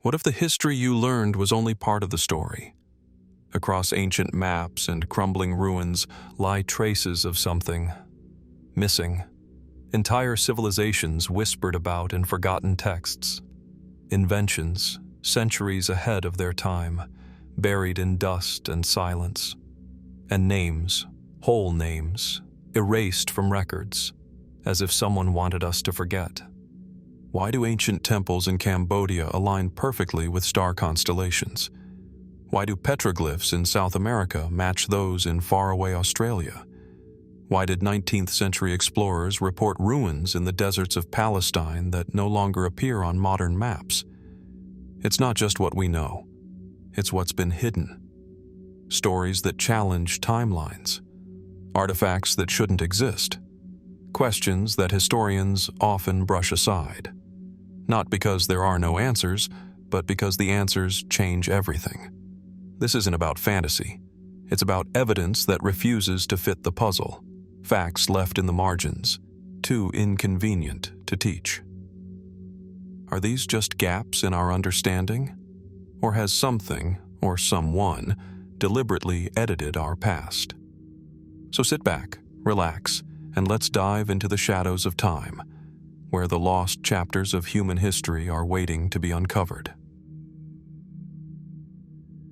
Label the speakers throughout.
Speaker 1: What if the history you learned was only part of the story? Across ancient maps and crumbling ruins lie traces of something missing. Entire civilizations whispered about in forgotten texts. Inventions, centuries ahead of their time, buried in dust and silence. And names, whole names, erased from records, as if someone wanted us to forget. Why do ancient temples in Cambodia align perfectly with star constellations? Why do petroglyphs in South America match those in faraway Australia? Why did 19th century explorers report ruins in the deserts of Palestine that no longer appear on modern maps? It's not just what we know. It's what's been hidden. Stories that challenge timelines. Artifacts that shouldn't exist. Questions that historians often brush aside. Not because there are no answers, but because the answers change everything. This isn't about fantasy. It's about evidence that refuses to fit the puzzle. Facts left in the margins, too inconvenient to teach. Are these just gaps in our understanding? Or has something, or someone, deliberately edited our past? So sit back, relax, and let's dive into the shadows of time, where the lost chapters of human history are waiting to be uncovered.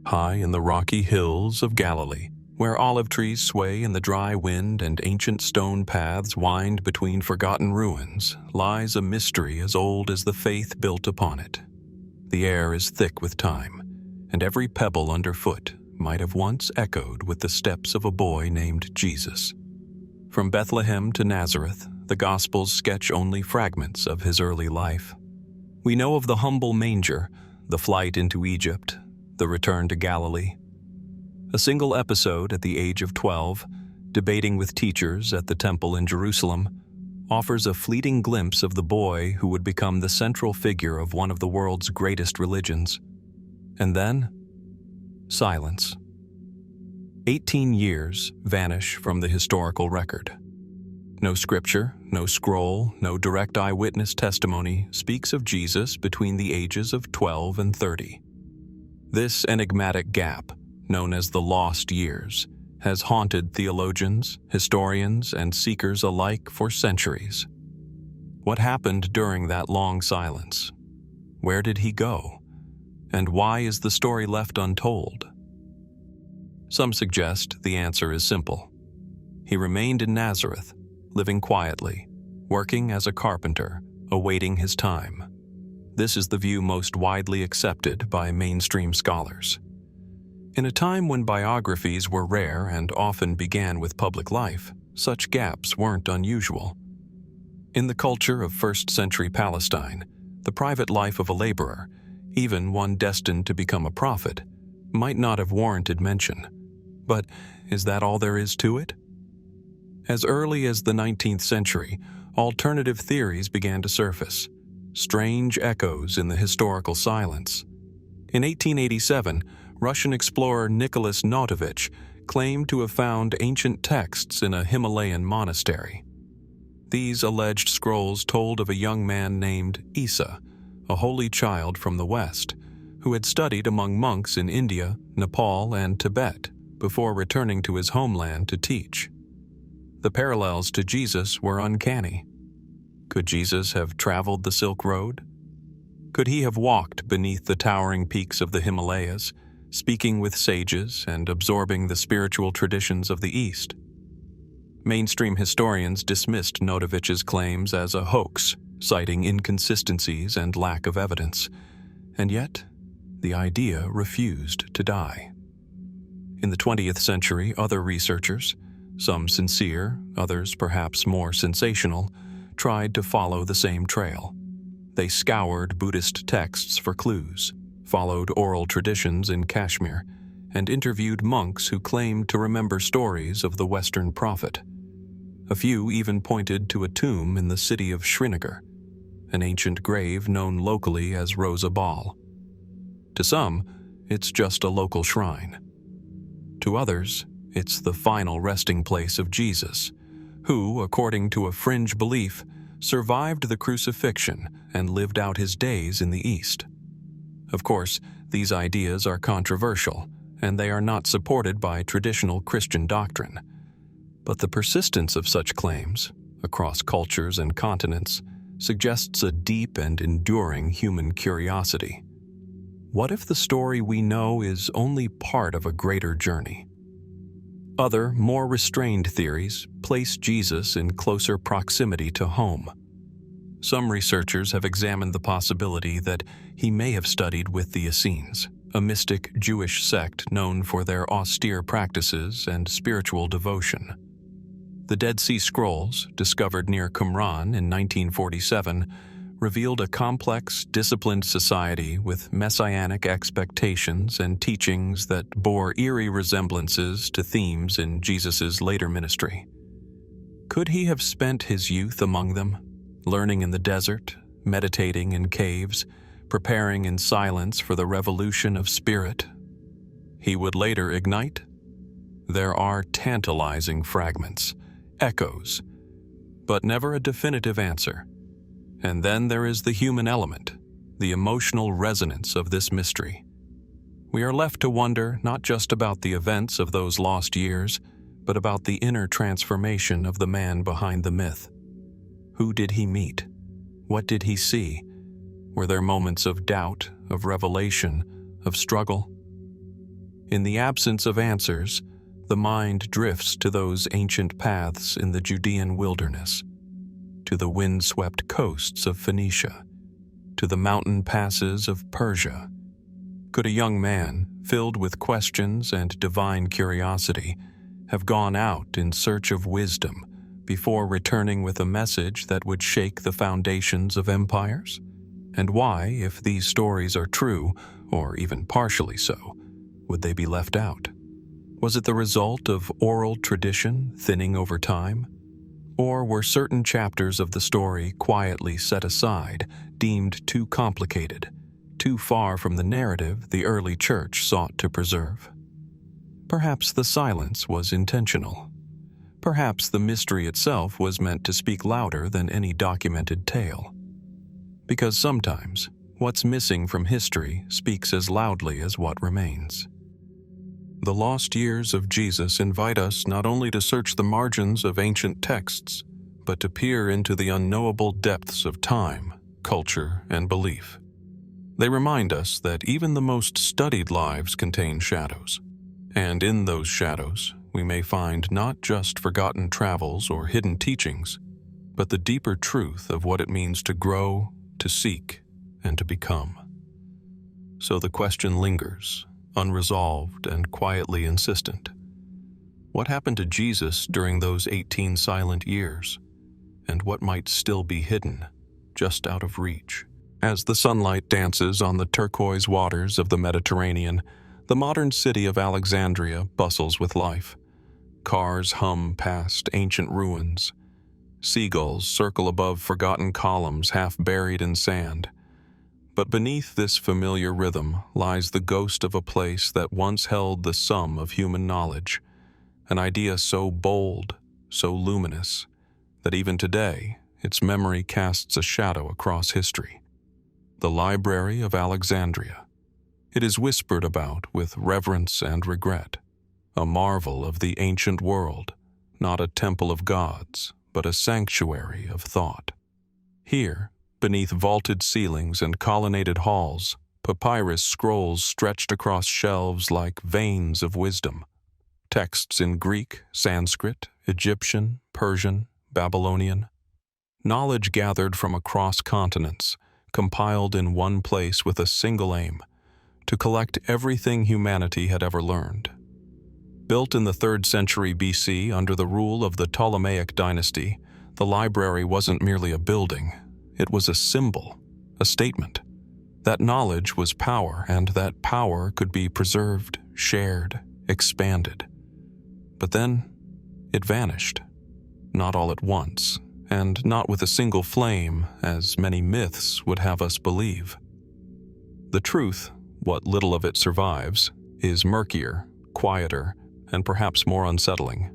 Speaker 1: High in the rocky hills of Galilee, where olive trees sway in the dry wind and ancient stone paths wind between forgotten ruins, lies a mystery as old as the faith built upon it. The air is thick with time, and every pebble underfoot might have once echoed with the steps of a boy named Jesus. From Bethlehem to Nazareth, the Gospels sketch only fragments of his early life. We know of the humble manger, the flight into Egypt, the return to Galilee. A single episode at the age of 12, debating with teachers at the temple in Jerusalem, offers a fleeting glimpse of the boy who would become the central figure of one of the world's greatest religions. And then, silence. 18 years vanish from the historical record. No scripture, no scroll, no direct eyewitness testimony speaks of Jesus between the ages of 12 and 30. This enigmatic gap, known as the lost years, has haunted theologians, historians, and seekers alike for centuries. What happened during that long silence? Where did he go? And why is the story left untold? Some suggest the answer is simple. He remained in Nazareth, living quietly, working as a carpenter, awaiting his time. This is the view most widely accepted by mainstream scholars. In a time when biographies were rare and often began with public life, such gaps weren't unusual. In the culture of first-century Palestine, the private life of a laborer, even one destined to become a prophet, might not have warranted mention. But is that all there is to it? As early as the 19th century, alternative theories began to surface, strange echoes in the historical silence. In 1887, Russian explorer Nicholas Notovich claimed to have found ancient texts in a Himalayan monastery. These alleged scrolls told of a young man named Isa, a holy child from the West, who had studied among monks in India, Nepal, and Tibet before returning to his homeland to teach. The parallels to Jesus were uncanny. Could Jesus have traveled the Silk Road? Could he have walked beneath the towering peaks of the Himalayas, speaking with sages and absorbing the spiritual traditions of the East? Mainstream historians dismissed Notovich's claims as a hoax, citing inconsistencies and lack of evidence. And yet, the idea refused to die. In the 20th century, other researchers, some sincere, others perhaps more sensational, tried to follow the same trail. They scoured Buddhist texts for clues, followed oral traditions in Kashmir, and interviewed monks who claimed to remember stories of the Western prophet. A few even pointed to a tomb in the city of Srinagar, an ancient grave known locally as Rosa Ball. To some, it's just a local shrine. To others, it's the final resting place of Jesus, who, according to a fringe belief, survived the crucifixion and lived out his days in the East. Of course, these ideas are controversial, and they are not supported by traditional Christian doctrine. But the persistence of such claims, across cultures and continents, suggests a deep and enduring human curiosity. What if the story we know is only part of a greater journey? Other, more restrained theories place Jesus in closer proximity to home. Some researchers have examined the possibility that he may have studied with the Essenes, a mystic Jewish sect known for their austere practices and spiritual devotion. The Dead Sea Scrolls, discovered near Qumran in 1947, revealed a complex, disciplined society with messianic expectations and teachings that bore eerie resemblances to themes in Jesus' later ministry. Could he have spent his youth among them, learning in the desert, meditating in caves, preparing in silence for the revolution of spirit he would later ignite? There are tantalizing fragments, echoes, but never a definitive answer. And then there is the human element, the emotional resonance of this mystery. We are left to wonder not just about the events of those lost years, but about the inner transformation of the man behind the myth. Who did he meet? What did he see? Were there moments of doubt, of revelation, of struggle? In the absence of answers, the mind drifts to those ancient paths in the Judean wilderness, to the wind-swept coasts of Phoenicia, to the mountain passes of Persia. Could a young man, filled with questions and divine curiosity, have gone out in search of wisdom before returning with a message that would shake the foundations of empires? And why, if these stories are true, or even partially so, would they be left out? Was it the result of oral tradition thinning over time? Or were certain chapters of the story quietly set aside, deemed too complicated, too far from the narrative the early church sought to preserve? Perhaps the silence was intentional. Perhaps the mystery itself was meant to speak louder than any documented tale. Because sometimes, what's missing from history speaks as loudly as what remains. The lost years of Jesus invite us not only to search the margins of ancient texts, but to peer into the unknowable depths of time, culture, and belief. They remind us that even the most studied lives contain shadows, and in those shadows, we may find not just forgotten travels or hidden teachings, but the deeper truth of what it means to grow, to seek, and to become. So the question lingers, unresolved and quietly insistent. What happened to Jesus during those 18 silent years? And what might still be hidden, just out of reach? As the sunlight dances on the turquoise waters of the Mediterranean, the modern city of Alexandria bustles with life. Cars hum past ancient ruins. Seagulls circle above forgotten columns half buried in sand. But beneath this familiar rhythm lies the ghost of a place that once held the sum of human knowledge, an idea so bold, so luminous, that even today its memory casts a shadow across history. The Library of Alexandria. It is whispered about with reverence and regret, a marvel of the ancient world, not a temple of gods, but a sanctuary of thought. Here, beneath vaulted ceilings and colonnaded halls, papyrus scrolls stretched across shelves like veins of wisdom. Texts in Greek, Sanskrit, Egyptian, Persian, Babylonian. Knowledge gathered from across continents, compiled in one place with a single aim, to collect everything humanity had ever learned. Built in the 3rd century BC under the rule of the Ptolemaic dynasty, the library wasn't merely a building. It was a symbol, a statement. That knowledge was power, and that power could be preserved, shared, expanded. But then, it vanished. Not all at once, and not with a single flame, as many myths would have us believe. The truth, what little of it survives, is murkier, quieter, and perhaps more unsettling.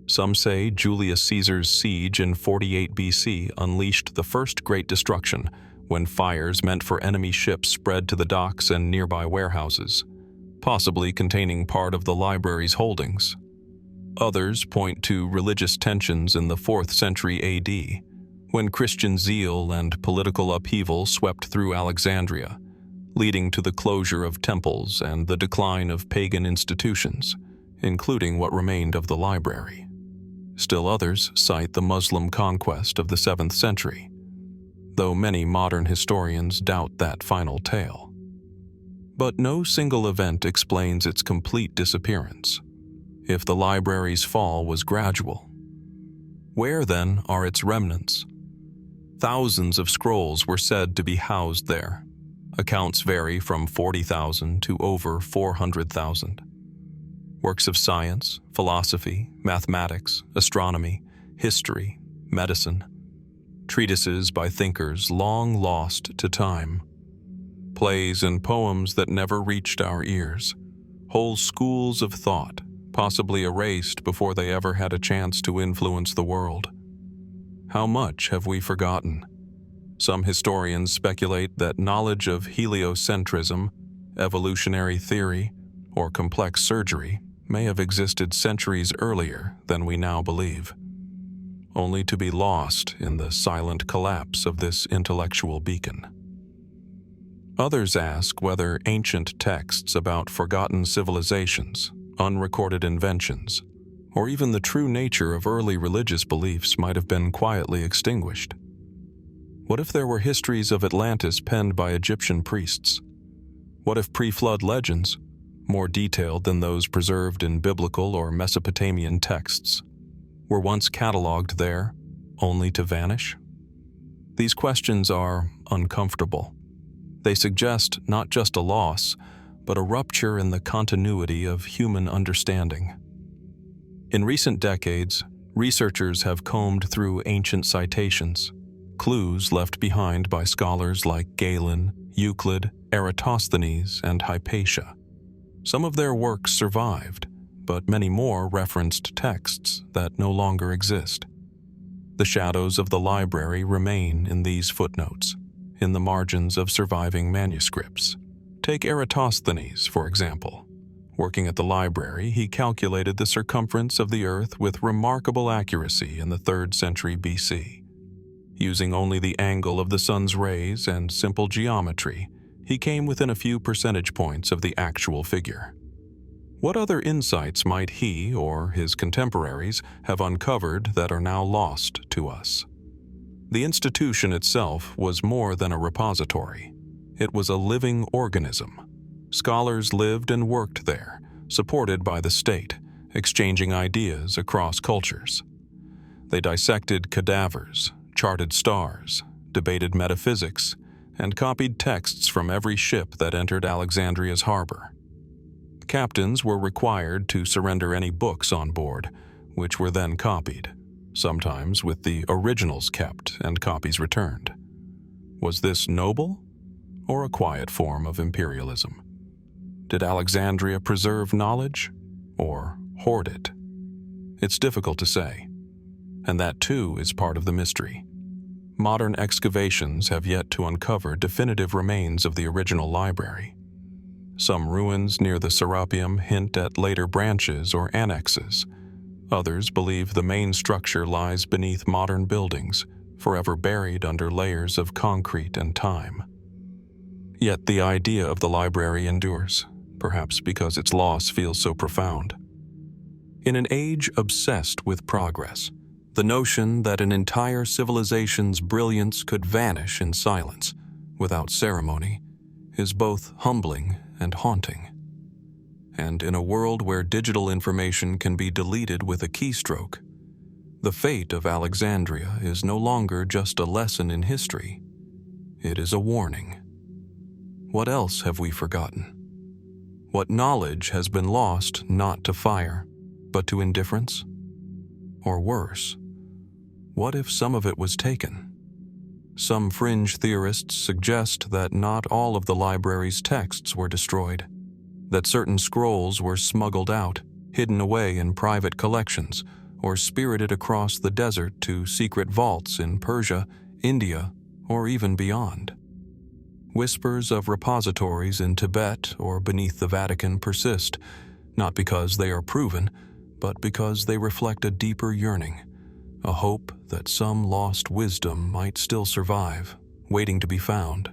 Speaker 1: Some say Julius Caesar's siege in 48 BC unleashed the first great destruction, when fires meant for enemy ships spread to the docks and nearby warehouses, possibly containing part of the library's holdings. Others point to religious tensions in the 4th century AD, when Christian zeal and political upheaval swept through Alexandria, leading to the closure of temples and the decline of pagan institutions, including what remained of the library. Still others cite the Muslim conquest of the 7th century, though many modern historians doubt that final tale. But no single event explains its complete disappearance, if the library's fall was gradual. Where, then, are its remnants? Thousands of scrolls were said to be housed there. Accounts vary from 40,000 to over 400,000. Works of science, philosophy, mathematics, astronomy, history, medicine. Treatises by thinkers long lost to time. Plays and poems that never reached our ears. Whole schools of thought, possibly erased before they ever had a chance to influence the world. How much have we forgotten? Some historians speculate that knowledge of heliocentrism, evolutionary theory, or complex surgery may have existed centuries earlier than we now believe, only to be lost in the silent collapse of this intellectual beacon. Others ask whether ancient texts about forgotten civilizations, unrecorded inventions, or even the true nature of early religious beliefs might have been quietly extinguished. What if there were histories of Atlantis penned by Egyptian priests? What if pre-flood legends, more detailed than those preserved in biblical or Mesopotamian texts, were once catalogued there, only to vanish? These questions are uncomfortable. They suggest not just a loss, but a rupture in the continuity of human understanding. In recent decades, researchers have combed through ancient citations, clues left behind by scholars like Galen, Euclid, Eratosthenes, and Hypatia. Some of their works survived, but many more referenced texts that no longer exist. The shadows of the library remain in these footnotes, in the margins of surviving manuscripts. Take Eratosthenes, for example. Working at the library, he calculated the circumference of the Earth with remarkable accuracy in the 3rd century BC. Using only the angle of the sun's rays and simple geometry, he came within a few percentage points of the actual figure. What other insights might he or his contemporaries have uncovered that are now lost to us? The institution itself was more than a repository. It was a living organism. Scholars lived and worked there, supported by the state, exchanging ideas across cultures. They dissected cadavers, charted stars, debated metaphysics, and copied texts from every ship that entered Alexandria's harbor. Captains were required to surrender any books on board, which were then copied, sometimes with the originals kept and copies returned. Was this noble or a quiet form of imperialism? Did Alexandria preserve knowledge or hoard it? It's difficult to say, and that too is part of the mystery. Modern excavations have yet to uncover definitive remains of the original library. Some ruins near the Serapeum hint at later branches or annexes. Others believe the main structure lies beneath modern buildings, forever buried under layers of concrete and time. Yet the idea of the library endures, perhaps because its loss feels so profound. In an age obsessed with progress, the notion that an entire civilization's brilliance could vanish in silence, without ceremony, is both humbling and haunting. And in a world where digital information can be deleted with a keystroke, the fate of Alexandria is no longer just a lesson in history. It is a warning. What else have we forgotten? What knowledge has been lost not to fire, but to indifference? Or worse, what if some of it was taken? Some fringe theorists suggest that not all of the library's texts were destroyed, that certain scrolls were smuggled out, hidden away in private collections, or spirited across the desert to secret vaults in Persia, India, or even beyond. Whispers of repositories in Tibet or beneath the Vatican persist, not because they are proven, but because they reflect a deeper yearning, a hope that some lost wisdom might still survive, waiting to be found.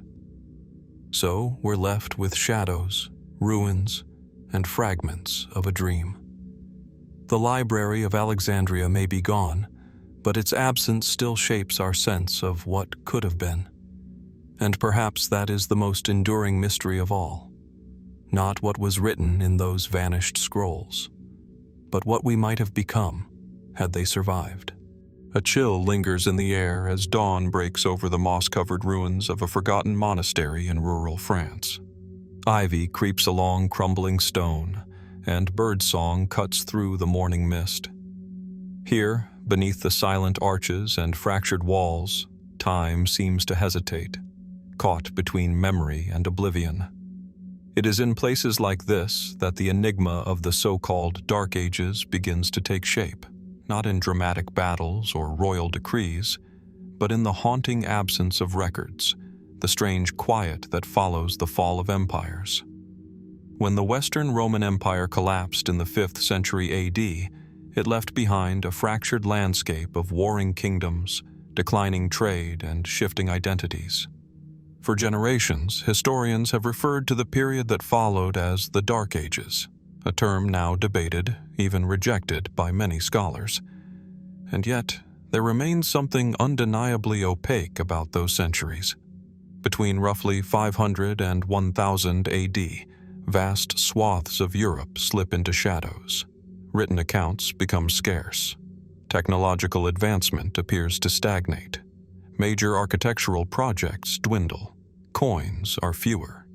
Speaker 1: So we're left with shadows, ruins, and fragments of a dream. The Library of Alexandria may be gone, but its absence still shapes our sense of what could have been. And perhaps that is the most enduring mystery of all. Not what was written in those vanished scrolls, but what we might have become had they survived. A chill lingers in the air as dawn breaks over the moss-covered ruins of a forgotten monastery in rural France. Ivy creeps along crumbling stone, and birdsong cuts through the morning mist. Here, beneath the silent arches and fractured walls, time seems to hesitate, caught between memory and oblivion. It is in places like this that the enigma of the so-called Dark Ages begins to take shape, not in dramatic battles or royal decrees, but in the haunting absence of records, the strange quiet that follows the fall of empires. When the Western Roman Empire collapsed in the 5th century AD, it left behind a fractured landscape of warring kingdoms, declining trade, and shifting identities. For generations, historians have referred to the period that followed as the Dark Ages, a term now debated, even rejected by many scholars. And yet, there remains something undeniably opaque about those centuries. Between roughly 500 and 1000 AD, vast swaths of Europe slip into shadows. Written accounts become scarce. Technological advancement appears to stagnate. Major architectural projects dwindle. Coins are fewer.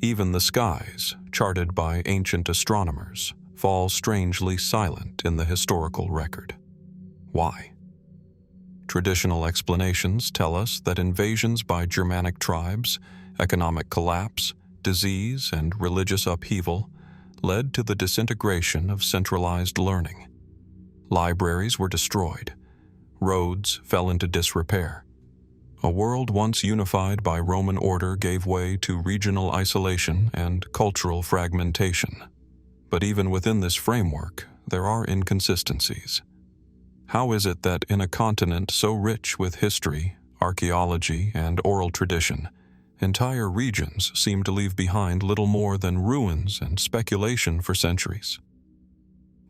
Speaker 1: Even the skies, charted by ancient astronomers, fall strangely silent in the historical record. Why? Traditional explanations tell us that invasions by Germanic tribes, economic collapse, disease, and religious upheaval led to the disintegration of centralized learning. Libraries were destroyed. Roads fell into disrepair. A world once unified by Roman order gave way to regional isolation and cultural fragmentation. But even within this framework, there are inconsistencies. How is it that in a continent so rich with history, archaeology, and oral tradition, entire regions seem to leave behind little more than ruins and speculation for centuries?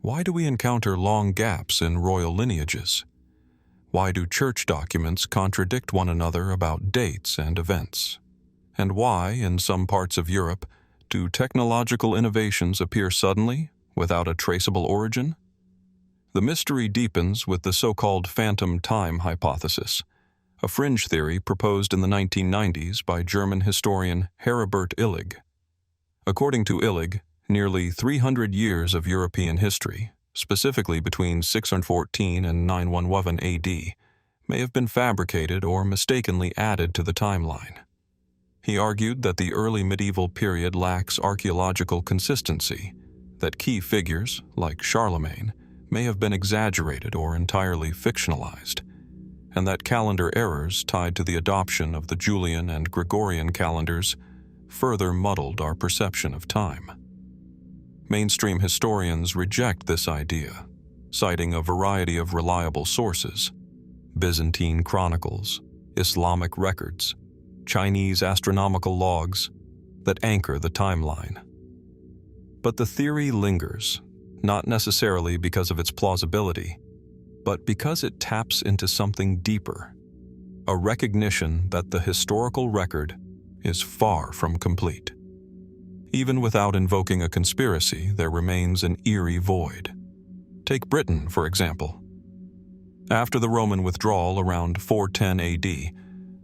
Speaker 1: Why do we encounter long gaps in royal lineages? Why do church documents contradict one another about dates and events? And why, in some parts of Europe, do technological innovations appear suddenly, without a traceable origin? The mystery deepens with the so-called phantom time hypothesis, a fringe theory proposed in the 1990s by German historian Heribert Illig. According to Illig, nearly 300 years of European history, specifically between 614 and 911 AD, may have been fabricated or mistakenly added to the timeline. He argued that the early medieval period lacks archaeological consistency, that key figures, like Charlemagne, may have been exaggerated or entirely fictionalized, and that calendar errors tied to the adoption of the Julian and Gregorian calendars further muddled our perception of time. Mainstream historians reject this idea, citing a variety of reliable sources: Byzantine chronicles, Islamic records, Chinese astronomical logs that anchor the timeline. But the theory lingers, not necessarily because of its plausibility, but because it taps into something deeper, a recognition that the historical record is far from complete. Even without invoking a conspiracy, there remains an eerie void. Take Britain, for example. After the Roman withdrawal around 410 AD,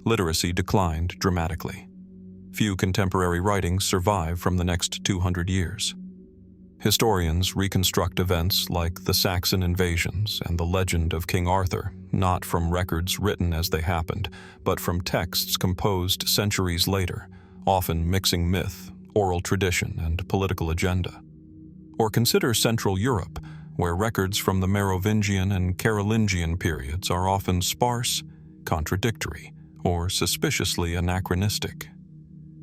Speaker 1: literacy declined dramatically. Few contemporary writings survive from the next 200 years. Historians reconstruct events like the Saxon invasions and the legend of King Arthur, not from records written as they happened, but from texts composed centuries later, often mixing myth, oral tradition, and political agenda. Or consider Central Europe, where records from the Merovingian and Carolingian periods are often sparse, contradictory, or suspiciously anachronistic.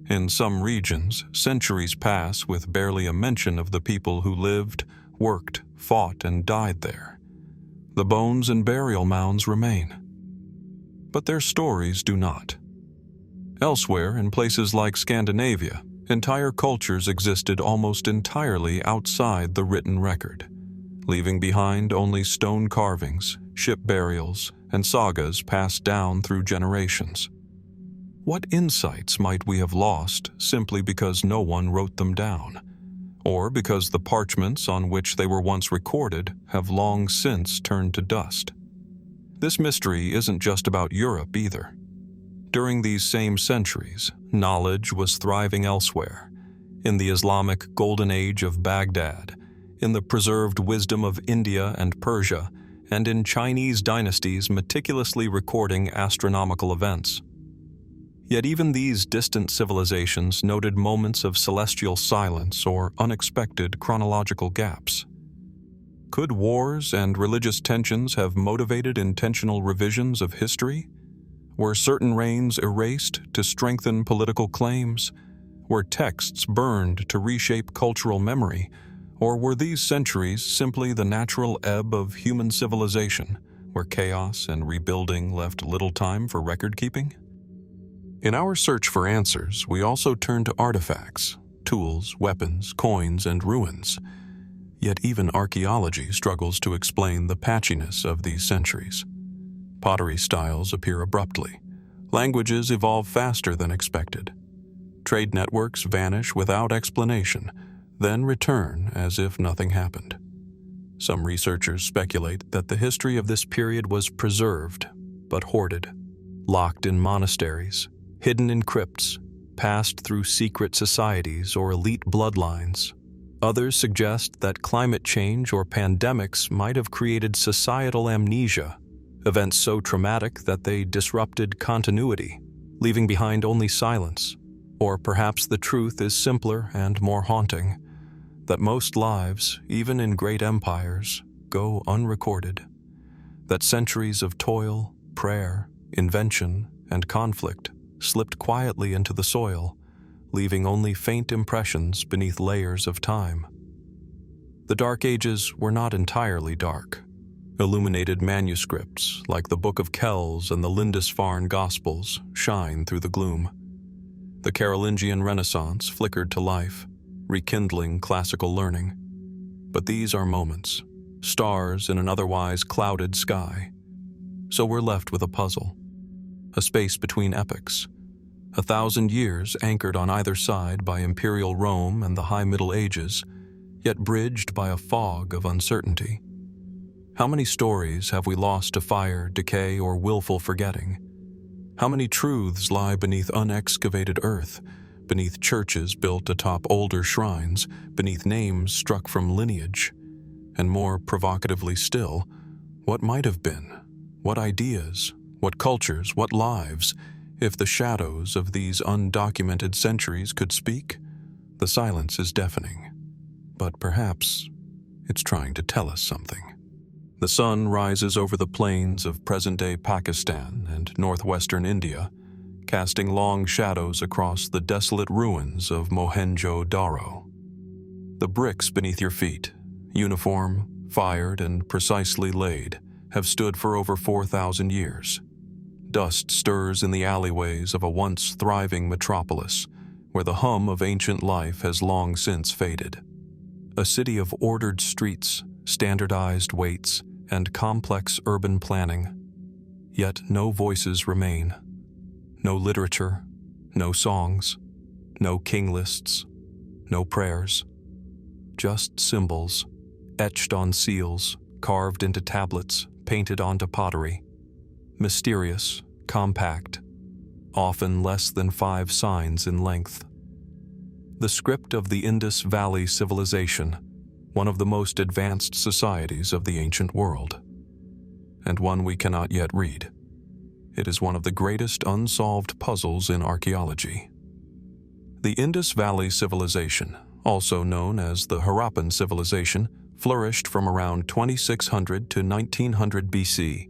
Speaker 1: In some regions, centuries pass with barely a mention of the people who lived, worked, fought, and died there. The bones and burial mounds remain, but their stories do not. Elsewhere, in places like Scandinavia, entire cultures existed almost entirely outside the written record, leaving behind only stone carvings, ship burials, and sagas passed down through generations. What insights might we have lost simply because no one wrote them down, or because the parchments on which they were once recorded have long since turned to dust? This mystery isn't just about Europe either. During these same centuries, knowledge was thriving elsewhere, in the Islamic Golden Age of Baghdad, in the preserved wisdom of India and Persia, and in Chinese dynasties meticulously recording astronomical events. Yet even these distant civilizations noted moments of celestial silence or unexpected chronological gaps. Could wars and religious tensions have motivated intentional revisions of history? Were certain reigns erased to strengthen political claims? Were texts burned to reshape cultural memory? Or were these centuries simply the natural ebb of human civilization, where chaos and rebuilding left little time for record-keeping? In our search for answers, we also turn to artifacts, tools, weapons, coins, and ruins. Yet even archaeology struggles to explain the patchiness of these centuries. Pottery styles appear abruptly. Languages evolve faster than expected. Trade networks vanish without explanation, then return as if nothing happened. Some researchers speculate that the history of this period was preserved, but hoarded, locked in monasteries, hidden in crypts, passed through secret societies or elite bloodlines. Others suggest that climate change or pandemics might have created societal amnesia, events so traumatic that they disrupted continuity, leaving behind only silence. Or perhaps the truth is simpler and more haunting, that most lives, even in great empires, go unrecorded. That centuries of toil, prayer, invention, and conflict slipped quietly into the soil, leaving only faint impressions beneath layers of time. The Dark Ages were not entirely dark. Illuminated manuscripts, like the Book of Kells and the Lindisfarne Gospels, shine through the gloom. The Carolingian Renaissance flickered to life, rekindling classical learning. But these are moments, stars in an otherwise clouded sky. So we're left with a puzzle, a space between epochs, 1,000 years anchored on either side by imperial Rome and the High Middle Ages, yet bridged by a fog of uncertainty. How many stories have we lost to fire, decay, or willful forgetting? How many truths lie beneath unexcavated earth, beneath churches built atop older shrines, beneath names struck from lineage? And more provocatively still, what might have been? What ideas? What cultures? What lives? If the shadows of these undocumented centuries could speak, the silence is deafening. But perhaps it's trying to tell us something. The sun rises over the plains of present-day Pakistan and northwestern India, casting long shadows across the desolate ruins of Mohenjo-Daro. The bricks beneath your feet, uniform, fired, and precisely laid, have stood for over 4,000 years. Dust stirs in the alleyways of a once thriving metropolis, where the hum of ancient life has long since faded. A city of ordered streets, standardized weights, and complex urban planning. Yet no voices remain. No literature, no songs, no king lists, no prayers. Just symbols, etched on seals, carved into tablets, painted onto pottery. Mysterious, compact, often less than 5 signs in length. The script of the Indus Valley civilization, one of the most advanced societies of the ancient world, and one we cannot yet read. It is one of the greatest unsolved puzzles in archaeology. The Indus Valley civilization, also known as the Harappan civilization, flourished from around 2600 to 1900 BC.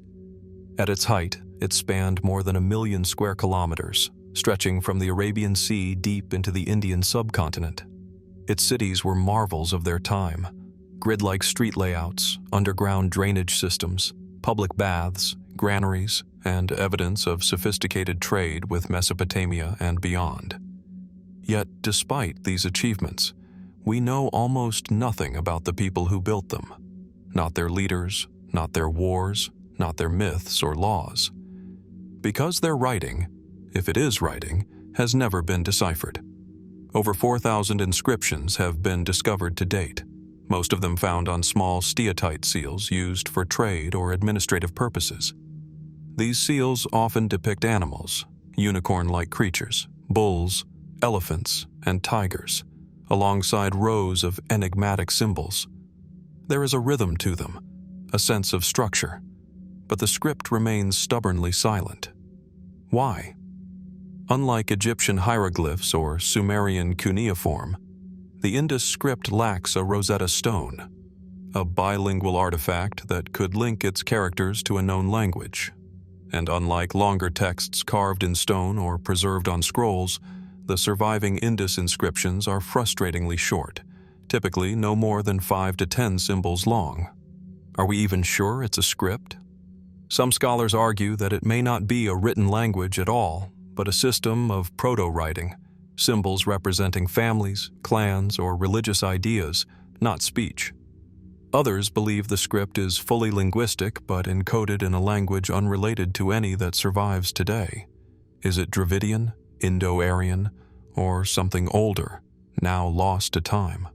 Speaker 1: At its height, It spanned more than 1 million square kilometers, stretching from the Arabian Sea deep into the Indian subcontinent. Its cities were marvels of their time: grid-like street layouts, underground drainage systems, public baths, granaries, and evidence of sophisticated trade with Mesopotamia and beyond. Yet, despite these achievements, we know almost nothing about the people who built them. Not their leaders, not their wars, not their myths or laws. Because their writing, if it is writing, has never been deciphered. Over 4,000 inscriptions have been discovered to date, most of them found on small steatite seals used for trade or administrative purposes. These seals often depict animals, unicorn-like creatures, bulls, elephants, and tigers, alongside rows of enigmatic symbols. There is a rhythm to them, a sense of structure, but the script remains stubbornly silent. Why? Unlike Egyptian hieroglyphs or Sumerian cuneiform, the Indus script lacks a Rosetta Stone, a bilingual artifact that could link its characters to a known language. And unlike longer texts carved in stone or preserved on scrolls, the surviving Indus inscriptions are frustratingly short, typically no more than 5 to 10 symbols long. Are we even sure it's a script? Some scholars argue that it may not be a written language at all, but a system of proto-writing, symbols representing families, clans, or religious ideas, not speech. Others believe the script is fully linguistic but encoded in a language unrelated to any that survives today. Is it Dravidian, Indo-Aryan, or something older, now lost to time?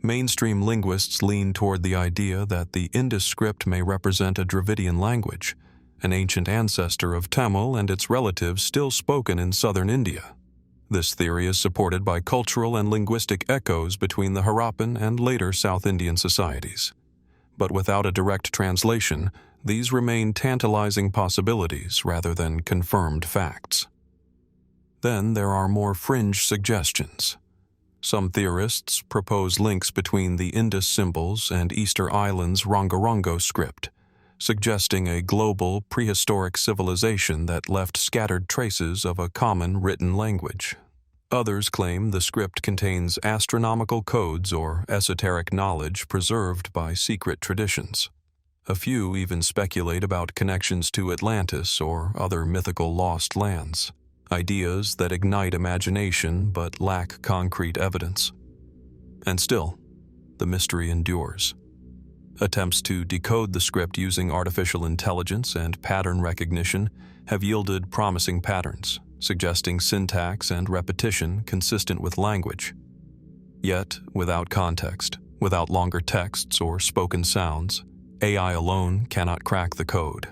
Speaker 1: Mainstream linguists lean toward the idea that the Indus script may represent a Dravidian language, an ancient ancestor of Tamil and its relatives still spoken in southern India. This theory is supported by cultural and linguistic echoes between the Harappan and later South Indian societies. But without a direct translation, these remain tantalizing possibilities rather than confirmed facts. Then there are more fringe suggestions. Some theorists propose links between the Indus symbols and Easter Island's Rongorongo script, suggesting a global prehistoric civilization that left scattered traces of a common written language. Others claim the script contains astronomical codes or esoteric knowledge preserved by secret traditions. A few even speculate about connections to Atlantis or other mythical lost lands, ideas that ignite imagination but lack concrete evidence. And still, the mystery endures. Attempts to decode the script using artificial intelligence and pattern recognition have yielded promising patterns, suggesting syntax and repetition consistent with language. Yet, without context, without longer texts or spoken sounds, AI alone cannot crack the code.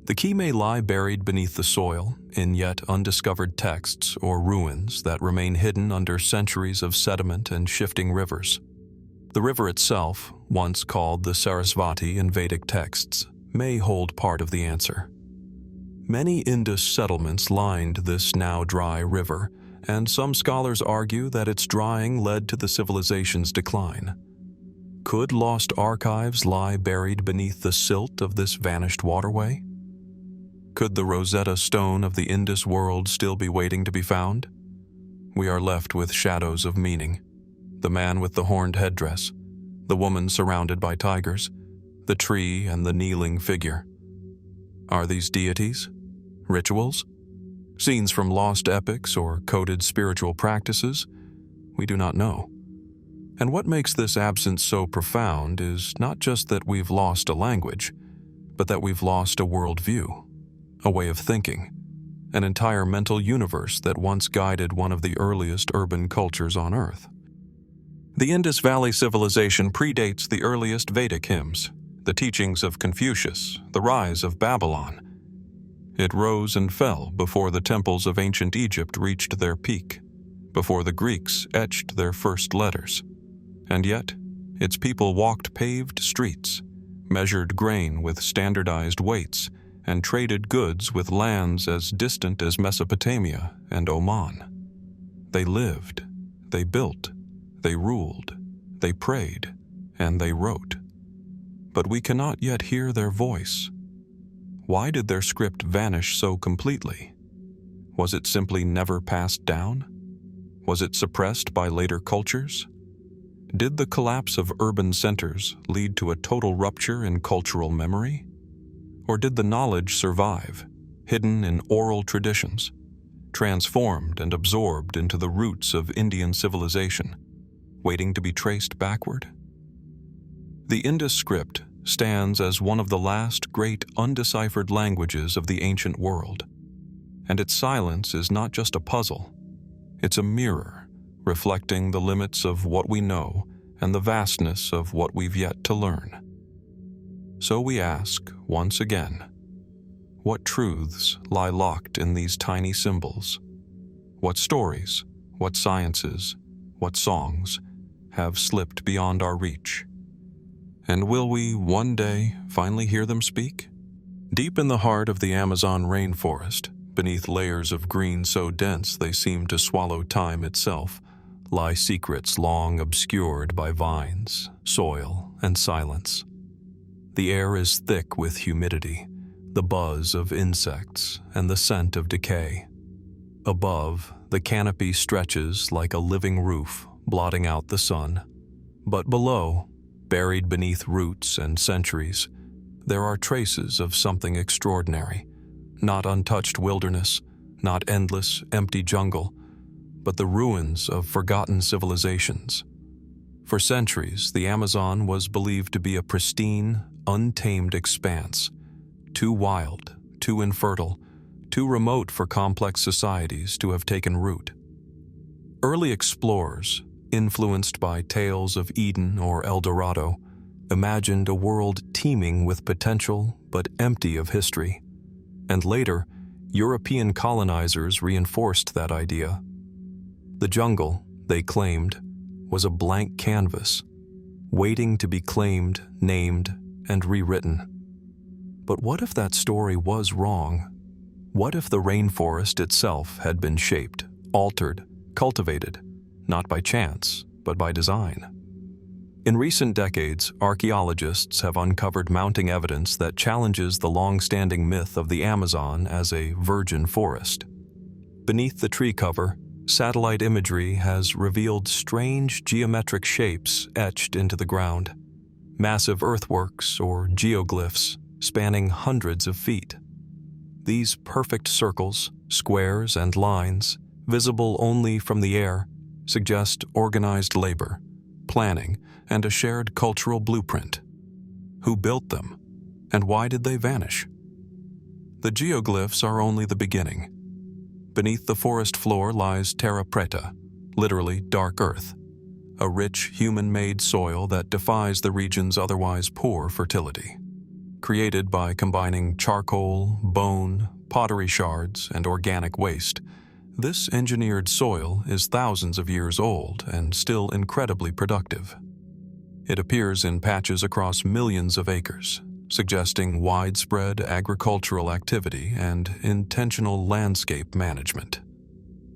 Speaker 1: The key may lie buried beneath the soil, in yet undiscovered texts or ruins that remain hidden under centuries of sediment and shifting rivers. The river itself, once called the Sarasvati in Vedic texts, may hold part of the answer. Many Indus settlements lined this now dry river, and some scholars argue that its drying led to the civilization's decline. Could lost archives lie buried beneath the silt of this vanished waterway? Could the Rosetta Stone of the Indus world still be waiting to be found? We are left with shadows of meaning. The man with the horned headdress, the woman surrounded by tigers, the tree and the kneeling figure. Are these deities? Rituals? Scenes from lost epics or coded spiritual practices? We do not know. And what makes this absence so profound is not just that we've lost a language, but that we've lost a worldview, a way of thinking, an entire mental universe that once guided one of the earliest urban cultures on Earth. The Indus Valley civilization predates the earliest Vedic hymns, the teachings of Confucius, the rise of Babylon. It rose and fell before the temples of ancient Egypt reached their peak, before the Greeks etched their first letters. And yet, its people walked paved streets, measured grain with standardized weights, and traded goods with lands as distant as Mesopotamia and Oman. They lived, they built, they ruled, they prayed, and they wrote. But we cannot yet hear their voice. why did their script vanish so completely? Was it simply never passed down? Was it suppressed by later cultures? Did the collapse of urban centers lead to a total rupture in cultural memory? Or did the knowledge survive, hidden in oral traditions, transformed and absorbed into the roots of Indian civilization, waiting to be traced backward? The Indus script stands as one of the last great undeciphered languages of the ancient world, and its silence is not just a puzzle, it's a mirror reflecting the limits of what we know and the vastness of what we've yet to learn. So we ask, once again, what truths lie locked in these tiny symbols? What stories, what sciences, what songs have slipped beyond our reach? And will we one day finally hear them speak? Deep in the heart of the Amazon rainforest, beneath layers of green so dense they seem to swallow time itself, lie secrets long obscured by vines, soil, and silence. The air is thick with humidity, the buzz of insects, and the scent of decay. Above, the canopy stretches like a living roof, blotting out the sun. But below, buried beneath roots and centuries, there are traces of something extraordinary. Not untouched wilderness, not endless, empty jungle, but the ruins of forgotten civilizations. For centuries, the Amazon was believed to be a pristine, untamed expanse, too wild, too infertile, too remote for complex societies to have taken root. Early explorers, influenced by tales of Eden or El Dorado, imagined a world teeming with potential but empty of history. And later, European colonizers reinforced that idea. The jungle, they claimed, was a blank canvas, waiting to be claimed, named, and rewritten. But what if that story was wrong? What if the rainforest itself had been shaped, altered, cultivated, not by chance, but by design? In recent decades, archaeologists have uncovered mounting evidence that challenges the long-standing myth of the Amazon as a virgin forest. Beneath the tree cover, satellite imagery has revealed strange geometric shapes etched into the ground, massive earthworks or geoglyphs spanning hundreds of feet. These perfect circles, squares, and lines, visible only from the air, suggest organized labor, planning, and a shared cultural blueprint. Who built them, and why did they vanish? The geoglyphs are only the beginning. Beneath the forest floor lies terra preta, literally dark earth, a rich human-made soil that defies the region's otherwise poor fertility. Created by combining charcoal, bone, pottery shards, and organic waste, this engineered soil is thousands of years old and still incredibly productive. It appears in patches across millions of acres, suggesting widespread agricultural activity and intentional landscape management.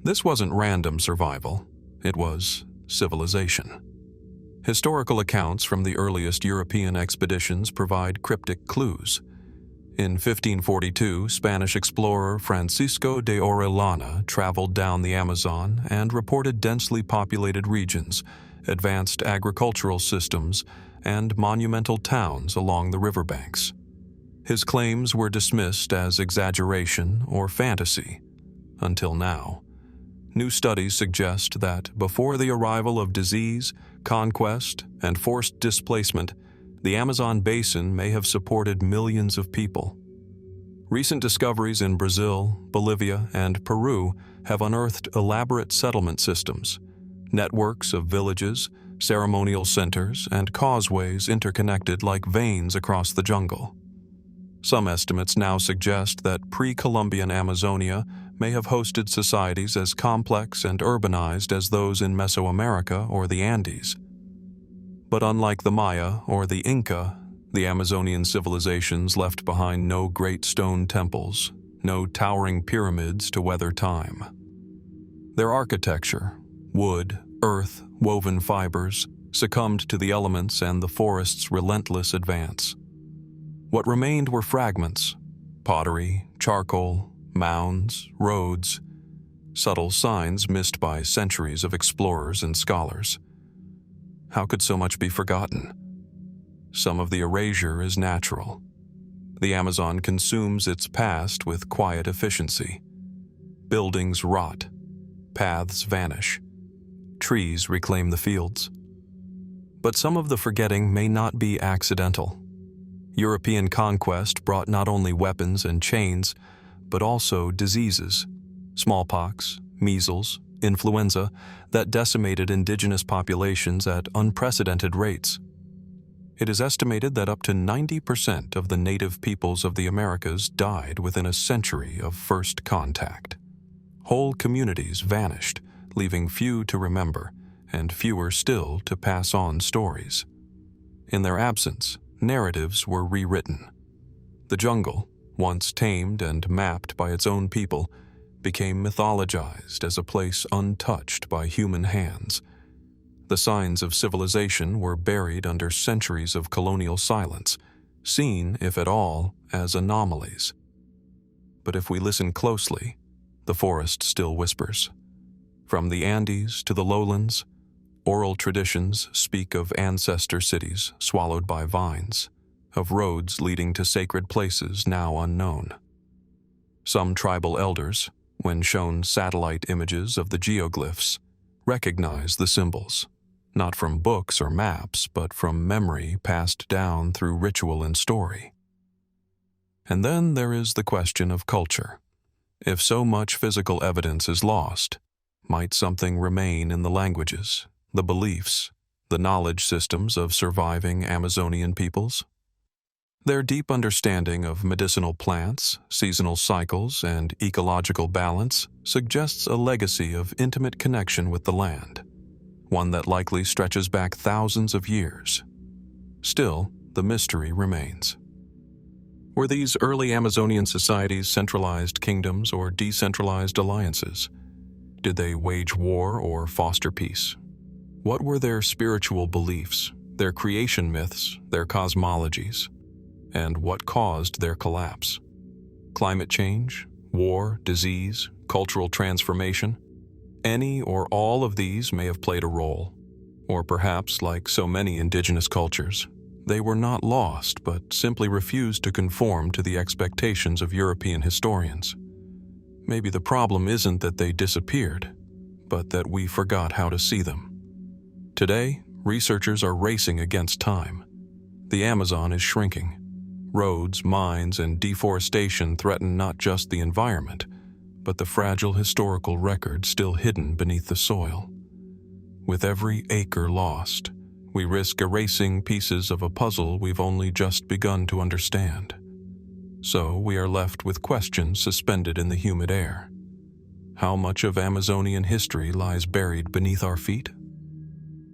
Speaker 1: This wasn't random survival, it was civilization. Historical accounts from the earliest European expeditions provide cryptic clues. In 1542, Spanish explorer Francisco de Orellana traveled down the Amazon and reported densely populated regions, advanced agricultural systems, and monumental towns along the riverbanks. His claims were dismissed as exaggeration or fantasy, until now. New studies suggest that before the arrival of disease, conquest, and forced displacement, the Amazon basin may have supported millions of people. Recent discoveries in Brazil, Bolivia, and Peru have unearthed elaborate settlement systems, networks of villages, ceremonial centers, and causeways interconnected like veins across the jungle. Some estimates now suggest that pre-Columbian Amazonia may have hosted societies as complex and urbanized as those in Mesoamerica or the Andes. But unlike the Maya or the Inca, the Amazonian civilizations left behind no great stone temples, no towering pyramids to weather time. Their architecture, wood, earth, woven fibers, succumbed to the elements and the forest's relentless advance. What remained were fragments, Pottery, charcoal, mounds, roads, subtle signs missed by centuries of explorers and scholars. How could so much be forgotten? Some of the erasure is natural. The Amazon consumes its past with quiet efficiency. Buildings rot, paths vanish, trees reclaim the fields. But some of the forgetting may not be accidental. European conquest brought not only weapons and chains, but also diseases, smallpox, measles, influenza, that decimated indigenous populations at unprecedented rates. It is estimated that up to 90% of the native peoples of the Americas died within a century of first contact. Whole communities vanished, leaving few to remember, and fewer still to pass on stories. In their absence, narratives were rewritten. The jungle, once tamed and mapped by its own people, became mythologized as a place untouched by human hands. The signs of civilization were buried under centuries of colonial silence, seen, if at all, as anomalies. But if we listen closely, the forest still whispers. From the Andes to the lowlands, oral traditions speak of ancestor cities swallowed by vines, of roads leading to sacred places now unknown. Some tribal elders, when shown satellite images of the geoglyphs, recognize the symbols, not from books or maps, but from memory passed down through ritual and story. And then there is the question of culture. If so much physical evidence is lost, might something remain in the languages, the beliefs, the knowledge systems of surviving Amazonian peoples? Their deep understanding of medicinal plants, seasonal cycles, and ecological balance suggests a legacy of intimate connection with the land, one that likely stretches back thousands of years. Still, the mystery remains. Were these early Amazonian societies centralized kingdoms or decentralized alliances? Did they wage war or foster peace? What were their spiritual beliefs, their creation myths, their cosmologies? And what caused their collapse? Climate change, war, disease, cultural transformation? Any or all of these may have played a role. Or perhaps, like so many indigenous cultures, they were not lost but simply refused to conform to the expectations of European historians. Maybe the problem isn't that they disappeared, but that we forgot how to see them. Today, researchers are racing against time. The Amazon is shrinking. Roads, mines, and deforestation threaten not just the environment, but the fragile historical record still hidden beneath the soil. With every acre lost, we risk erasing pieces of a puzzle we've only just begun to understand. So we are left with questions suspended in the humid air. How much of Amazonian history lies buried beneath our feet?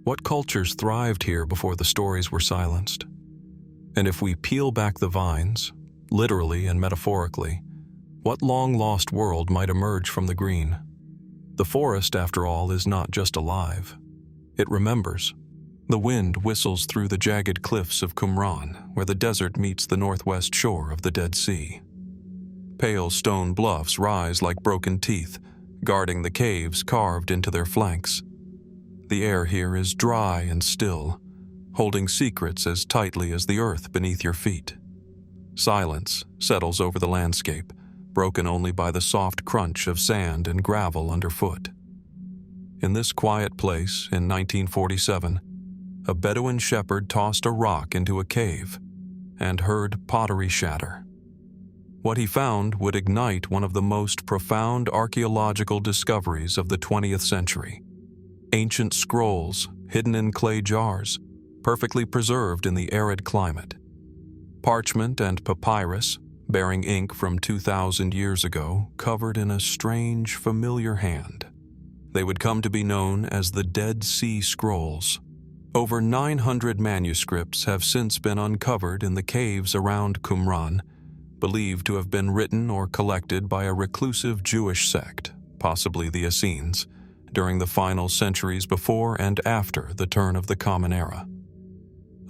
Speaker 1: What cultures thrived here before the stories were silenced? And if we peel back the vines, literally and metaphorically, what long-lost world might emerge from the green? The forest, after all, is not just alive. It remembers. The wind whistles through the jagged cliffs of Qumran, where the desert meets the northwest shore of the Dead Sea. Pale stone bluffs rise like broken teeth, guarding the caves carved into their flanks. The air here is dry and still, holding secrets as tightly as the earth beneath your feet. Silence settles over the landscape, broken only by the soft crunch of sand and gravel underfoot. In this quiet place in 1947, a Bedouin shepherd tossed a rock into a cave and heard pottery shatter. What he found would ignite one of the most profound archaeological discoveries of the 20th century. Ancient scrolls hidden in clay jars, perfectly preserved in the arid climate. Parchment and papyrus, bearing ink from 2,000 years ago, covered in a strange, familiar hand. They would come to be known as the Dead Sea Scrolls. Over 900 manuscripts have since been uncovered in the caves around Qumran, believed to have been written or collected by a reclusive Jewish sect, possibly the Essenes, during the final centuries before and after the turn of the Common Era.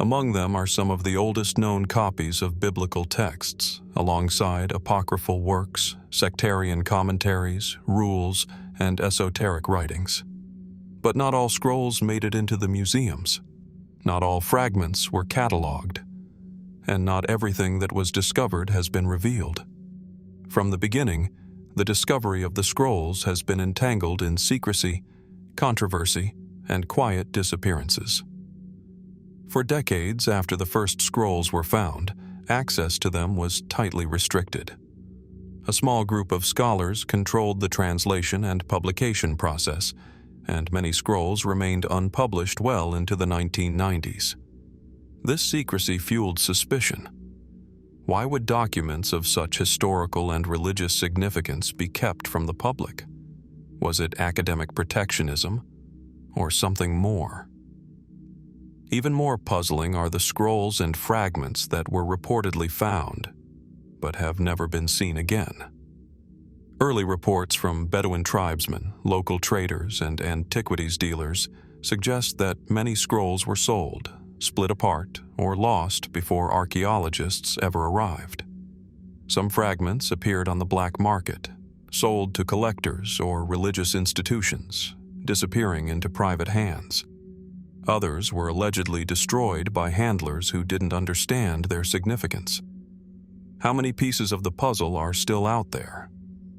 Speaker 1: Among them are some of the oldest known copies of biblical texts, alongside apocryphal works, sectarian commentaries, rules, and esoteric writings. But not all scrolls made it into the museums. Not all fragments were catalogued, and not everything that was discovered has been revealed. From the beginning, the discovery of the scrolls has been entangled in secrecy, controversy, and quiet disappearances. For decades after the first scrolls were found, access to them was tightly restricted. A small group of scholars controlled the translation and publication process, and many scrolls remained unpublished well into the 1990s. This secrecy fueled suspicion. Why would documents of such historical and religious significance be kept from the public? Was it academic protectionism, or something more? Even more puzzling are the scrolls and fragments that were reportedly found, but have never been seen again. Early reports from Bedouin tribesmen, local traders, and antiquities dealers suggest that many scrolls were sold, split apart, or lost before archaeologists ever arrived. Some fragments appeared on the black market, sold to collectors or religious institutions, disappearing into private hands. Others were allegedly destroyed by handlers who didn't understand their significance. How many pieces of the puzzle are still out there,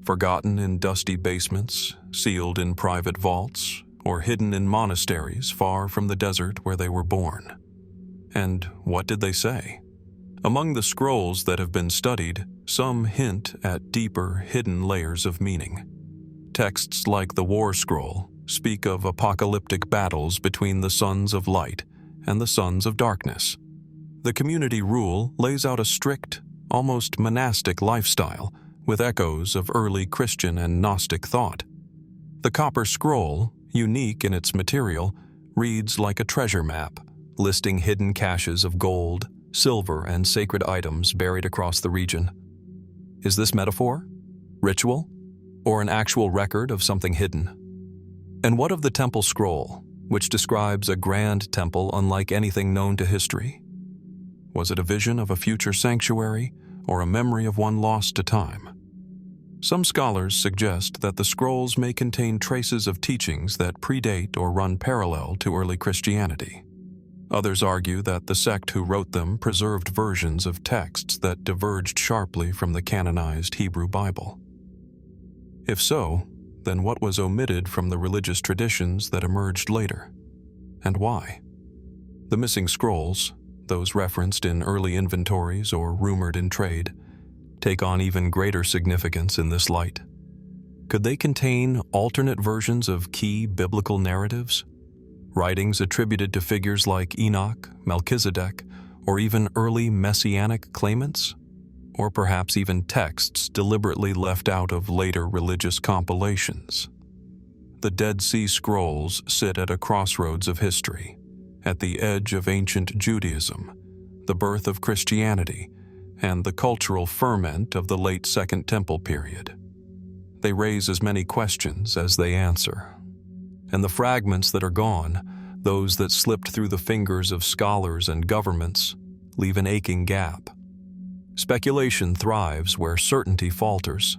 Speaker 1: forgotten in dusty basements, sealed in private vaults, or hidden in monasteries far from the desert where they were born? And what did they say? Among the scrolls that have been studied, some hint at deeper, hidden layers of meaning. Texts like the War Scroll speak of apocalyptic battles between the sons of light and the sons of darkness. The community rule lays out a strict, almost monastic lifestyle with echoes of early Christian and Gnostic thought. The Copper Scroll, unique in its material, reads like a treasure map, listing hidden caches of gold, silver, and sacred items buried across the region. Is this metaphor, ritual, or an actual record of something hidden? And what of the Temple Scroll, which describes a grand temple unlike anything known to history? Was it a vision of a future sanctuary, or a memory of one lost to time? Some scholars suggest that the scrolls may contain traces of teachings that predate or run parallel to early Christianity. Others argue that the sect who wrote them preserved versions of texts that diverged sharply from the canonized Hebrew Bible. If so, then what was omitted from the religious traditions that emerged later? And why? The missing scrolls, those referenced in early inventories or rumored in trade, take on even greater significance in this light. Could they contain alternate versions of key biblical narratives? Writings attributed to figures like Enoch, Melchizedek, or even early messianic claimants? Or perhaps even texts deliberately left out of later religious compilations? The Dead Sea Scrolls sit at a crossroads of history, at the edge of ancient Judaism, the birth of Christianity, and the cultural ferment of the late Second Temple period. They raise as many questions as they answer. And the fragments that are gone, those that slipped through the fingers of scholars and governments, leave an aching gap. Speculation thrives where certainty falters.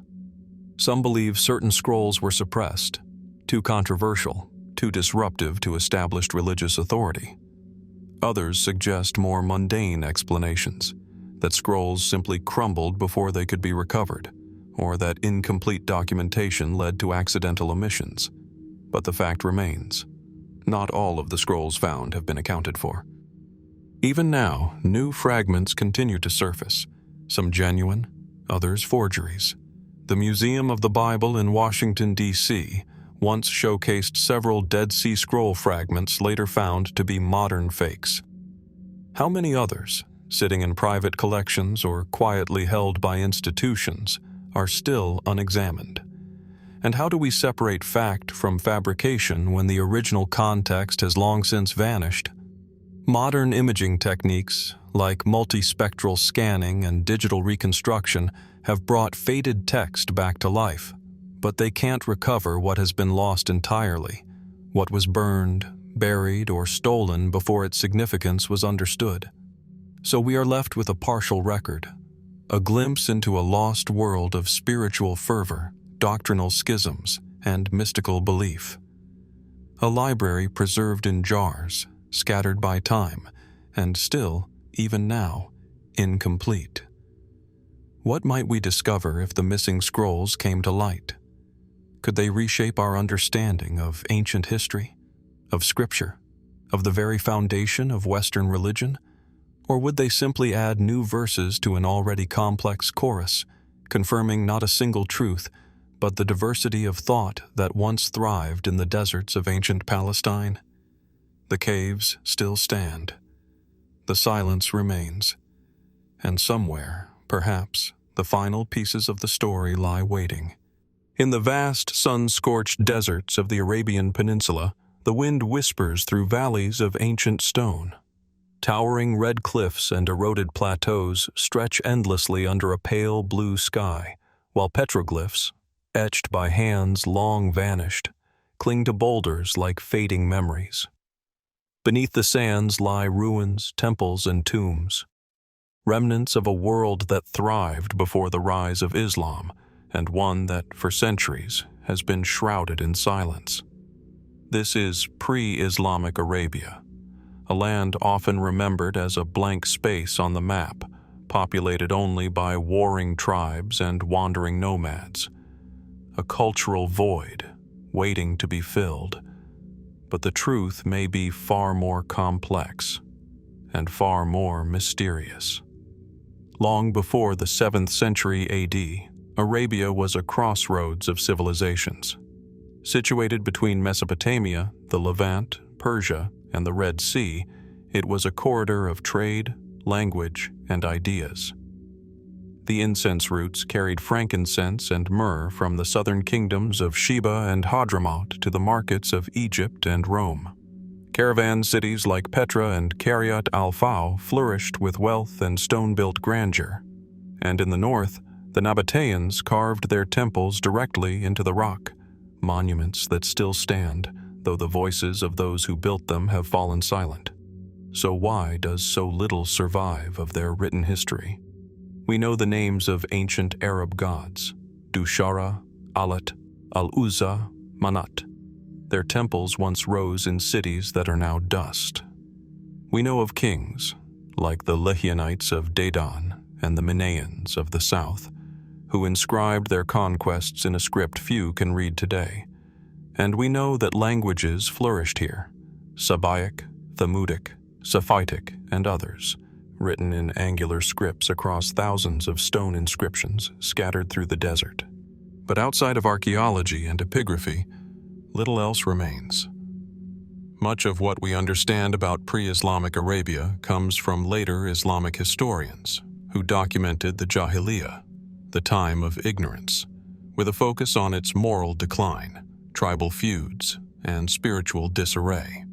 Speaker 1: Some believe certain scrolls were suppressed, too controversial, too disruptive to established religious authority. Others suggest more mundane explanations, that scrolls simply crumbled before they could be recovered, or that incomplete documentation led to accidental omissions. But the fact remains, not all of the scrolls found have been accounted for. Even now, new fragments continue to surface, some genuine, others forgeries. The Museum of the Bible in Washington, D.C., once showcased several Dead Sea Scroll fragments later found to be modern fakes. How many others, sitting in private collections or quietly held by institutions, are still unexamined? And how do we separate fact from fabrication when the original context has long since vanished? Modern imaging techniques, like multispectral scanning and digital reconstruction, have brought faded text back to life, but they can't recover what has been lost entirely, what was burned, buried, or stolen before its significance was understood. So we are left with a partial record, a glimpse into a lost world of spiritual fervor, doctrinal schisms, and mystical belief. A library preserved in jars, scattered by time, and still, even now, incomplete. What might we discover if the missing scrolls came to light? Could they reshape our understanding of ancient history, of scripture, of the very foundation of Western religion? Or would they simply add new verses to an already complex chorus, confirming not a single truth, but the diversity of thought that once thrived in the deserts of ancient Palestine? The caves still stand. The silence remains. And somewhere, perhaps, the final pieces of the story lie waiting. In the vast, sun-scorched deserts of the Arabian Peninsula, the wind whispers through valleys of ancient stone. Towering red cliffs and eroded plateaus stretch endlessly under a pale blue sky, while petroglyphs, etched by hands long vanished, cling to boulders like fading memories. Beneath the sands lie ruins, temples, and tombs, remnants of a world that thrived before the rise of Islam, and one that, for centuries, has been shrouded in silence. This is pre-Islamic Arabia, a land often remembered as a blank space on the map, populated only by warring tribes and wandering nomads. A cultural void, waiting to be filled. But the truth may be far more complex, and far more mysterious. Long before the 7th century AD, Arabia was a crossroads of civilizations. Situated between Mesopotamia, the Levant, Persia, and the Red Sea, it was a corridor of trade, language, and ideas. The incense routes carried frankincense and myrrh from the southern kingdoms of Sheba and Hadramaut to the markets of Egypt and Rome. Caravan cities like Petra and Kiryat al-Fau flourished with wealth and stone-built grandeur. And in the north, the Nabateans carved their temples directly into the rock, monuments that still stand, though the voices of those who built them have fallen silent. So why does so little survive of their written history? We know the names of ancient Arab gods, Dushara, Alat, Al-Uzza, Manat. Their temples once rose in cities that are now dust. We know of kings, like the Lihyanites of Dedan and the Manaeans of the south, who inscribed their conquests in a script few can read today. And we know that languages flourished here, Sabaic, Thamudic, Saphitic, and others, written in angular scripts across thousands of stone inscriptions scattered through the desert. But outside of archaeology and epigraphy, little else remains. Much of what we understand about pre-Islamic Arabia comes from later Islamic historians who documented the Jahiliyyah, the time of ignorance, with a focus on its moral decline, tribal feuds, and spiritual disarray.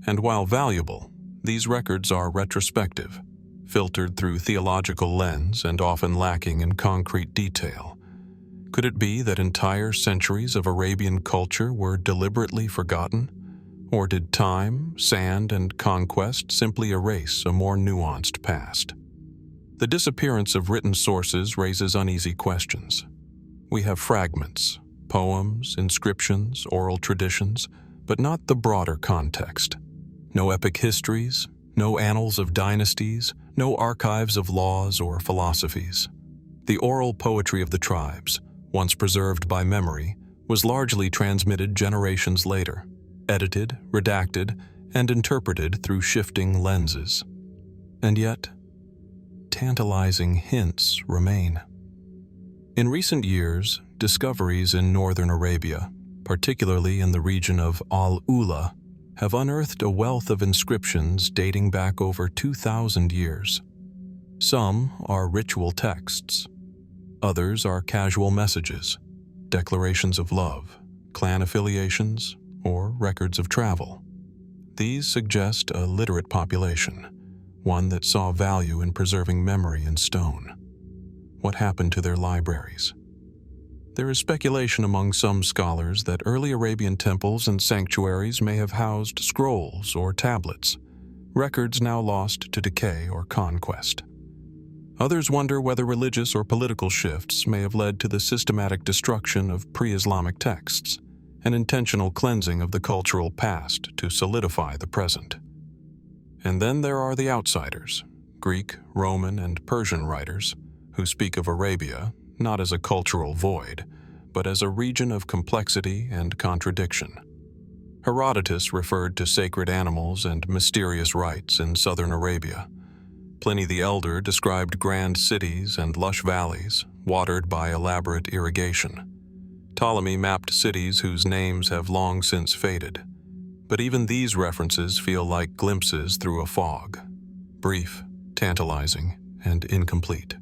Speaker 1: And while valuable, these records are retrospective, filtered through theological lens and often lacking in concrete detail. Could it be that entire centuries of Arabian culture were deliberately forgotten? Or did time, sand, and conquest simply erase a more nuanced past? The disappearance of written sources raises uneasy questions. We have fragments, poems, inscriptions, oral traditions, but not the broader context. No epic histories, no annals of dynasties, no archives of laws or philosophies. The oral poetry of the tribes, once preserved by memory, was largely transmitted generations later, edited, redacted, and interpreted through shifting lenses. And yet, tantalizing hints remain. In recent years, discoveries in northern Arabia, particularly in the region of Al-Ula, have unearthed a wealth of inscriptions dating back over 2,000 years. Some are ritual texts. Others are casual messages, declarations of love, clan affiliations, or records of travel. These suggest a literate population, one that saw value in preserving memory in stone. What happened to their libraries? There is speculation among some scholars that early Arabian temples and sanctuaries may have housed scrolls or tablets, records now lost to decay or conquest. Others wonder whether religious or political shifts may have led to the systematic destruction of pre-Islamic texts, an intentional cleansing of the cultural past to solidify the present. And then there are the outsiders, Greek, Roman, and Persian writers, who speak of Arabia not as a cultural void, but as a region of complexity and contradiction. Herodotus referred to sacred animals and mysterious rites in southern Arabia. Pliny the Elder described grand cities and lush valleys, watered by elaborate irrigation. Ptolemy mapped cities whose names have long since faded. But even these references feel like glimpses through a fog, brief, tantalizing, and incomplete.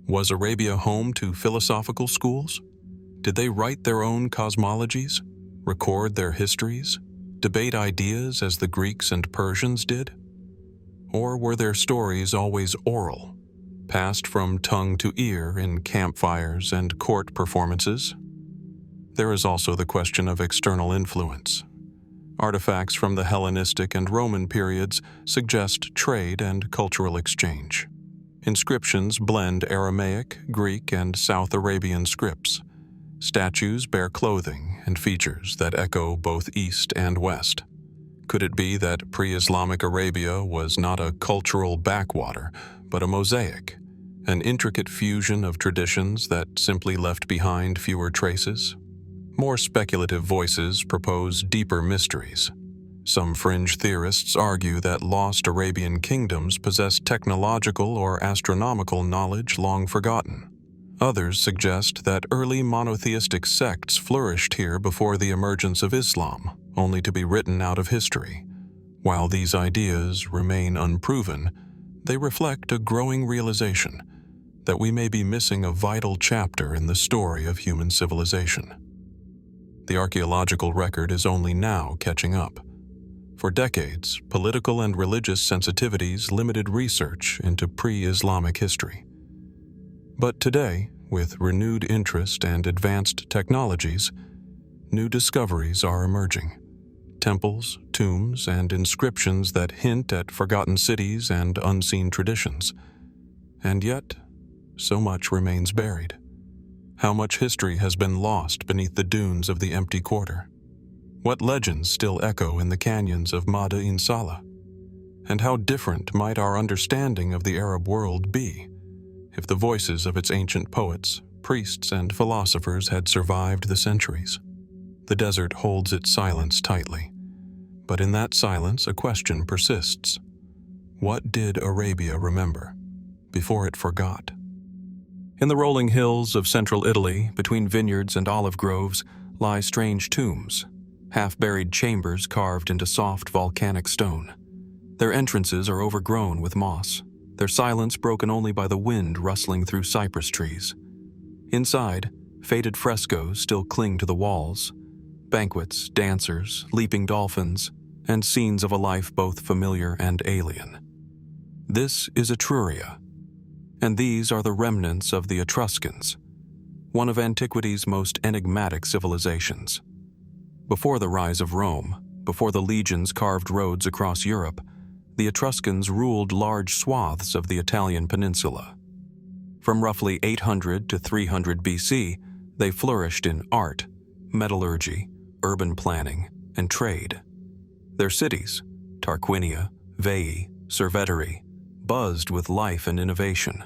Speaker 1: Was Arabia home to philosophical schools? Did they write their own cosmologies, record their histories, debate ideas as the Greeks and Persians did? Or were their stories always oral, passed from tongue to ear in campfires and court performances? There is also the question of external influence. Artifacts from the Hellenistic and Roman periods suggest trade and cultural exchange. Inscriptions blend Aramaic, Greek, and South Arabian scripts. Statues bear clothing and features that echo both East and West. Could it be that pre-Islamic Arabia was not a cultural backwater, but a mosaic, an intricate fusion of traditions that simply left behind fewer traces? More speculative voices propose deeper mysteries. Some fringe theorists argue that lost Arabian kingdoms possessed technological or astronomical knowledge long forgotten. Others suggest that early monotheistic sects flourished here before the emergence of Islam, only to be written out of history. While these ideas remain unproven, they reflect a growing realization that we may be missing a vital chapter in the story of human civilization. The archaeological record is only now catching up. For decades, political and religious sensitivities limited research into pre-Islamic history. But today, with renewed interest and advanced technologies, new discoveries are emerging. Temples, tombs, and inscriptions that hint at forgotten cities and unseen traditions. And yet, so much remains buried. How much history has been lost beneath the dunes of the empty quarter? What legends still echo in the canyons of Mada Salah? And how different might our understanding of the Arab world be if the voices of its ancient poets, priests, and philosophers had survived the centuries? The desert holds its silence tightly, but in that silence a question persists. What did Arabia remember before it forgot? In the rolling hills of central Italy, between vineyards and olive groves, lie strange tombs, half-buried chambers carved into soft volcanic stone. Their entrances are overgrown with moss, their silence broken only by the wind rustling through cypress trees. Inside, faded frescoes still cling to the walls, banquets, dancers, leaping dolphins, and scenes of a life both familiar and alien. This is Etruria, and these are the remnants of the Etruscans, one of antiquity's most enigmatic civilizations. Before the rise of Rome, before the legions carved roads across Europe, the Etruscans ruled large swaths of the Italian peninsula. From roughly 800 to 300 BC, they flourished in art, metallurgy, urban planning, and trade. Their cities, Tarquinia, Veii, Cerveteri, buzzed with life and innovation.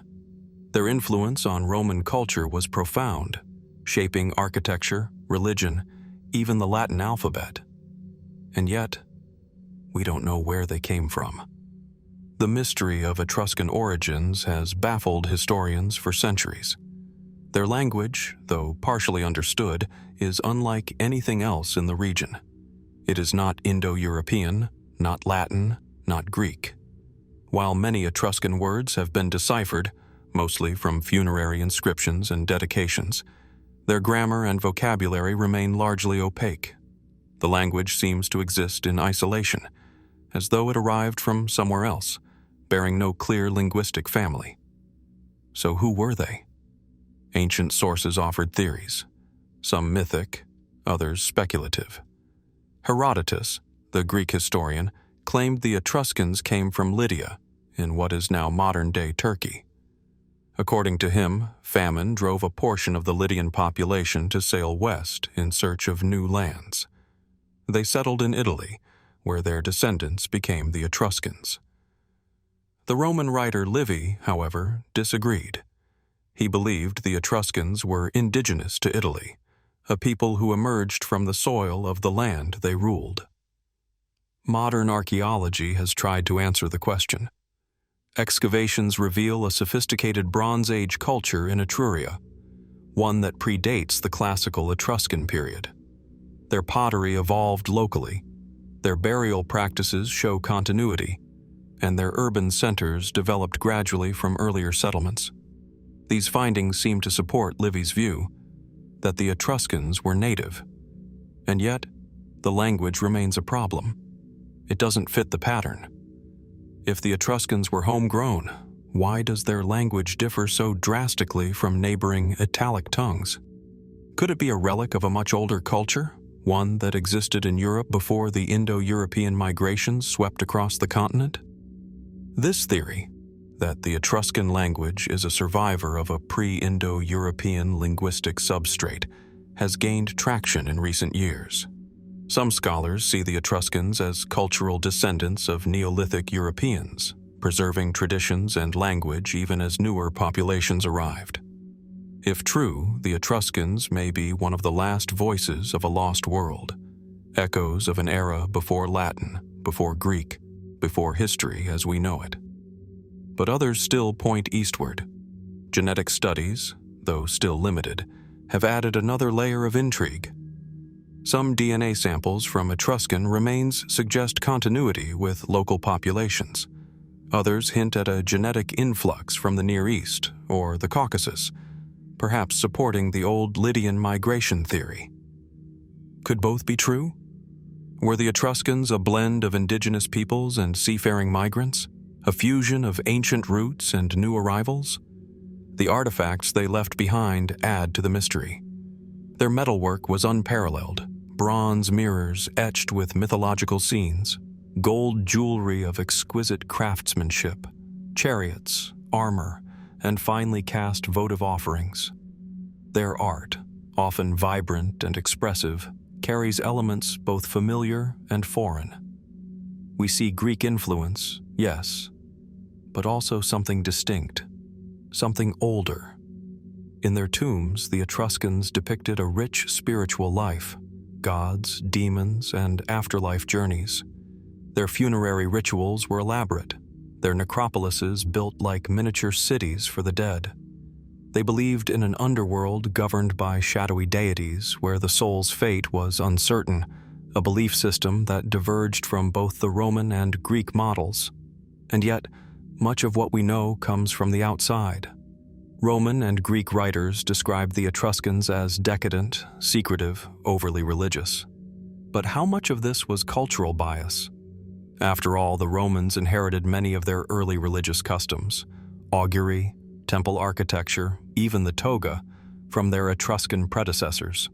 Speaker 1: Their influence on Roman culture was profound, shaping architecture, religion, even the Latin alphabet. And yet, we don't know where they came from. The mystery of Etruscan origins has baffled historians for centuries. Their language, though partially understood, is unlike anything else in the region. It is not Indo-European, not Latin, not Greek. While many Etruscan words have been deciphered, mostly from funerary inscriptions and dedications, their grammar and vocabulary remain largely opaque. The language seems to exist in isolation, as though it arrived from somewhere else, bearing no clear linguistic family. So who were they? Ancient sources offered theories, some mythic, others speculative. Herodotus, the Greek historian, claimed the Etruscans came from Lydia, in what is now modern-day Turkey. According to him, famine drove a portion of the Lydian population to sail west in search of new lands. They settled in Italy, where their descendants became the Etruscans. The Roman writer Livy, however, disagreed. He believed the Etruscans were indigenous to Italy, a people who emerged from the soil of the land they ruled. Modern archaeology has tried to answer the question. Excavations reveal a sophisticated Bronze Age culture in Etruria, one that predates the classical Etruscan period. Their pottery evolved locally, their burial practices show continuity, and their urban centers developed gradually from earlier settlements. These findings seem to support Livy's view that the Etruscans were native. And yet, the language remains a problem. It doesn't fit the pattern. If the Etruscans were homegrown, why does their language differ so drastically from neighboring Italic tongues? Could it be a relic of a much older culture, one that existed in Europe before the Indo-European migrations swept across the continent? This theory, that the Etruscan language is a survivor of a pre-Indo-European linguistic substrate, has gained traction in recent years. Some scholars see the Etruscans as cultural descendants of Neolithic Europeans, preserving traditions and language even as newer populations arrived. If true, the Etruscans may be one of the last voices of a lost world, echoes of an era before Latin, before Greek, before history as we know it. But others still point eastward. Genetic studies, though still limited, have added another layer of intrigue. Some DNA samples from Etruscan remains suggest continuity with local populations. Others hint at a genetic influx from the Near East or the Caucasus, perhaps supporting the old Lydian migration theory. Could both be true? Were the Etruscans a blend of indigenous peoples and seafaring migrants, a fusion of ancient roots and new arrivals? The artifacts they left behind add to the mystery. Their metalwork was unparalleled. Bronze mirrors etched with mythological scenes, gold jewelry of exquisite craftsmanship, chariots, armor, and finely cast votive offerings. Their art, often vibrant and expressive, carries elements both familiar and foreign. We see Greek influence, yes, but also something distinct, something older. In their tombs, the Etruscans depicted a rich spiritual life, gods, demons, and afterlife journeys. Their funerary rituals were elaborate, their necropolises built like miniature cities for the dead. They believed in an underworld governed by shadowy deities where the soul's fate was uncertain, a belief system that diverged from both the Roman and Greek models. And yet, much of what we know comes from the outside. Roman and Greek writers described the Etruscans as decadent, secretive, overly religious. But how much of this was cultural bias? After all, the Romans inherited many of their early religious customs, augury, temple architecture, even the toga, from their Etruscan predecessors.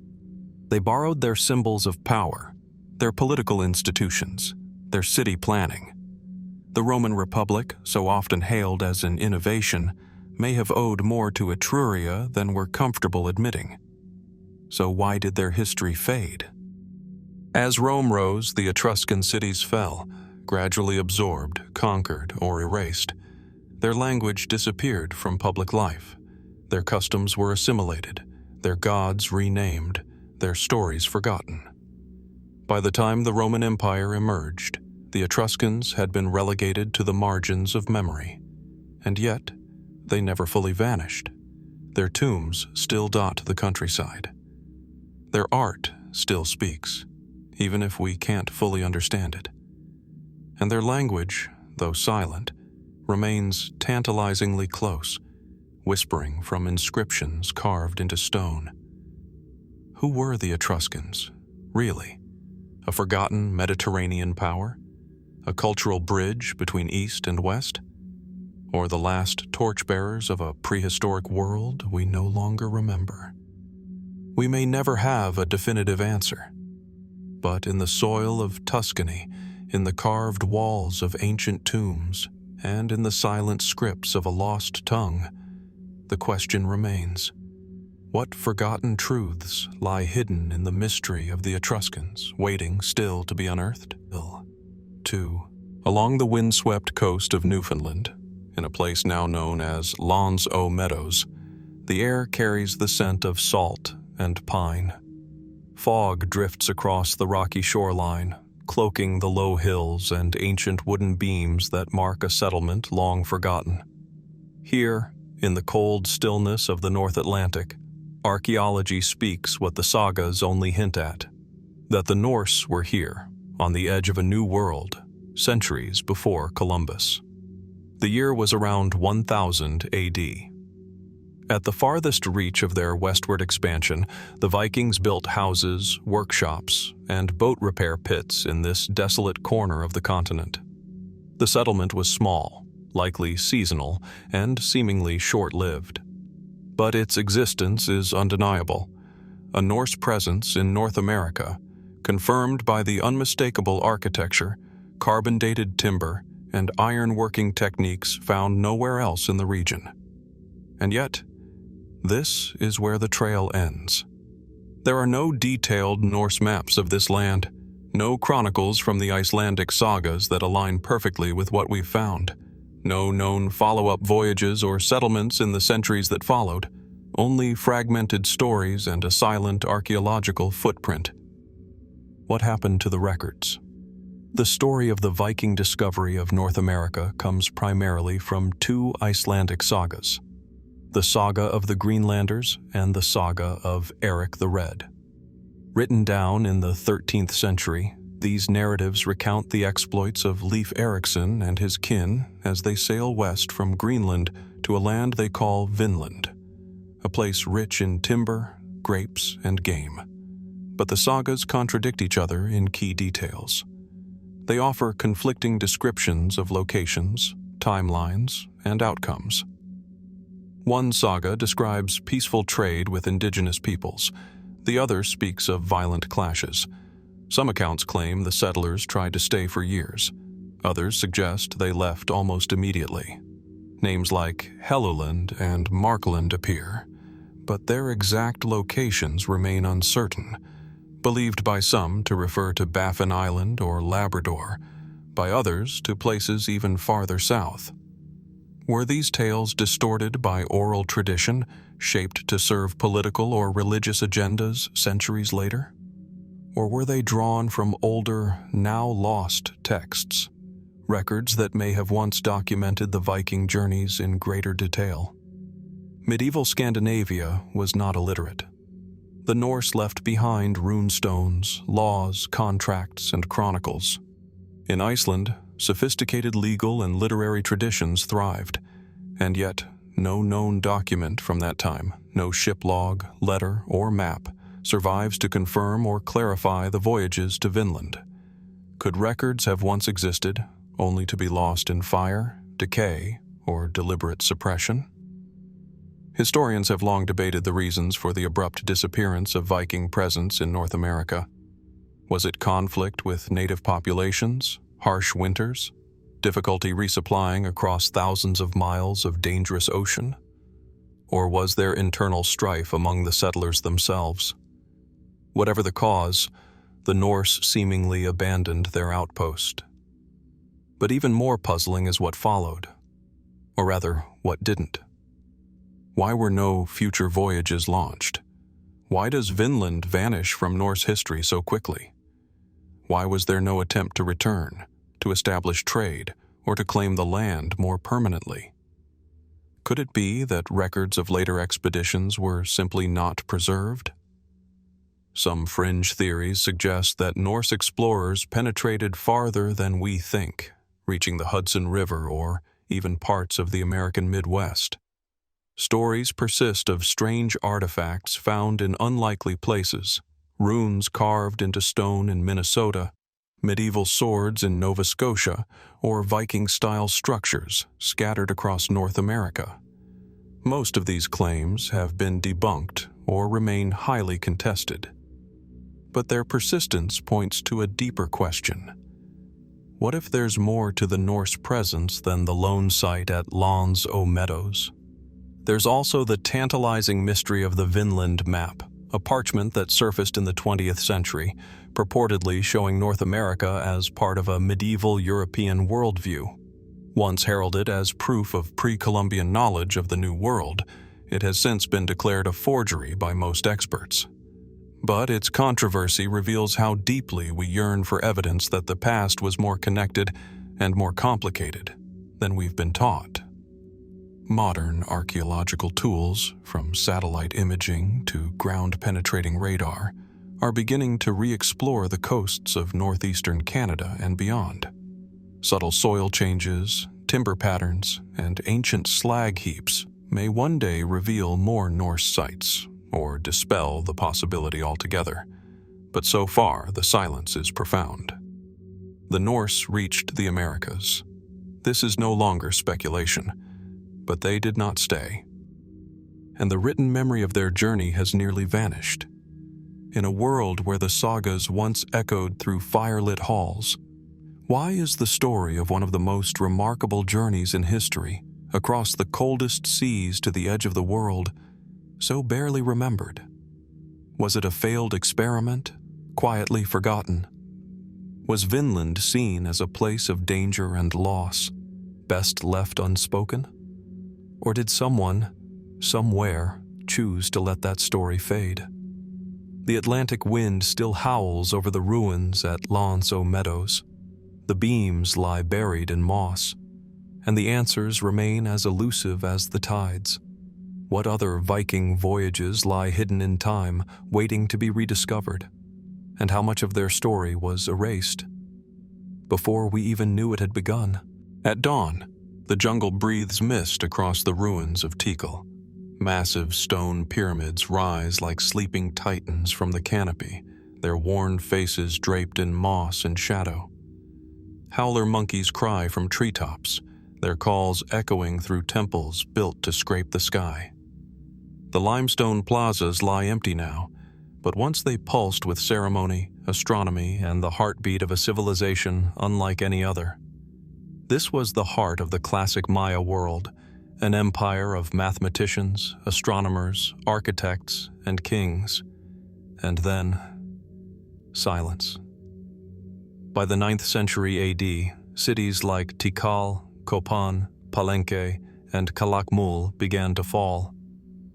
Speaker 1: They borrowed their symbols of power, their political institutions, their city planning. The Roman Republic, so often hailed as an innovation, may have owed more to Etruria than we're comfortable admitting. So why did their history fade? As Rome rose, the Etruscan cities fell, gradually absorbed, conquered, or erased. Their language disappeared from public life. Their customs were assimilated, their gods renamed, their stories forgotten. By the time the Roman Empire emerged, the Etruscans had been relegated to the margins of memory. And yet, they never fully vanished. Their tombs still dot the countryside. Their art still speaks, even if we can't fully understand it. And their language, though silent, remains tantalizingly close, whispering from inscriptions carved into stone. Who were the Etruscans, really? A forgotten Mediterranean power? A cultural bridge between East and West? or the last torchbearers of a prehistoric world we no longer remember? We may never have a definitive answer, but in the soil of Tuscany, in the carved walls of ancient tombs, and in the silent scripts of a lost tongue, the question remains: what forgotten truths lie hidden in the mystery of the Etruscans, waiting still to be unearthed? 2. Along the windswept coast of Newfoundland, in a place now known as Lons Eau Meadows, the air carries the scent of salt and pine. Fog drifts across the rocky shoreline, cloaking the low hills and ancient wooden beams that mark a settlement long forgotten. Here, in the cold stillness of the North Atlantic, archaeology speaks what the sagas only hint at: that the Norse were here, on the edge of a new world, centuries before Columbus. The year was around 1000 AD. At the farthest reach of their westward expansion, the Vikings built houses, workshops, and boat repair pits in this desolate corner of the continent. The settlement was small, likely seasonal, and seemingly short-lived. But its existence is undeniable. A Norse presence in North America, confirmed by the unmistakable architecture, carbon-dated timber, and iron-working techniques found nowhere else in the region. And yet, this is where the trail ends. There are no detailed Norse maps of this land, no chronicles from the Icelandic sagas that align perfectly with what we've found, no known follow-up voyages or settlements in the centuries that followed, only fragmented stories and a silent archaeological footprint. What happened to the records? The story of the Viking discovery of North America comes primarily from two Icelandic sagas: the Saga of the Greenlanders and the Saga of Eric the Red. Written down in the 13th century, these narratives recount the exploits of Leif Erikson and his kin as they sail west from Greenland to a land they call Vinland, a place rich in timber, grapes, and game. But the sagas contradict each other in key details. They offer conflicting descriptions of locations, timelines, and outcomes. One saga describes peaceful trade with indigenous peoples. The other speaks of violent clashes. Some accounts claim the settlers tried to stay for years. Others suggest they left almost immediately. Names like Helluland and Markland appear, but their exact locations remain uncertain, believed by some to refer to Baffin Island or Labrador, by others to places even farther south. Were these tales distorted by oral tradition, shaped to serve political or religious agendas centuries later? Or were they drawn from older, now lost texts, records that may have once documented the Viking journeys in greater detail? Medieval Scandinavia was not illiterate. The Norse left behind runestones, laws, contracts, and chronicles. In Iceland, sophisticated legal and literary traditions thrived, and yet no known document from that time, no ship log, letter, or map, survives to confirm or clarify the voyages to Vinland. Could records have once existed, only to be lost in fire, decay, or deliberate suppression? Historians have long debated the reasons for the abrupt disappearance of Viking presence in North America. Was it conflict with native populations, harsh winters, difficulty resupplying across thousands of miles of dangerous ocean? Or was there internal strife among the settlers themselves? Whatever the cause, the Norse seemingly abandoned their outpost. But even more puzzling is what followed, or rather, what didn't. Why were no future voyages launched? Why does Vinland vanish from Norse history so quickly? Why was there no attempt to return, to establish trade, or to claim the land more permanently? Could it be that records of later expeditions were simply not preserved? Some fringe theories suggest that Norse explorers penetrated farther than we think, reaching the Hudson River or even parts of the American Midwest. Stories persist of strange artifacts found in unlikely places, runes carved into stone in Minnesota, medieval swords in Nova Scotia, or Viking-style structures scattered across North America. Most of these claims have been debunked or remain highly contested. But their persistence points to a deeper question. What if there's more to the Norse presence than the lone site at Lons o Meadows? There's also the tantalizing mystery of the Vinland map, a parchment that surfaced in the 20th century, purportedly showing North America as part of a medieval European worldview. Once heralded as proof of pre-Columbian knowledge of the New World, it has since been declared a forgery by most experts. But its controversy reveals how deeply we yearn for evidence that the past was more connected and more complicated than we've been taught. Modern archaeological tools, from satellite imaging to ground-penetrating radar, are beginning to re-explore the coasts of northeastern Canada and beyond. Subtle soil changes, timber patterns, and ancient slag heaps may one day reveal more Norse sites, or dispel the possibility altogether. But so far, the silence is profound. The Norse reached the Americas. This is no longer speculation, but they did not stay. And the written memory of their journey has nearly vanished. In a world where the sagas once echoed through firelit halls, why is the story of one of the most remarkable journeys in history, across the coldest seas to the edge of the world, so barely remembered? Was it a failed experiment, quietly forgotten? Was Vinland seen as a place of danger and loss, best left unspoken? Or did someone, somewhere, choose to let that story fade? The Atlantic wind still howls over the ruins at Lons o Meadows. The beams lie buried in moss, and the answers remain as elusive as the tides. What other Viking voyages lie hidden in time, waiting to be rediscovered? And how much of their story was erased before we even knew it had begun? At dawn, the jungle breathes mist across the ruins of Tikal. Massive stone pyramids rise like sleeping titans from the canopy, their worn faces draped in moss and shadow. Howler monkeys cry from treetops, their calls echoing through temples built to scrape the sky. The limestone plazas lie empty now, but once they pulsed with ceremony, astronomy, and the heartbeat of a civilization unlike any other. This was the heart of the classic Maya world, an empire of mathematicians, astronomers, architects, and kings. And then, silence. By the 9th century AD, cities like Tikal, Copan, Palenque, and Calakmul began to fall.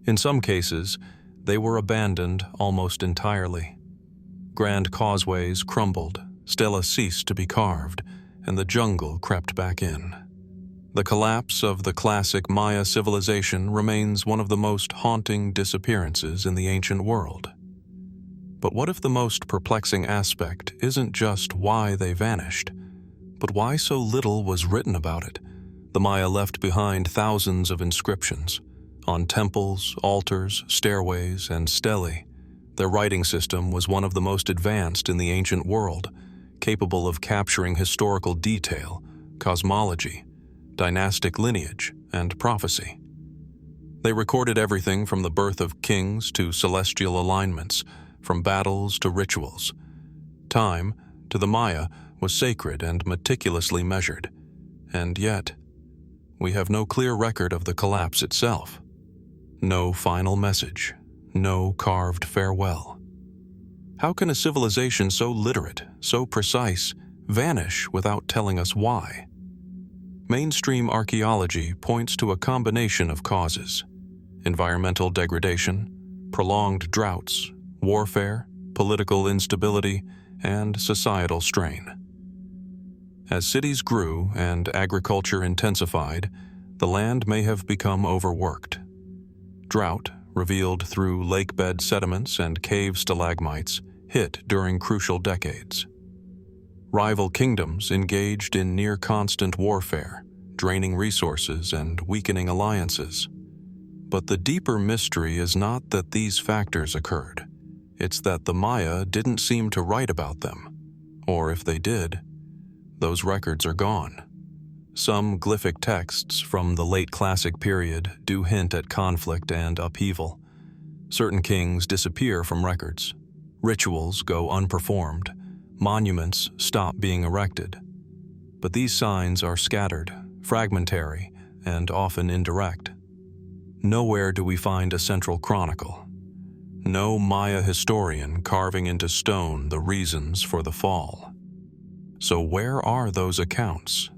Speaker 1: In some cases, they were abandoned almost entirely. Grand causeways crumbled, stela ceased to be carved, and the jungle crept back in. The collapse of the classic Maya civilization remains one of the most haunting disappearances in the ancient world. But what if the most perplexing aspect isn't just why they vanished, but why so little was written about it? The Maya left behind thousands of inscriptions on temples, altars, stairways, and stelae. Their writing system was one of the most advanced in the ancient world, capable of capturing historical detail, cosmology, dynastic lineage, and prophecy. They recorded everything from the birth of kings to celestial alignments, from battles to rituals. Time, to the Maya, was sacred and meticulously measured, and yet, we have no clear record of the collapse itself. No final message, no carved farewell. How can a civilization so literate, so precise, vanish without telling us why? Mainstream archaeology points to a combination of causes: environmental degradation, prolonged droughts, warfare, political instability, and societal strain. As cities grew and agriculture intensified, the land may have become overworked. Drought, revealed through lakebed sediments and cave stalagmites, hit during crucial decades. Rival kingdoms engaged in near-constant warfare, draining resources and weakening alliances. But the deeper mystery is not that these factors occurred. It's that the Maya didn't seem to write about them, Or if they did, those records are gone. Some glyphic texts from the late Classic period do hint at conflict and upheaval. Certain kings disappear from records. Rituals go unperformed. Monuments stop being erected. But these signs are scattered, fragmentary, and often indirect. Nowhere do we find a central chronicle. No Maya historian carving into stone the reasons for the fall. So where are those accounts?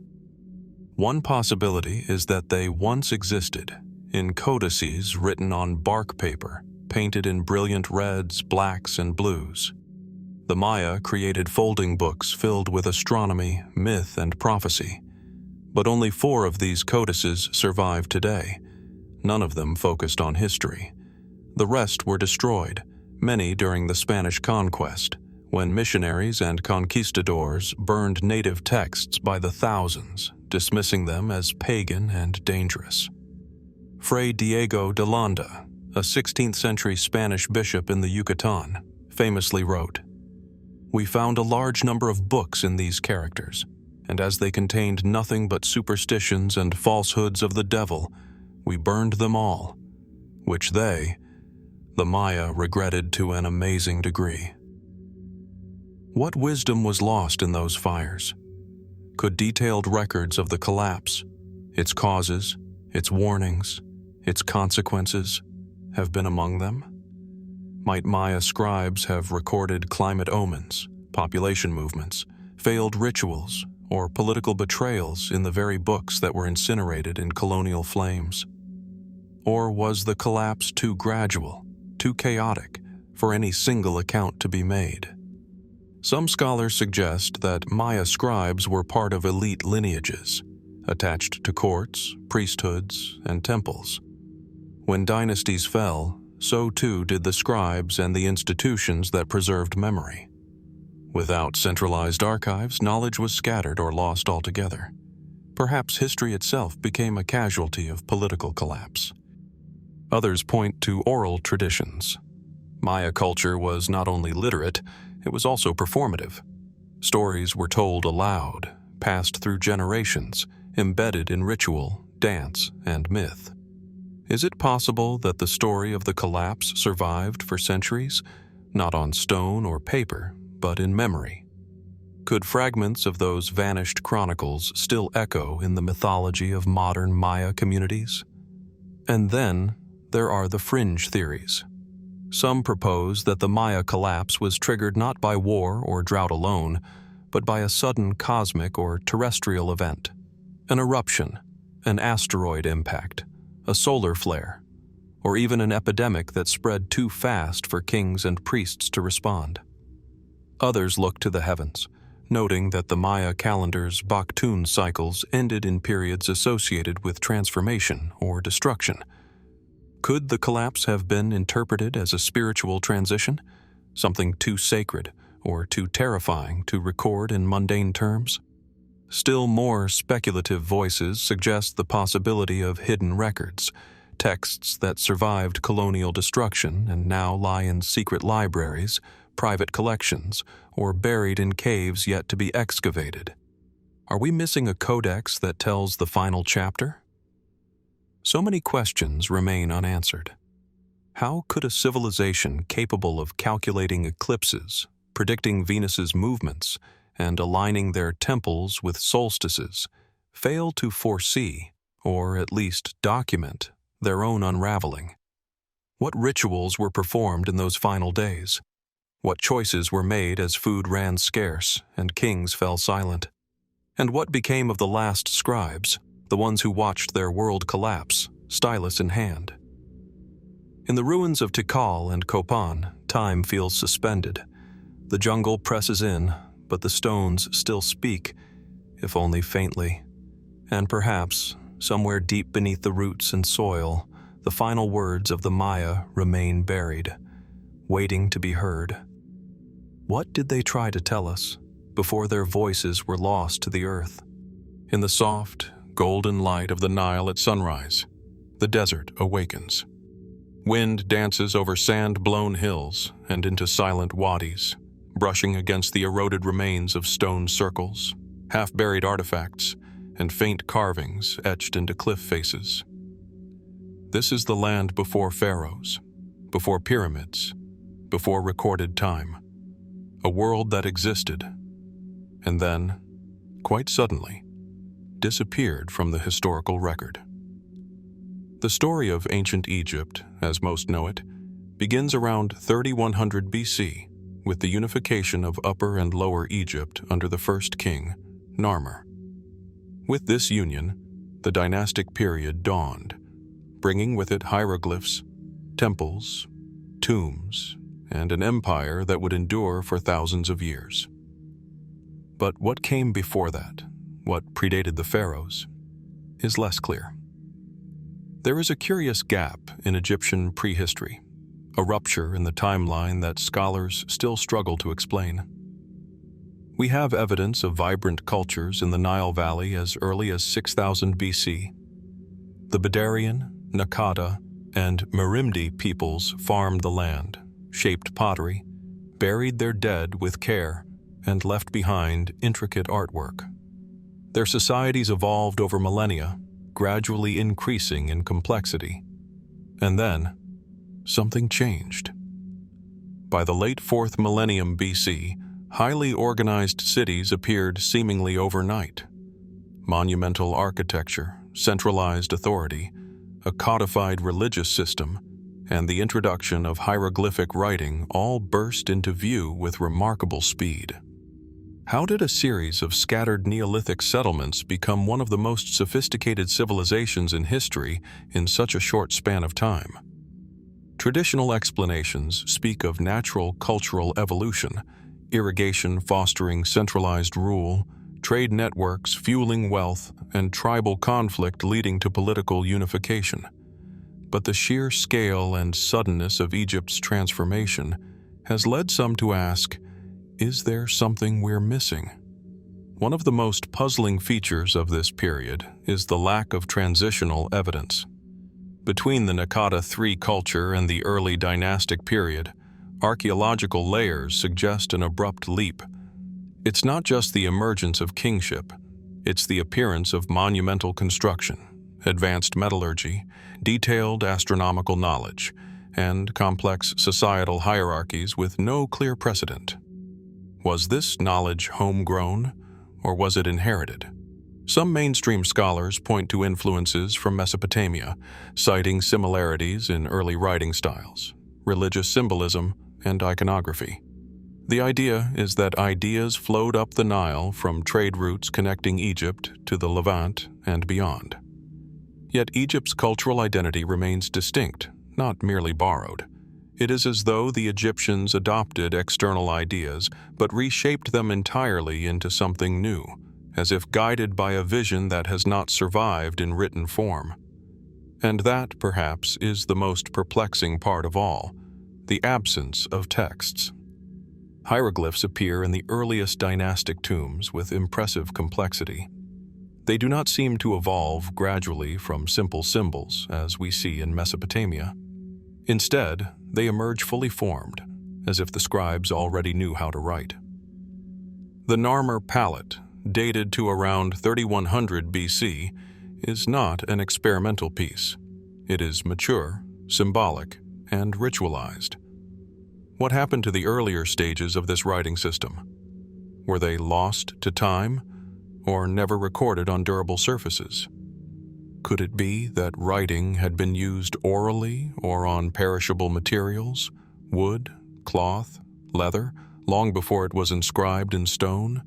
Speaker 1: One possibility is that they once existed, in codices written on bark paper, painted in brilliant reds, blacks, and blues. The Maya created folding books filled with astronomy, myth, and prophecy. But only 4 of these codices survive today. None of them focused on history. The rest were destroyed, many during the Spanish conquest, when missionaries and conquistadors burned native texts by the thousands, dismissing them as pagan and dangerous. Fray Diego de Landa, a 16th-century Spanish bishop in the Yucatan, famously wrote, "We found a large number of books in these characters, and as they contained nothing but superstitions and falsehoods of the devil, we burned them all, which they, the Maya, regretted to an amazing degree." What wisdom was lost in those fires? Could detailed records of the collapse, its causes, its warnings, its consequences, have been among them? Might Maya scribes have recorded climate omens, population movements, failed rituals, or political betrayals in the very books that were incinerated in colonial flames? Or was the collapse too gradual, too chaotic, for any single account to be made? Some scholars suggest that Maya scribes were part of elite lineages, attached to courts, priesthoods, and temples. When dynasties fell, so too did the scribes and the institutions that preserved memory. Without centralized archives, knowledge was scattered or lost altogether. Perhaps history itself became a casualty of political collapse. Others point to oral traditions. Maya culture was not only literate, it was also performative. Stories were told aloud, passed through generations, embedded in ritual, dance, and myth. Is it possible that the story of the collapse survived for centuries, not on stone or paper, but in memory? Could fragments of those vanished chronicles still echo in the mythology of modern Maya communities? And then there are the fringe theories. Some propose that the Maya collapse was triggered not by war or drought alone, but by a sudden cosmic or terrestrial event. An eruption, an asteroid impact, a solar flare, or even an epidemic that spread too fast for kings and priests to respond. Others look to the heavens, noting that the Maya calendar's Baktun cycles ended in periods associated with transformation or destruction. Could the collapse have been interpreted as a spiritual transition, something too sacred or too terrifying to record in mundane terms? Still more speculative voices suggest the possibility of hidden records, texts that survived colonial destruction and now lie in secret libraries, private collections, or buried in caves yet to be excavated. Are we missing a codex that tells the final chapter? So many questions remain unanswered. How could a civilization capable of calculating eclipses, predicting Venus's movements, and aligning their temples with solstices fail to foresee, or at least document, their own unraveling? What rituals were performed in those final days? What choices were made as food ran scarce and kings fell silent? And what became of the last scribes, the ones who watched their world collapse, stylus in hand? In the ruins of Tikal and Copan, time feels suspended. The jungle presses in, but the stones still speak, if only faintly. And perhaps, somewhere deep beneath the roots and soil, the final words of the Maya remain buried, waiting to be heard. What did they try to tell us before their voices were lost to the earth? In the soft, golden light of the Nile at sunrise, the desert awakens. Wind dances over sand-blown hills and into silent wadis. brushing against the eroded remains of stone circles, half-buried artifacts, and faint carvings etched into cliff faces. This is the land before pharaohs, before pyramids, before recorded time. A world that existed, and then, quite suddenly, disappeared from the historical record. The story of ancient Egypt, as most know it, begins around 3100 BC with the unification of Upper and Lower Egypt under the first king, Narmer. With this union, the dynastic period dawned, bringing with it hieroglyphs, temples, tombs, and an empire that would endure for thousands of years. But what came before that, what predated the pharaohs, is less clear. There is a curious gap in Egyptian prehistory, a rupture in the timeline that scholars still struggle to explain. We have evidence of vibrant cultures in the Nile Valley as early as 6000 BC. The Badarian, Nakada, and Merimdi peoples farmed the land, shaped pottery, buried their dead with care, and left behind intricate artwork. Their societies evolved over millennia, gradually increasing in complexity. And then, something changed. By the late 4th millennium BC, highly organized cities appeared seemingly overnight. Monumental architecture, centralized authority, a codified religious system, and the introduction of hieroglyphic writing all burst into view with remarkable speed. How did a series of scattered Neolithic settlements become one of the most sophisticated civilizations in history in such a short span of time? Traditional explanations speak of natural cultural evolution, irrigation fostering centralized rule, trade networks fueling wealth, and tribal conflict leading to political unification. But the sheer scale and suddenness of Egypt's transformation has led some to ask, is there something we're missing? One of the most puzzling features of this period is the lack of transitional evidence. Between the Nakada III culture and the early dynastic period, archaeological layers suggest an abrupt leap. It's not just the emergence of kingship, it's the appearance of monumental construction, advanced metallurgy, detailed astronomical knowledge, and complex societal hierarchies with no clear precedent. Was this knowledge homegrown, or was it inherited? Some mainstream scholars point to influences from Mesopotamia, citing similarities in early writing styles, religious symbolism, and iconography. The idea is that ideas flowed up the Nile from trade routes connecting Egypt to the Levant and beyond. Yet Egypt's cultural identity remains distinct, not merely borrowed. It is as though the Egyptians adopted external ideas but reshaped them entirely into something new, as if guided by a vision that has not survived in written form. And that, perhaps, is the most perplexing part of all, the absence of texts. Hieroglyphs appear in the earliest dynastic tombs with impressive complexity. They do not seem to evolve gradually from simple symbols, as we see in Mesopotamia. Instead, they emerge fully formed, as if the scribes already knew how to write. The Narmer palette, dated to around 3100 BC, is not an experimental piece. It is mature, symbolic, and ritualized. What happened to the earlier stages of this writing system? Were they lost to time, or never recorded on durable surfaces? Could it be that writing had been used orally or on perishable materials, wood, cloth, leather, long before it was inscribed in stone?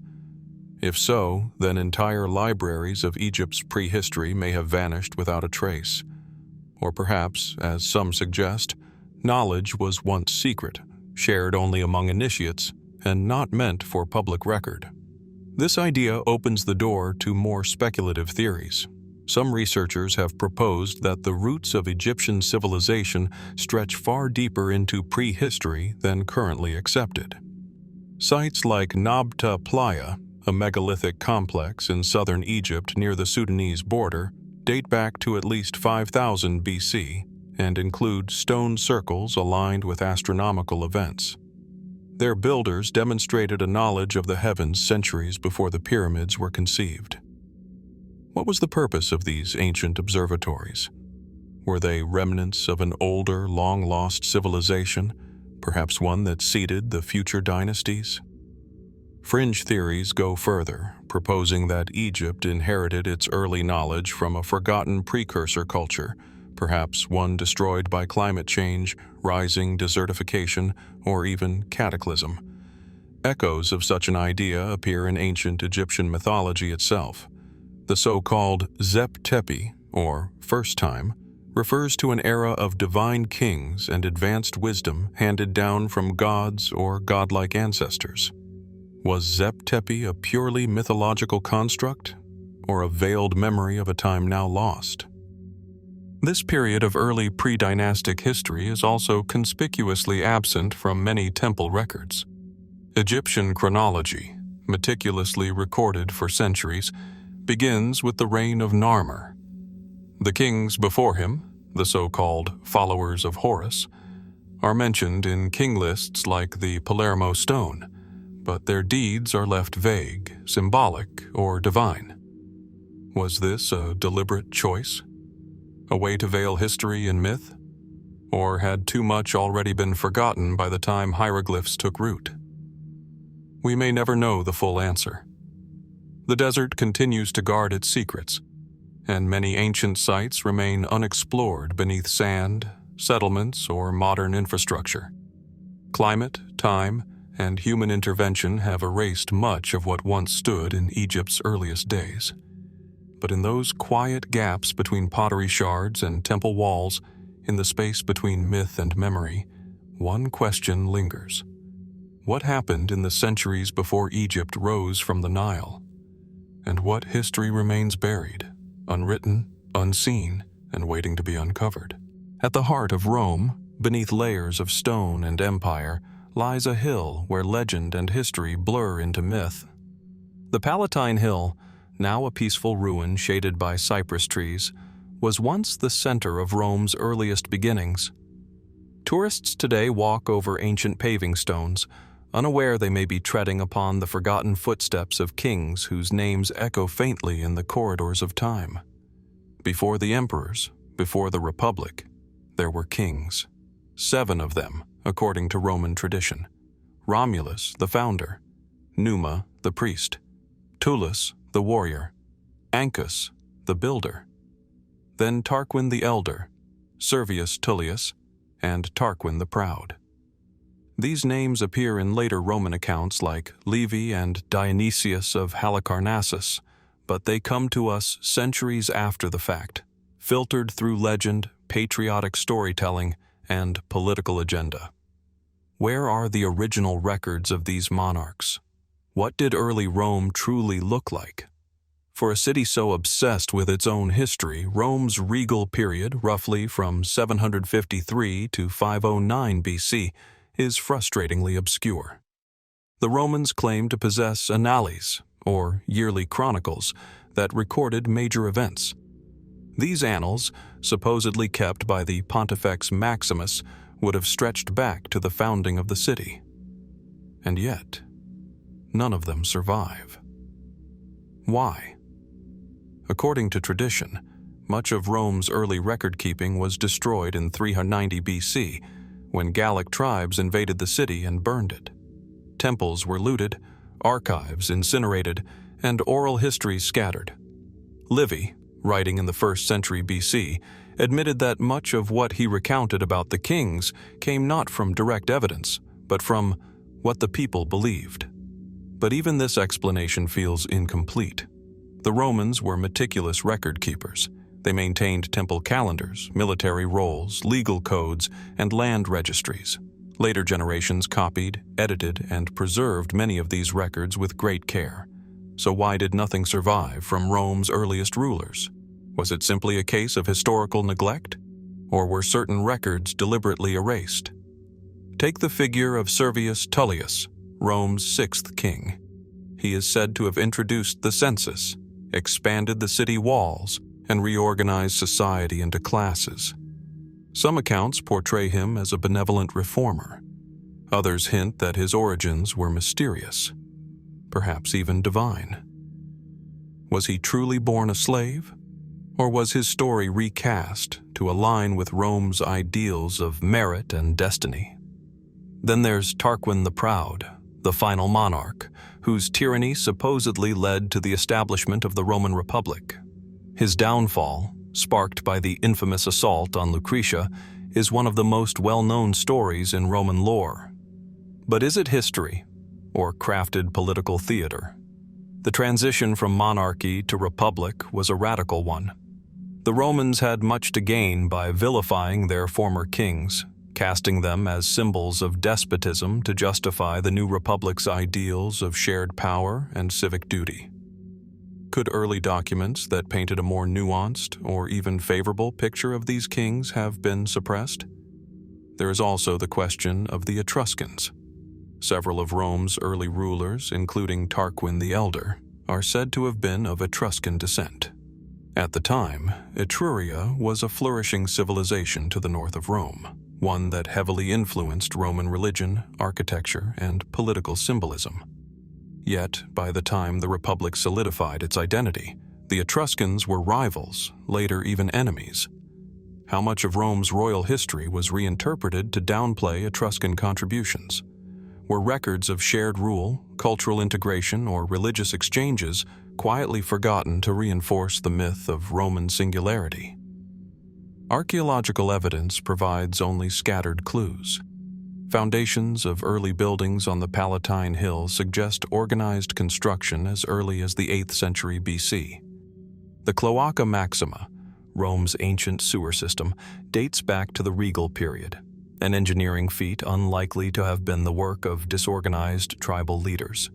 Speaker 1: If so, then entire libraries of Egypt's prehistory may have vanished without a trace. Or perhaps, as some suggest, knowledge was once secret, shared only among initiates, and not meant for public record. This idea opens the door to more speculative theories. Some researchers have proposed that the roots of Egyptian civilization stretch far deeper into prehistory than currently accepted. Sites like Nabta Playa, a megalithic complex in southern Egypt near the Sudanese border, date back to at least 5000 BC and include stone circles aligned with astronomical events. Their builders demonstrated a knowledge of the heavens centuries before the pyramids were conceived. What was the purpose of these ancient observatories? Were they remnants of an older, long-lost civilization, perhaps one that seeded the future dynasties? Fringe theories go further, proposing that Egypt inherited its early knowledge from a forgotten precursor culture, perhaps one destroyed by climate change, rising desertification, or even cataclysm. Echoes of such an idea appear in ancient Egyptian mythology itself. The so-called Zep Tepi, or first time, refers to an era of divine kings and advanced wisdom handed down from gods or godlike ancestors. Was Zep Tepi a purely mythological construct, or a veiled memory of a time now lost? This period of early pre-dynastic history is also conspicuously absent from many temple records. Egyptian chronology, meticulously recorded for centuries, begins with the reign of Narmer. The kings before him, the so-called followers of Horus, are mentioned in king lists like the Palermo Stone, but their deeds are left vague, symbolic, or divine. Was this a deliberate choice? A way to veil history in myth? Or had too much already been forgotten by the time hieroglyphs took root? We may never know the full answer. The desert continues to guard its secrets, and many ancient sites remain unexplored beneath sand, settlements, or modern infrastructure. Climate, time, and human intervention have erased much of what once stood in Egypt's earliest days. But in those quiet gaps between pottery shards and temple walls, in the space between myth and memory, one question lingers. What happened in the centuries before Egypt rose from the Nile? And what history remains buried, unwritten, unseen, and waiting to be uncovered? At the heart of Rome, beneath layers of stone and empire, lies a hill where legend and history blur into myth. The Palatine Hill, now a peaceful ruin shaded by cypress trees, was once the center of Rome's earliest beginnings. Tourists today walk over ancient paving stones, unaware they may be treading upon the forgotten footsteps of kings whose names echo faintly in the corridors of time. Before the emperors, before the Republic, there were kings. 7 of them, according to Roman tradition. Romulus, the founder; Numa, the priest; Tullus, the warrior; Ancus, the builder; then Tarquin the elder, Servius Tullius, and Tarquin the proud. These names appear in later Roman accounts like Livy and Dionysius of Halicarnassus, but they come to us centuries after the fact, filtered through legend, patriotic storytelling, and political agenda. Where are the original records of these monarchs? What did early Rome truly look like? For a city so obsessed with its own history, Rome's regal period, roughly from 753 to 509 BC, is frustratingly obscure. The Romans claimed to possess annales, or yearly chronicles, that recorded major events. These annals, supposedly kept by the Pontifex Maximus, would have stretched back to the founding of the city. And yet, none of them survive. Why? According to tradition, much of Rome's early record-keeping was destroyed in 390 BC, when Gallic tribes invaded the city and burned it. Temples were looted, archives incinerated, and oral histories scattered. Livy, writing in the 1st century BC, admitted that much of what he recounted about the kings came not from direct evidence, but from what the people believed. But even this explanation feels incomplete. The Romans were meticulous record keepers. They maintained temple calendars, military rolls, legal codes, and land registries. Later generations copied, edited, and preserved many of these records with great care. So why did nothing survive from Rome's earliest rulers? Was it simply a case of historical neglect? Or were certain records deliberately erased? Take the figure of Servius Tullius, Rome's 6th king. He is said to have introduced the census, expanded the city walls, and reorganized society into classes. Some accounts portray him as a benevolent reformer. Others hint that his origins were mysterious, perhaps even divine. Was he truly born a slave? Or was his story recast to align with Rome's ideals of merit and destiny? Then there's Tarquin the Proud, the final monarch, whose tyranny supposedly led to the establishment of the Roman Republic. His downfall, sparked by the infamous assault on Lucretia, is one of the most well-known stories in Roman lore. But is it history, or crafted political theater? The transition from monarchy to republic was a radical one. The Romans had much to gain by vilifying their former kings, casting them as symbols of despotism to justify the new republic's ideals of shared power and civic duty. Could early documents that painted a more nuanced or even favorable picture of these kings have been suppressed? There is also the question of the Etruscans. Several of Rome's early rulers, including Tarquin the Elder, are said to have been of Etruscan descent. At the time, Etruria was a flourishing civilization to the north of Rome, one that heavily influenced Roman religion, architecture, and political symbolism. Yet, by the time the Republic solidified its identity, the Etruscans were rivals, later even enemies. How much of Rome's royal history was reinterpreted to downplay Etruscan contributions? Were records of shared rule, cultural integration, or religious exchanges quietly forgotten to reinforce the myth of Roman singularity? Archaeological evidence provides only scattered clues. Foundations of early buildings on the Palatine Hill suggest organized construction as early as the 8th century BC. The Cloaca Maxima, Rome's ancient sewer system, dates back to the regal period, an engineering feat unlikely to have been the work of disorganized tribal leaders.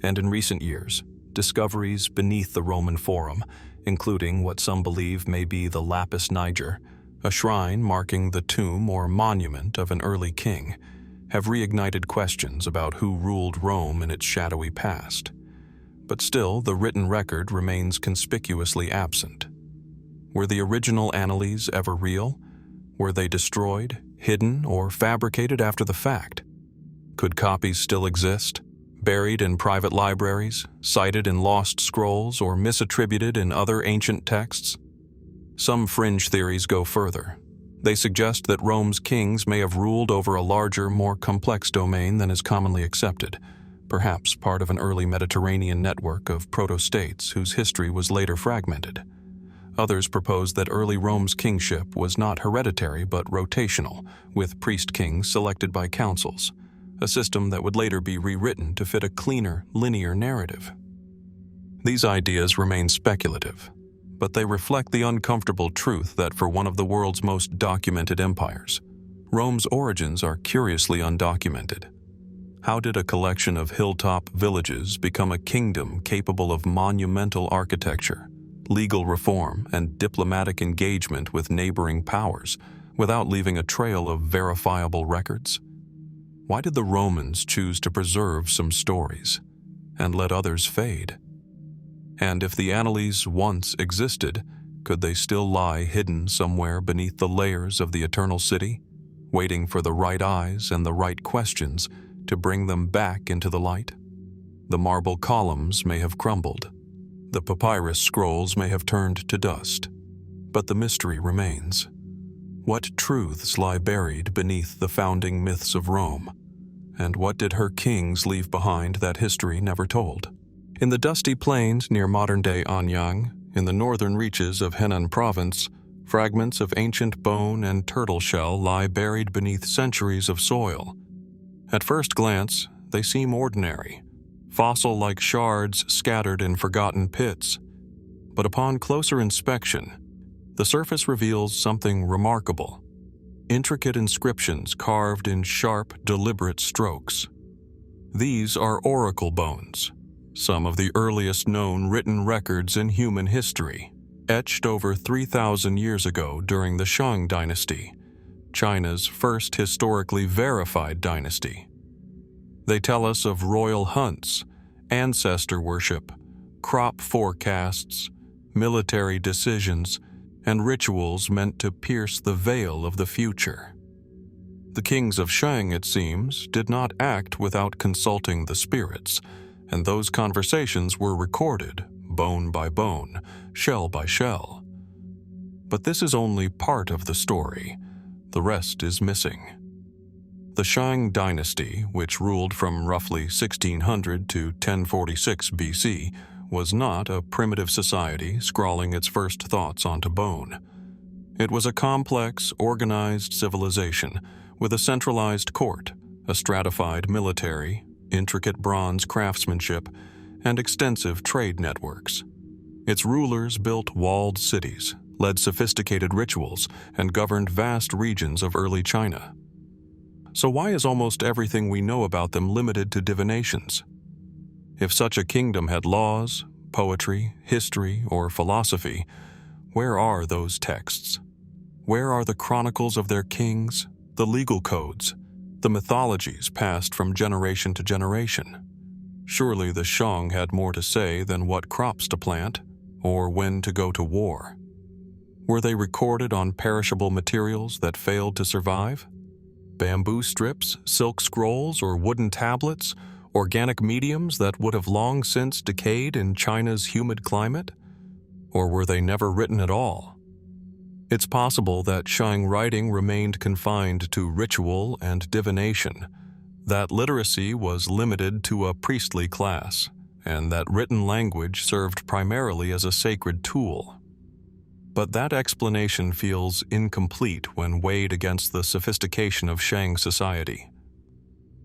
Speaker 1: And in recent years, discoveries beneath the Roman Forum, including what some believe may be the Lapis Niger, a shrine marking the tomb or monument of an early king, have reignited questions about who ruled Rome in its shadowy past. But still, the written record remains conspicuously absent. Were the original annales ever real? Were they destroyed, hidden, or fabricated after the fact? Could copies still exist, buried in private libraries, cited in lost scrolls, or misattributed in other ancient texts? Some fringe theories go further. They suggest that Rome's kings may have ruled over a larger, more complex domain than is commonly accepted, perhaps part of an early Mediterranean network of proto-states whose history was later fragmented. Others propose that early Rome's kingship was not hereditary but rotational, with priest-kings selected by councils, a system that would later be rewritten to fit a cleaner, linear narrative. These ideas remain speculative, but they reflect the uncomfortable truth that for one of the world's most documented empires, Rome's origins are curiously undocumented. How did a collection of hilltop villages become a kingdom capable of monumental architecture, legal reform, and diplomatic engagement with neighboring powers without leaving a trail of verifiable records? Why did the Romans choose to preserve some stories and let others fade? And if the annales once existed, could they still lie hidden somewhere beneath the layers of the Eternal City, waiting for the right eyes and the right questions to bring them back into the light? The marble columns may have crumbled. The papyrus scrolls may have turned to dust. But the mystery remains. What truths lie buried beneath the founding myths of Rome? And what did her kings leave behind that history never told? In the dusty plains near modern-day Anyang, in the northern reaches of Henan Province, fragments of ancient bone and turtle shell lie buried beneath centuries of soil. At first glance, they seem ordinary, fossil-like shards scattered in forgotten pits. But upon closer inspection, the surface reveals something remarkable. Intricate inscriptions carved in sharp, deliberate strokes. These are oracle bones, some of the earliest known written records in human history, etched over 3,000 years ago during the Shang Dynasty, China's first historically verified dynasty. They tell us of royal hunts, ancestor worship, crop forecasts, military decisions, and rituals meant to pierce the veil of the future. The kings of Shang, it seems, did not act without consulting the spirits, and those conversations were recorded, bone by bone, shell by shell. But this is only part of the story. The rest is missing. The Shang Dynasty, which ruled from roughly 1600 to 1046 BC, was not a primitive society scrawling its first thoughts onto bone. It was a complex, organized civilization with a centralized court, a stratified military, intricate bronze craftsmanship, and extensive trade networks. Its rulers built walled cities, led sophisticated rituals, and governed vast regions of early China. So why is almost everything we know about them limited to divinations? If such a kingdom had laws, poetry, history, or philosophy, where are those texts? Where are the chronicles of their kings, the legal codes, the mythologies passed from generation to generation? Surely the Shang had more to say than what crops to plant or when to go to war. Were they recorded on perishable materials that failed to survive? Bamboo strips, silk scrolls, or wooden tablets, organic mediums that would have long since decayed in China's humid climate? Or were they never written at all? It's possible that Shang writing remained confined to ritual and divination, that literacy was limited to a priestly class, and that written language served primarily as a sacred tool. But that explanation feels incomplete when weighed against the sophistication of Shang society.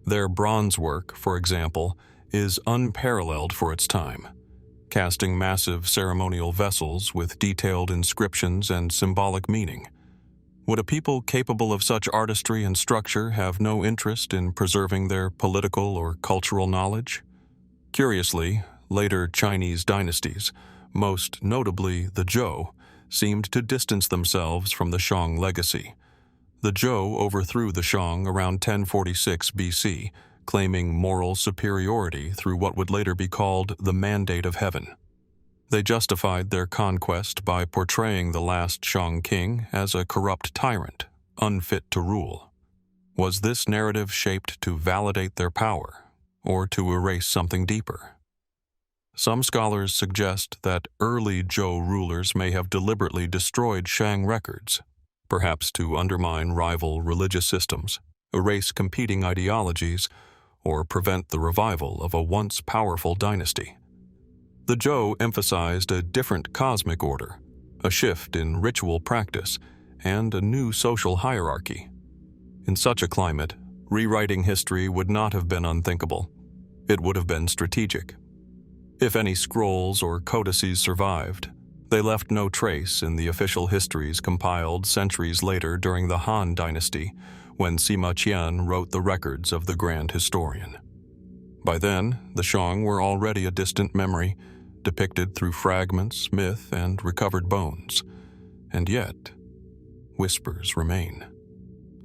Speaker 1: Their bronze work, for example, is unparalleled for its time, casting massive ceremonial vessels with detailed inscriptions and symbolic meaning. Would a people capable of such artistry and structure have no interest in preserving their political or cultural knowledge? Curiously, later Chinese dynasties, most notably the Zhou, seemed to distance themselves from the Shang legacy. The Zhou overthrew the Shang around 1046 BC, claiming moral superiority through what would later be called the Mandate of Heaven. They justified their conquest by portraying the last Shang king as a corrupt tyrant, unfit to rule. Was this narrative shaped to validate their power, or to erase something deeper? Some scholars suggest that early Zhou rulers may have deliberately destroyed Shang records, perhaps to undermine rival religious systems, erase competing ideologies, or prevent the revival of a once powerful dynasty. The Zhou emphasized a different cosmic order, a shift in ritual practice, and a new social hierarchy. In such a climate, rewriting history would not have been unthinkable. It would have been strategic. If any scrolls or codices survived, they left no trace in the official histories compiled centuries later during the Han Dynasty, when Sima Qian wrote the records of the grand historian. By then, the Shang were already a distant memory, depicted through fragments, myth, and recovered bones. And yet, whispers remain.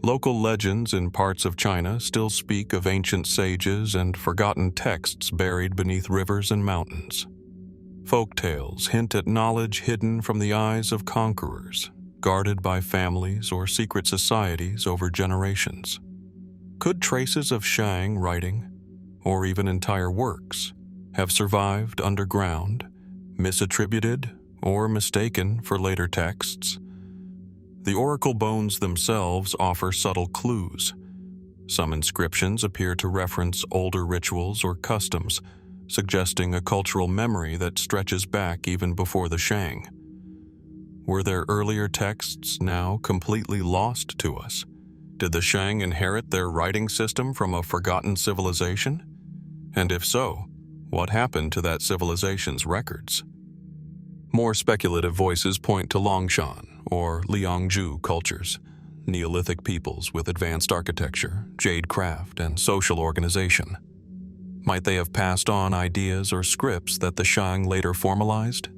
Speaker 1: Local legends in parts of China still speak of ancient sages and forgotten texts buried beneath rivers and mountains. Folk tales hint at knowledge hidden from the eyes of conquerors, guarded by families or secret societies over generations. Could traces of Shang writing, or even entire works, have survived underground, misattributed, or mistaken for later texts? The oracle bones themselves offer subtle clues. Some inscriptions appear to reference older rituals or customs, suggesting a cultural memory that stretches back even before the Shang. Were their earlier texts now completely lost to us? Did the Shang inherit their writing system from a forgotten civilization? And if so, what happened to that civilization's records? More speculative voices point to Longshan or Liangzhu cultures, Neolithic peoples with advanced architecture, jade craft, and social organization. Might they have passed on ideas or scripts that the Shang later formalized?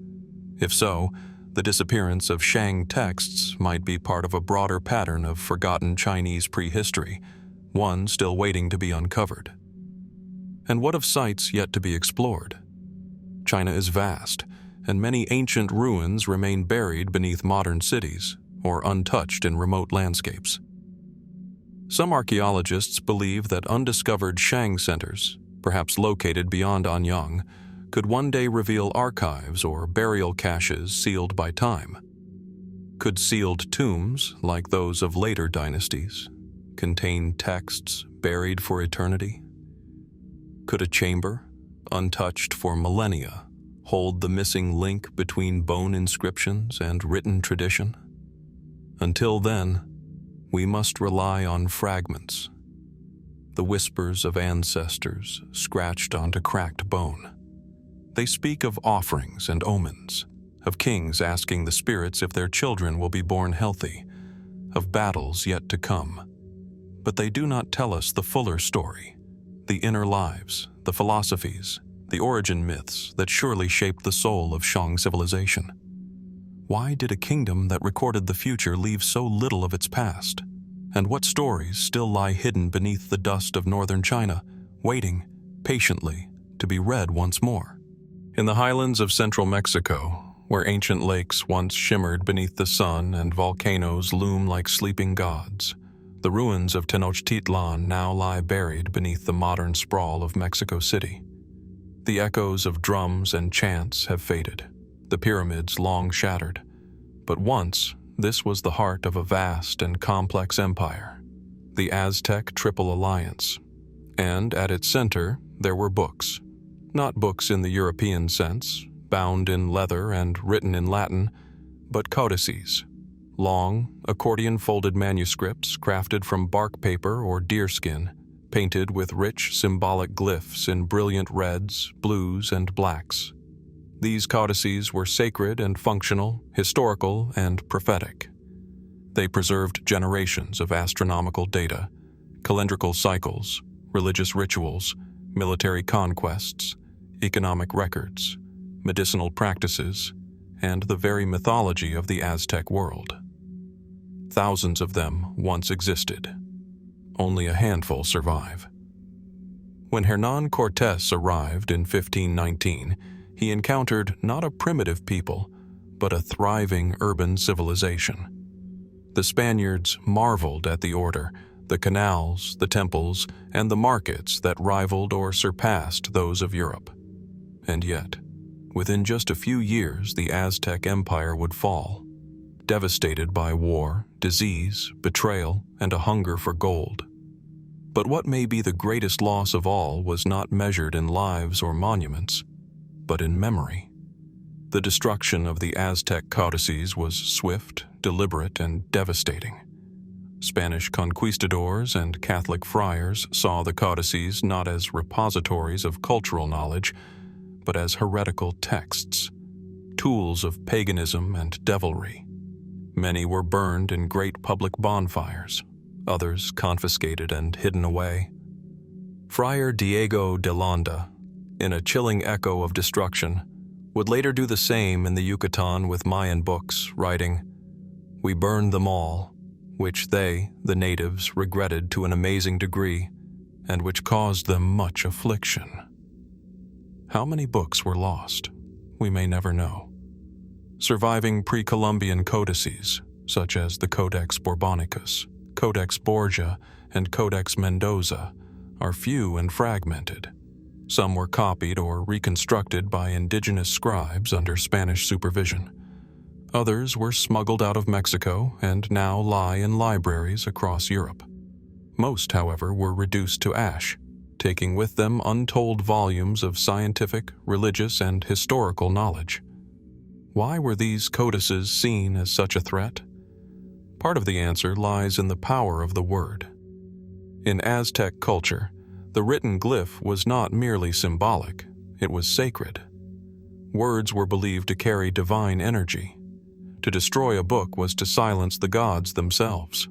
Speaker 1: If so, the disappearance of Shang texts might be part of a broader pattern of forgotten Chinese prehistory, one still waiting to be uncovered. And what of sites yet to be explored? China is vast, and many ancient ruins remain buried beneath modern cities or untouched in remote landscapes. Some archaeologists believe that undiscovered Shang centers, perhaps located beyond Anyang, could one day reveal archives or burial caches sealed by time. Could sealed tombs, like those of later dynasties, contain texts buried for eternity? Could a chamber, untouched for millennia, hold the missing link between bone inscriptions and written tradition? Until then, we must rely on fragments, the whispers of ancestors scratched onto cracked bone. They speak of offerings and omens, of kings asking the spirits if their children will be born healthy, of battles yet to come. But they do not tell us the fuller story, the inner lives, the philosophies, the origin myths that surely shaped the soul of Shang civilization. Why did a kingdom that recorded the future leave so little of its past? And what stories still lie hidden beneath the dust of northern China, waiting, patiently, to be read once more? In the highlands of central Mexico, where ancient lakes once shimmered beneath the sun and volcanoes loom like sleeping gods, the ruins of Tenochtitlan now lie buried beneath the modern sprawl of Mexico City. The echoes of drums and chants have faded, the pyramids long shattered. But once, this was the heart of a vast and complex empire, the Aztec Triple Alliance. And at its center, there were books. Not books in the European sense, bound in leather and written in Latin, but codices, long, accordion-folded manuscripts crafted from bark paper or deerskin, painted with rich symbolic glyphs in brilliant reds, blues, and blacks. These codices were sacred and functional, historical and prophetic. They preserved generations of astronomical data, calendrical cycles, religious rituals, military conquests, economic records, medicinal practices, and the very mythology of the Aztec world. Thousands of them once existed. Only a handful survive. When Hernán Cortés arrived in 1519, he encountered not a primitive people, but a thriving urban civilization. The Spaniards marveled at the order, the canals, the temples, and the markets that rivaled or surpassed those of Europe. And yet, within just a few years, the Aztec Empire would fall, devastated by war, disease, betrayal, and a hunger for gold. But what may be the greatest loss of all was not measured in lives or monuments, but in memory. The destruction of the Aztec codices was swift, deliberate, and devastating. Spanish conquistadors and Catholic friars saw the codices not as repositories of cultural knowledge, but as heretical texts, tools of paganism and devilry. Many were burned in great public bonfires, others confiscated and hidden away. Friar Diego de Landa, in a chilling echo of destruction, would later do the same in the Yucatan with Mayan books, writing, "We burned them all, which they, the natives, regretted to an amazing degree, and which caused them much affliction." How many books were lost? We may never know. Surviving pre-Columbian codices, such as the Codex Borbonicus, Codex Borgia, and Codex Mendoza, are few and fragmented. Some were copied or reconstructed by indigenous scribes under Spanish supervision. Others were smuggled out of Mexico and now lie in libraries across Europe. Most, however, were reduced to ash, taking with them untold volumes of scientific, religious, and historical knowledge. Why were these codices seen as such a threat? Part of the answer lies in the power of the word. In Aztec culture, the written glyph was not merely symbolic, it was sacred. Words were believed to carry divine energy. To destroy a book was to silence the gods themselves.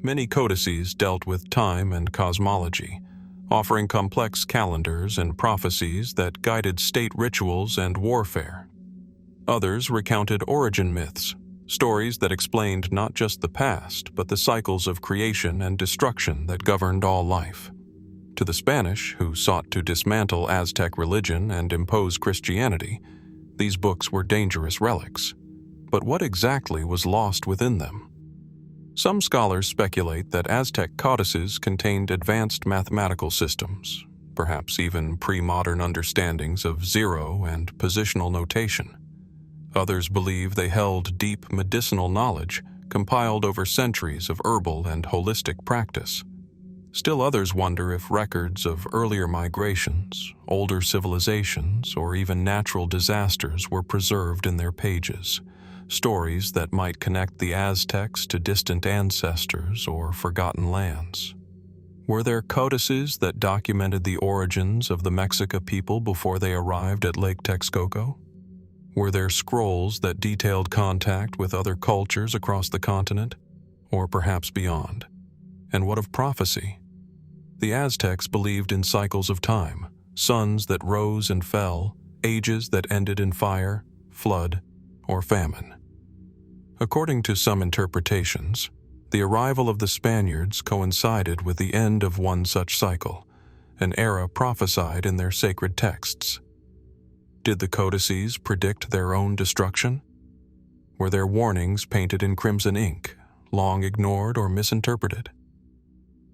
Speaker 1: Many codices dealt with time and cosmology, offering complex calendars and prophecies that guided state rituals and warfare. Others recounted origin myths, stories that explained not just the past, but the cycles of creation and destruction that governed all life. To the Spanish, who sought to dismantle Aztec religion and impose Christianity, these books were dangerous relics. But what exactly was lost within them? Some scholars speculate that Aztec codices contained advanced mathematical systems, perhaps even pre-modern understandings of zero and positional notation. Others believe they held deep medicinal knowledge compiled over centuries of herbal and holistic practice. Still others wonder if records of earlier migrations, older civilizations, or even natural disasters were preserved in their pages, stories that might connect the Aztecs to distant ancestors or forgotten lands. Were there codices that documented the origins of the Mexica people before they arrived at Lake Texcoco? Were there scrolls that detailed contact with other cultures across the continent, or perhaps beyond? And what of prophecy? The Aztecs believed in cycles of time, suns that rose and fell, ages that ended in fire, flood, or famine. According to some interpretations, the arrival of the Spaniards coincided with the end of one such cycle, an era prophesied in their sacred texts. Did the codices predict their own destruction? Were their warnings painted in crimson ink, long ignored or misinterpreted?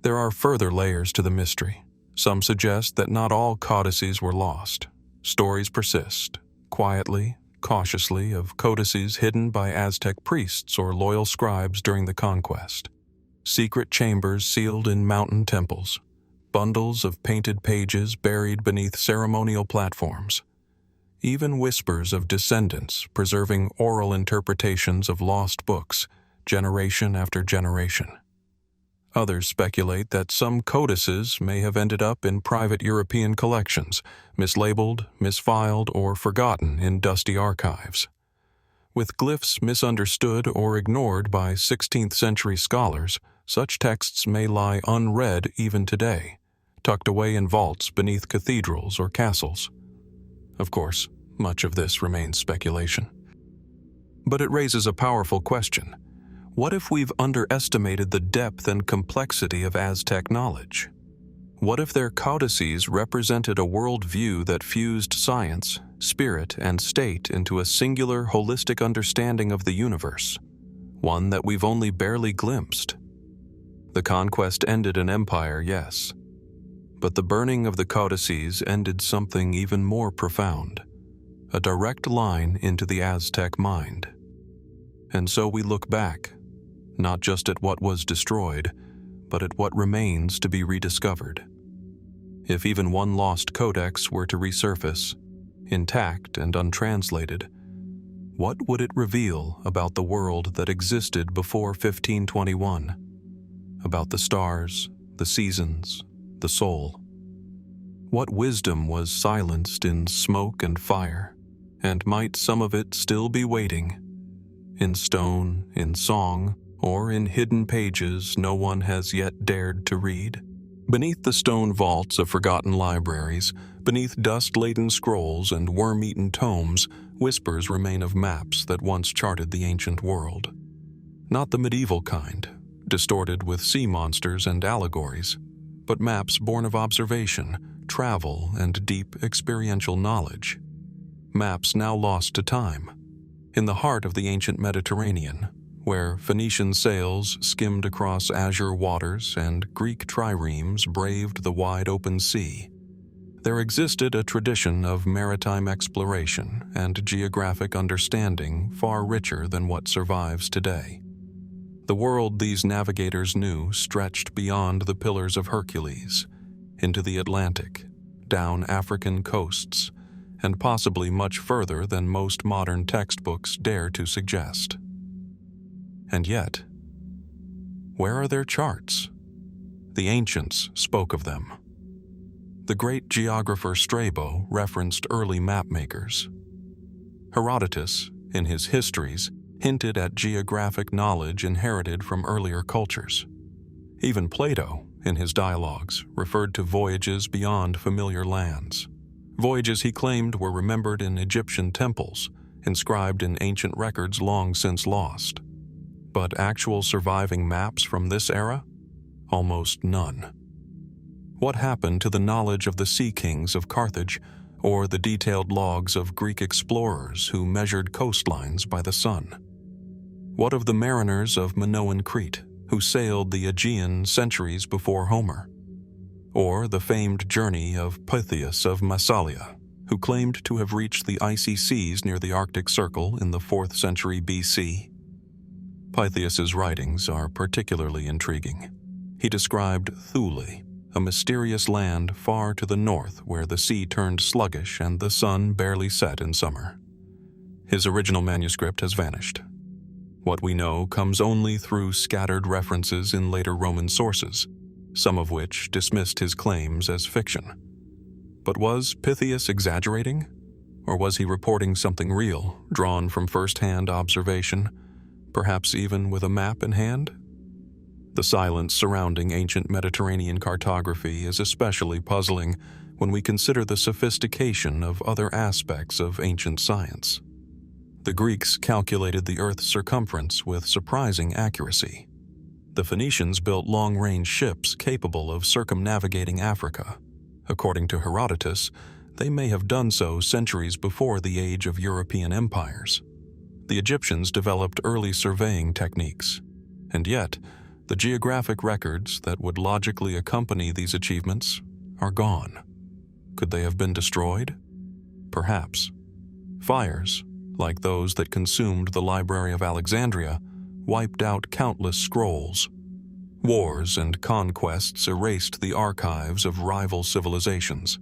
Speaker 1: There are further layers to the mystery. Some suggest that not all codices were lost. Stories persist, quietly, cautiously, of codices hidden by Aztec priests or loyal scribes during the conquest. Secret chambers sealed in mountain temples, bundles of painted pages buried beneath ceremonial platforms. Even whispers of descendants preserving oral interpretations of lost books, generation after generation. Others speculate that some codices may have ended up in private European collections, mislabeled, misfiled, or forgotten in dusty archives. With glyphs misunderstood or ignored by 16th century scholars, such texts may lie unread even today, tucked away in vaults beneath cathedrals or castles. Of course, much of this remains speculation. But it raises a powerful question. What if we've underestimated the depth and complexity of Aztec knowledge? What if their codices represented a worldview that fused science, spirit, and state into a singular, holistic understanding of the universe, one that we've only barely glimpsed? The conquest ended an empire, yes, but the burning of the codices ended something even more profound, a direct line into the Aztec mind. And so we look back, not just at what was destroyed, but at what remains to be rediscovered. If even one lost codex were to resurface, intact and untranslated, what would it reveal about the world that existed before 1521? About the stars, the seasons, the soul? What wisdom was silenced in smoke and fire, and might some of it still be waiting, in stone, in song, or in hidden pages no one has yet dared to read? Beneath the stone vaults of forgotten libraries, beneath dust-laden scrolls and worm-eaten tomes, whispers remain of maps that once charted the ancient world. Not the medieval kind, distorted with sea monsters and allegories, but maps born of observation, travel, and deep experiential knowledge. Maps now lost to time, in the heart of the ancient Mediterranean, where Phoenician sails skimmed across azure waters and Greek triremes braved the wide-open sea. There existed a tradition of maritime exploration and geographic understanding far richer than what survives today. The world these navigators knew stretched beyond the Pillars of Hercules, into the Atlantic, down African coasts, and possibly much further than most modern textbooks dare to suggest. And yet, where are their charts? The ancients spoke of them. The great geographer Strabo referenced early mapmakers. Herodotus, in his histories, hinted at geographic knowledge inherited from earlier cultures. Even Plato, in his dialogues, referred to voyages beyond familiar lands. Voyages he claimed were remembered in Egyptian temples, inscribed in ancient records long since lost. But actual surviving maps from this era? Almost none. What happened to the knowledge of the sea kings of Carthage, or the detailed logs of Greek explorers who measured coastlines by the sun? What of the mariners of Minoan Crete, who sailed the Aegean centuries before Homer, or the famed journey of Pytheas of Massalia, who claimed to have reached the icy seas near the Arctic Circle in the 4th century BC. Pytheas's writings are particularly intriguing. He described Thule, a mysterious land far to the north where the sea turned sluggish and the sun barely set in summer. His original manuscript has vanished. What we know comes only through scattered references in later Roman sources, some of which dismissed his claims as fiction. But was Pytheas exaggerating? Or was he reporting something real, drawn from first-hand observation, perhaps even with a map in hand? The silence surrounding ancient Mediterranean cartography is especially puzzling when we consider the sophistication of other aspects of ancient science. The Greeks calculated the Earth's circumference with surprising accuracy. The Phoenicians built long-range ships capable of circumnavigating Africa. According to Herodotus, they may have done so centuries before the age of European empires. The Egyptians developed early surveying techniques, and yet, the geographic records that would logically accompany these achievements are gone. Could they have been destroyed? Perhaps. Fires, like those that consumed the Library of Alexandria, wiped out countless scrolls. Wars and conquests erased the archives of rival civilizations,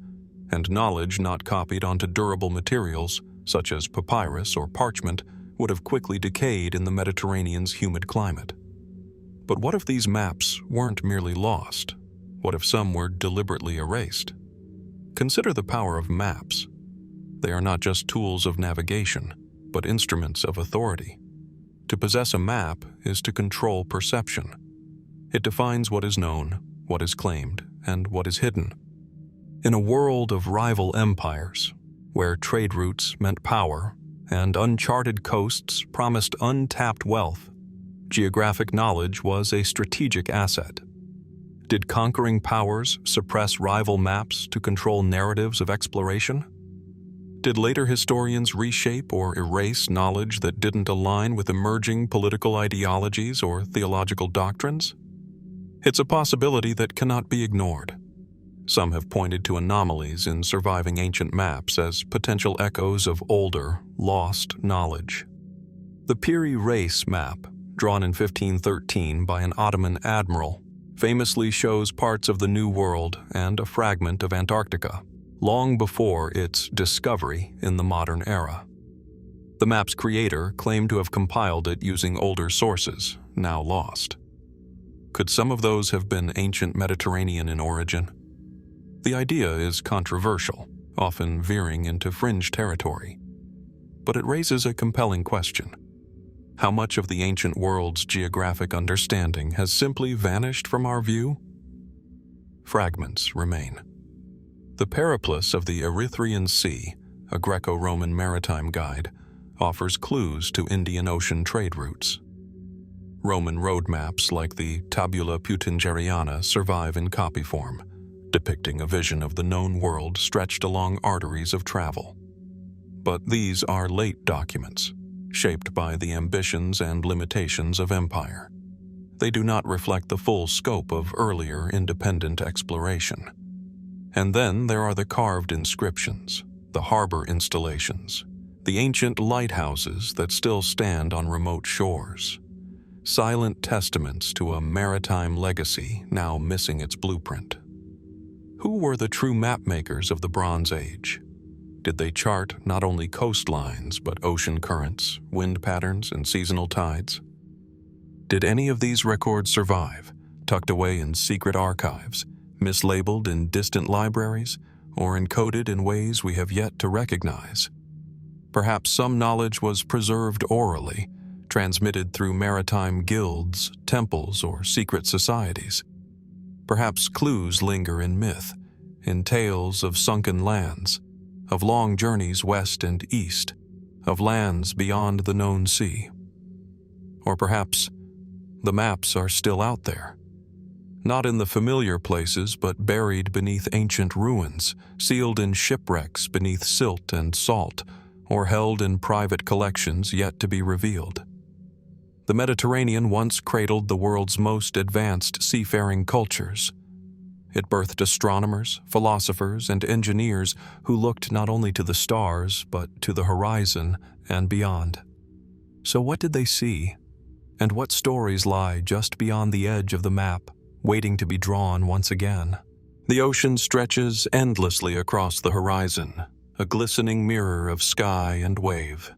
Speaker 1: and knowledge not copied onto durable materials, such as papyrus or parchment, would have quickly decayed in the Mediterranean's humid climate. But what if these maps weren't merely lost? What if some were deliberately erased? Consider the power of maps. They are not just tools of navigation, but instruments of authority. To possess a map is to control perception. It defines what is known, what is claimed, and what is hidden. In a world of rival empires, where trade routes meant power and uncharted coasts promised untapped wealth, geographic knowledge was a strategic asset. Did conquering powers suppress rival maps to control narratives of exploration? Did later historians reshape or erase knowledge that didn't align with emerging political ideologies or theological doctrines? It's a possibility that cannot be ignored. Some have pointed to anomalies in surviving ancient maps as potential echoes of older, lost knowledge. The Piri Reis map, drawn in 1513 by an Ottoman admiral, famously shows parts of the New World and a fragment of Antarctica, long before its discovery in the modern era. The map's creator claimed to have compiled it using older sources, now lost. Could some of those have been ancient Mediterranean in origin? The idea is controversial, often veering into fringe territory. But it raises a compelling question. How much of the ancient world's geographic understanding has simply vanished from our view? Fragments remain. The Periplus of the Erythraean Sea, a Greco-Roman maritime guide, offers clues to Indian Ocean trade routes. Roman road maps like the Tabula Peutingeriana survive in copy form, depicting a vision of the known world stretched along arteries of travel. But these are late documents, shaped by the ambitions and limitations of empire. They do not reflect the full scope of earlier independent exploration. And then there are the carved inscriptions, the harbor installations, the ancient lighthouses that still stand on remote shores. Silent testaments to a maritime legacy now missing its blueprint. Who were the true mapmakers of the Bronze Age? Did they chart not only coastlines but ocean currents, wind patterns, and seasonal tides? Did any of these records survive, tucked away in secret archives, mislabeled in distant libraries, or encoded in ways we have yet to recognize? Perhaps some knowledge was preserved orally, transmitted through maritime guilds, temples, or secret societies. Perhaps clues linger in myth, in tales of sunken lands, of long journeys west and east, of lands beyond the known sea. Or perhaps the maps are still out there, not in the familiar places but buried beneath ancient ruins, sealed in shipwrecks beneath silt and salt, or held in private collections yet to be revealed. The Mediterranean once cradled the world's most advanced seafaring cultures. It birthed astronomers, philosophers, and engineers who looked not only to the stars, but to the horizon and beyond. So what did they see? And what stories lie just beyond the edge of the map, waiting to be drawn once again? The ocean stretches endlessly across the horizon, a glistening mirror of sky and wave.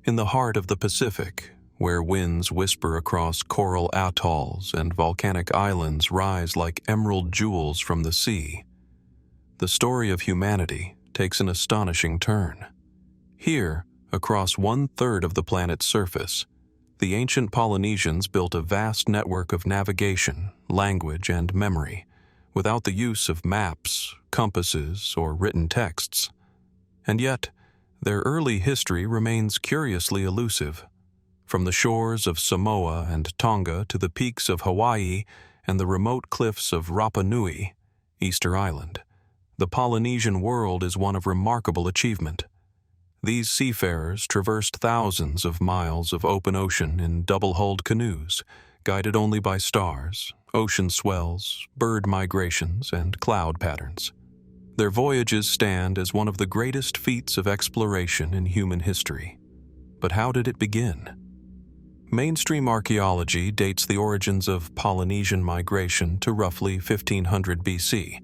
Speaker 1: In the heart of the Pacific, where winds whisper across coral atolls and volcanic islands rise like emerald jewels from the sea, the story of humanity takes an astonishing turn. Here, across 1/3 of the planet's surface, the ancient Polynesians built a vast network of navigation, language, and memory, without the use of maps, compasses, or written texts. And yet, their early history remains curiously elusive. From the shores of Samoa and Tonga to the peaks of Hawaii and the remote cliffs of Rapa Nui, Easter Island, the Polynesian world is one of remarkable achievement. These seafarers traversed thousands of miles of open ocean in double-hulled canoes, guided only by stars, ocean swells, bird migrations, and cloud patterns. Their voyages stand as one of the greatest feats of exploration in human history. But how did it begin? Mainstream archaeology dates the origins of Polynesian migration to roughly 1500 BC,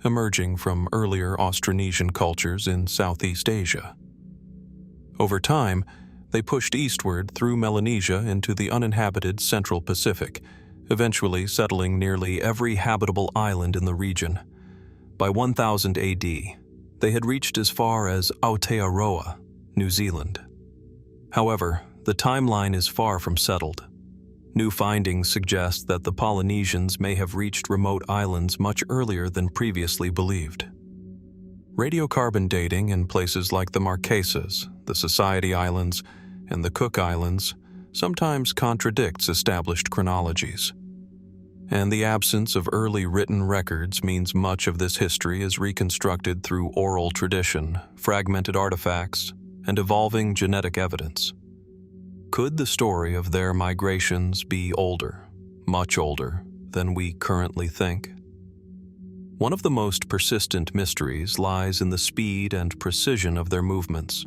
Speaker 1: emerging from earlier Austronesian cultures in Southeast Asia. Over time, they pushed eastward through Melanesia into the uninhabited Central Pacific, eventually settling nearly every habitable island in the region. By 1000 AD, they had reached as far as Aotearoa, New Zealand. However, the timeline is far from settled. New findings suggest that the Polynesians may have reached remote islands much earlier than previously believed. Radiocarbon dating in places like the Marquesas, the Society Islands, and the Cook Islands sometimes contradicts established chronologies. And the absence of early written records means much of this history is reconstructed through oral tradition, fragmented artifacts, and evolving genetic evidence. Could the story of their migrations be older, much older, than we currently think? One of the most persistent mysteries lies in the speed and precision of their movements.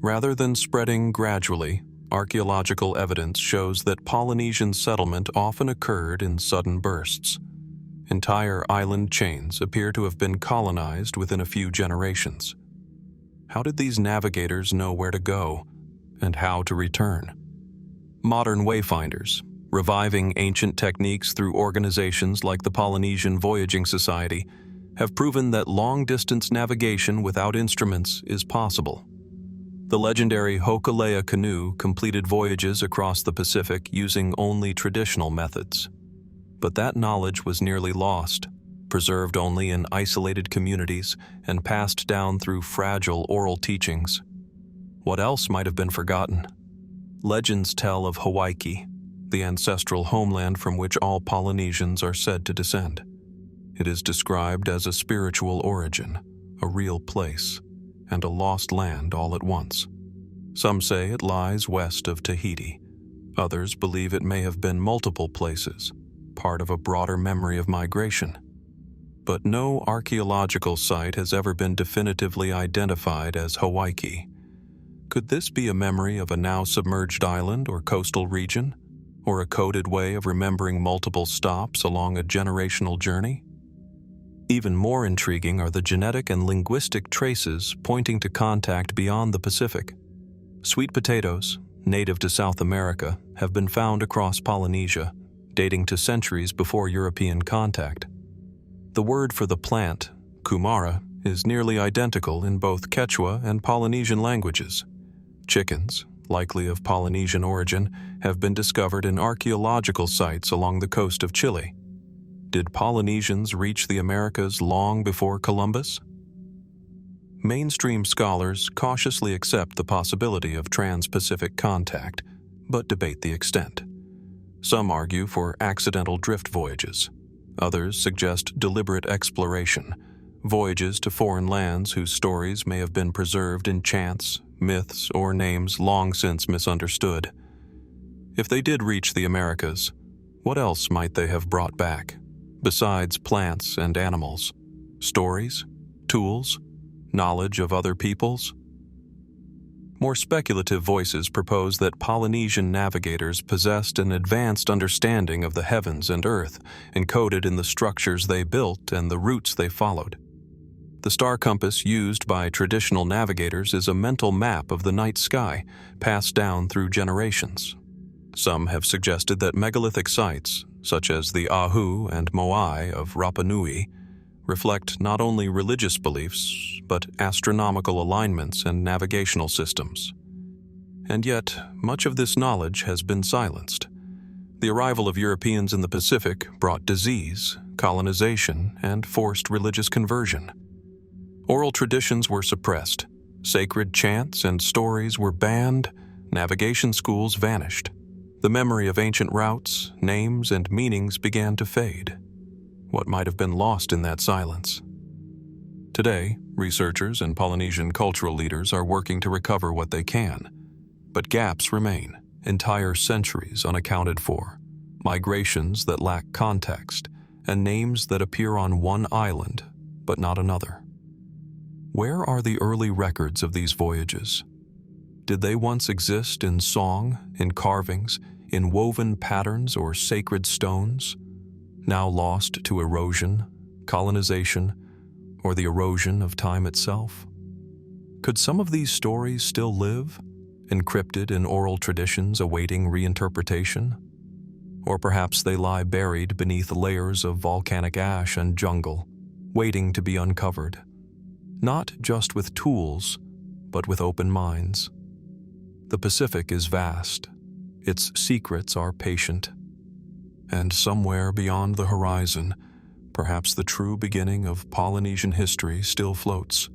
Speaker 1: Rather than spreading gradually, archaeological evidence shows that Polynesian settlement often occurred in sudden bursts. Entire island chains appear to have been colonized within a few generations. How did these navigators know where to go and how to return? Modern wayfinders, reviving ancient techniques through organizations like the Polynesian Voyaging Society, have proven that long-distance navigation without instruments is possible. The legendary Hokulea canoe completed voyages across the Pacific using only traditional methods. But that knowledge was nearly lost, preserved only in isolated communities and passed down through fragile oral teachings. What else might have been forgotten? Legends tell of Hawaii, the ancestral homeland from which all Polynesians are said to descend. It is described as a spiritual origin, a real place, and a lost land all at once. Some say it lies west of Tahiti. Others believe it may have been multiple places, part of a broader memory of migration. But no archaeological site has ever been definitively identified as Hawaii. Could this be a memory of a now submerged island or coastal region, or a coded way of remembering multiple stops along a generational journey? Even more intriguing are the genetic and linguistic traces pointing to contact beyond the Pacific. Sweet potatoes, native to South America, have been found across Polynesia, dating to centuries before European contact. The word for the plant, kumara, is nearly identical in both Quechua and Polynesian languages. Chickens, likely of Polynesian origin, have been discovered in archaeological sites along the coast of Chile. Did Polynesians reach the Americas long before Columbus? Mainstream scholars cautiously accept the possibility of trans-Pacific contact, but debate the extent. Some argue for accidental drift voyages. Others suggest deliberate exploration, voyages to foreign lands whose stories may have been preserved in chants, myths, or names long since misunderstood. If they did reach the Americas, what else might they have brought back, besides plants and animals? Stories? Tools? Knowledge of other peoples? More speculative voices propose that Polynesian navigators possessed an advanced understanding of the heavens and earth, encoded in the structures they built and the routes they followed. The star compass used by traditional navigators is a mental map of the night sky, passed down through generations. Some have suggested that megalithic sites, such as the Ahu and Moai of Rapa Nui, reflect not only religious beliefs, but astronomical alignments and navigational systems. And yet, much of this knowledge has been silenced. The arrival of Europeans in the Pacific brought disease, colonization, and forced religious conversion. Oral traditions were suppressed, sacred chants and stories were banned, navigation schools vanished. The memory of ancient routes, names, and meanings began to fade. What might have been lost in that silence? Today, researchers and Polynesian cultural leaders are working to recover what they can. But gaps remain, entire centuries unaccounted for, migrations that lack context, and names that appear on one island, but not another. Where are the early records of these voyages? Did they once exist in song, in carvings, in woven patterns or sacred stones? Now lost to erosion, colonization, or the erosion of time itself? Could some of these stories still live, encrypted in oral traditions awaiting reinterpretation? Or perhaps they lie buried beneath layers of volcanic ash and jungle, waiting to be uncovered, not just with tools, but with open minds. The Pacific is vast. Its secrets are patient. And somewhere beyond the horizon, perhaps the true beginning of Polynesian history still floats,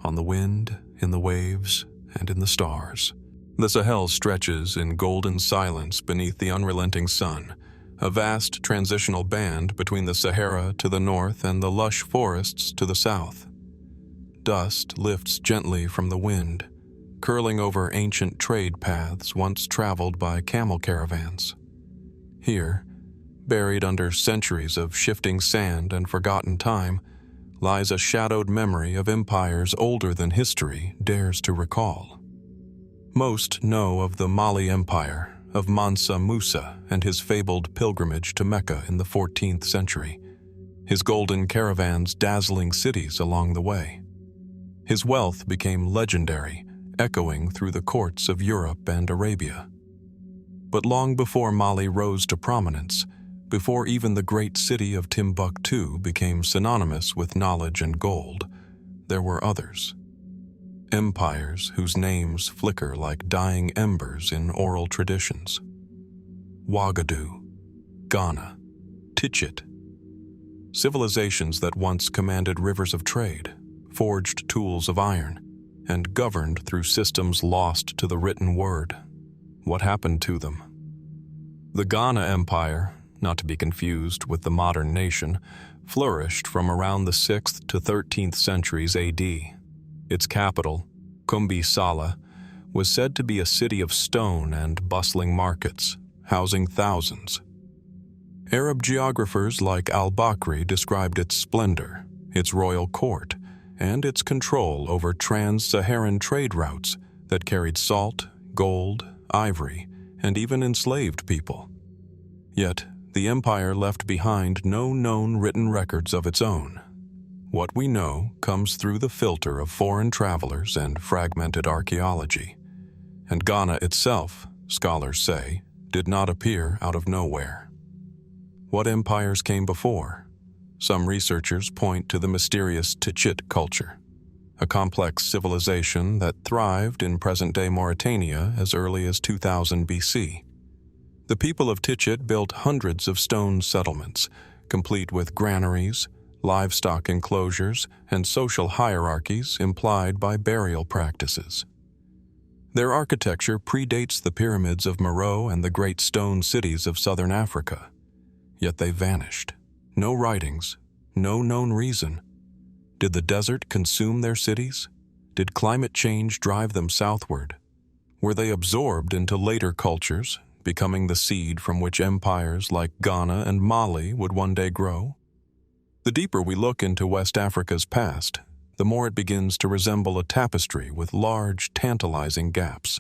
Speaker 1: on the wind, in the waves, and in the stars. The Sahel stretches in golden silence beneath the unrelenting sun, a vast transitional band between the Sahara to the north and the lush forests to the south. Dust lifts gently from the wind, curling over ancient trade paths once traveled by camel caravans. Here, buried under centuries of shifting sand and forgotten time, lies a shadowed memory of empires older than history dares to recall. Most know of the Mali Empire, of Mansa Musa and his fabled pilgrimage to Mecca in the 14th century, his golden caravans dazzling cities along the way. His wealth became legendary, echoing through the courts of Europe and Arabia. But long before Mali rose to prominence, before even the great city of Timbuktu became synonymous with knowledge and gold, there were others. Empires whose names flicker like dying embers in oral traditions. Ouagadougou, Ghana, Tichit. Civilizations that once commanded rivers of trade, forged tools of iron, and governed through systems lost to the written word. What happened to them? The Ghana Empire, not to be confused with the modern nation, flourished from around the 6th to 13th centuries AD. Its capital, Kumbi Sala, was said to be a city of stone and bustling markets, housing thousands. Arab geographers like al-Bakri described its splendor, its royal court, and its control over trans-Saharan trade routes that carried salt, gold, ivory, and even enslaved people. Yet, the empire left behind no known written records of its own. What we know comes through the filter of foreign travelers and fragmented archaeology. And Ghana itself, scholars say, did not appear out of nowhere. What empires came before? Some researchers point to the mysterious Tichit culture, a complex civilization that thrived in present-day Mauritania as early as 2000 BC. The people of Tichit built hundreds of stone settlements, complete with granaries, livestock enclosures, and social hierarchies implied by burial practices. Their architecture predates the pyramids of Meroe and the great stone cities of southern Africa. Yet they vanished. No writings, no known reason. Did the desert consume their cities? Did climate change drive them southward? Were they absorbed into later cultures, becoming the seed from which empires like Ghana and Mali would one day grow? The deeper we look into West Africa's past, the more it begins to resemble a tapestry with large, tantalizing gaps.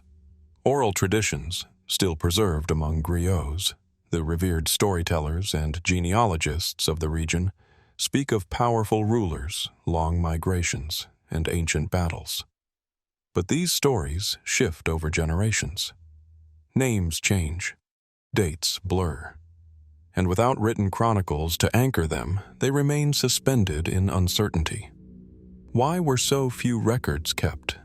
Speaker 1: Oral traditions, still preserved among griots, the revered storytellers and genealogists of the region, speak of powerful rulers, long migrations, and ancient battles. But these stories shift over generations. Names change, dates blur, and without written chronicles to anchor them, they remain suspended in uncertainty. Why were so few records kept?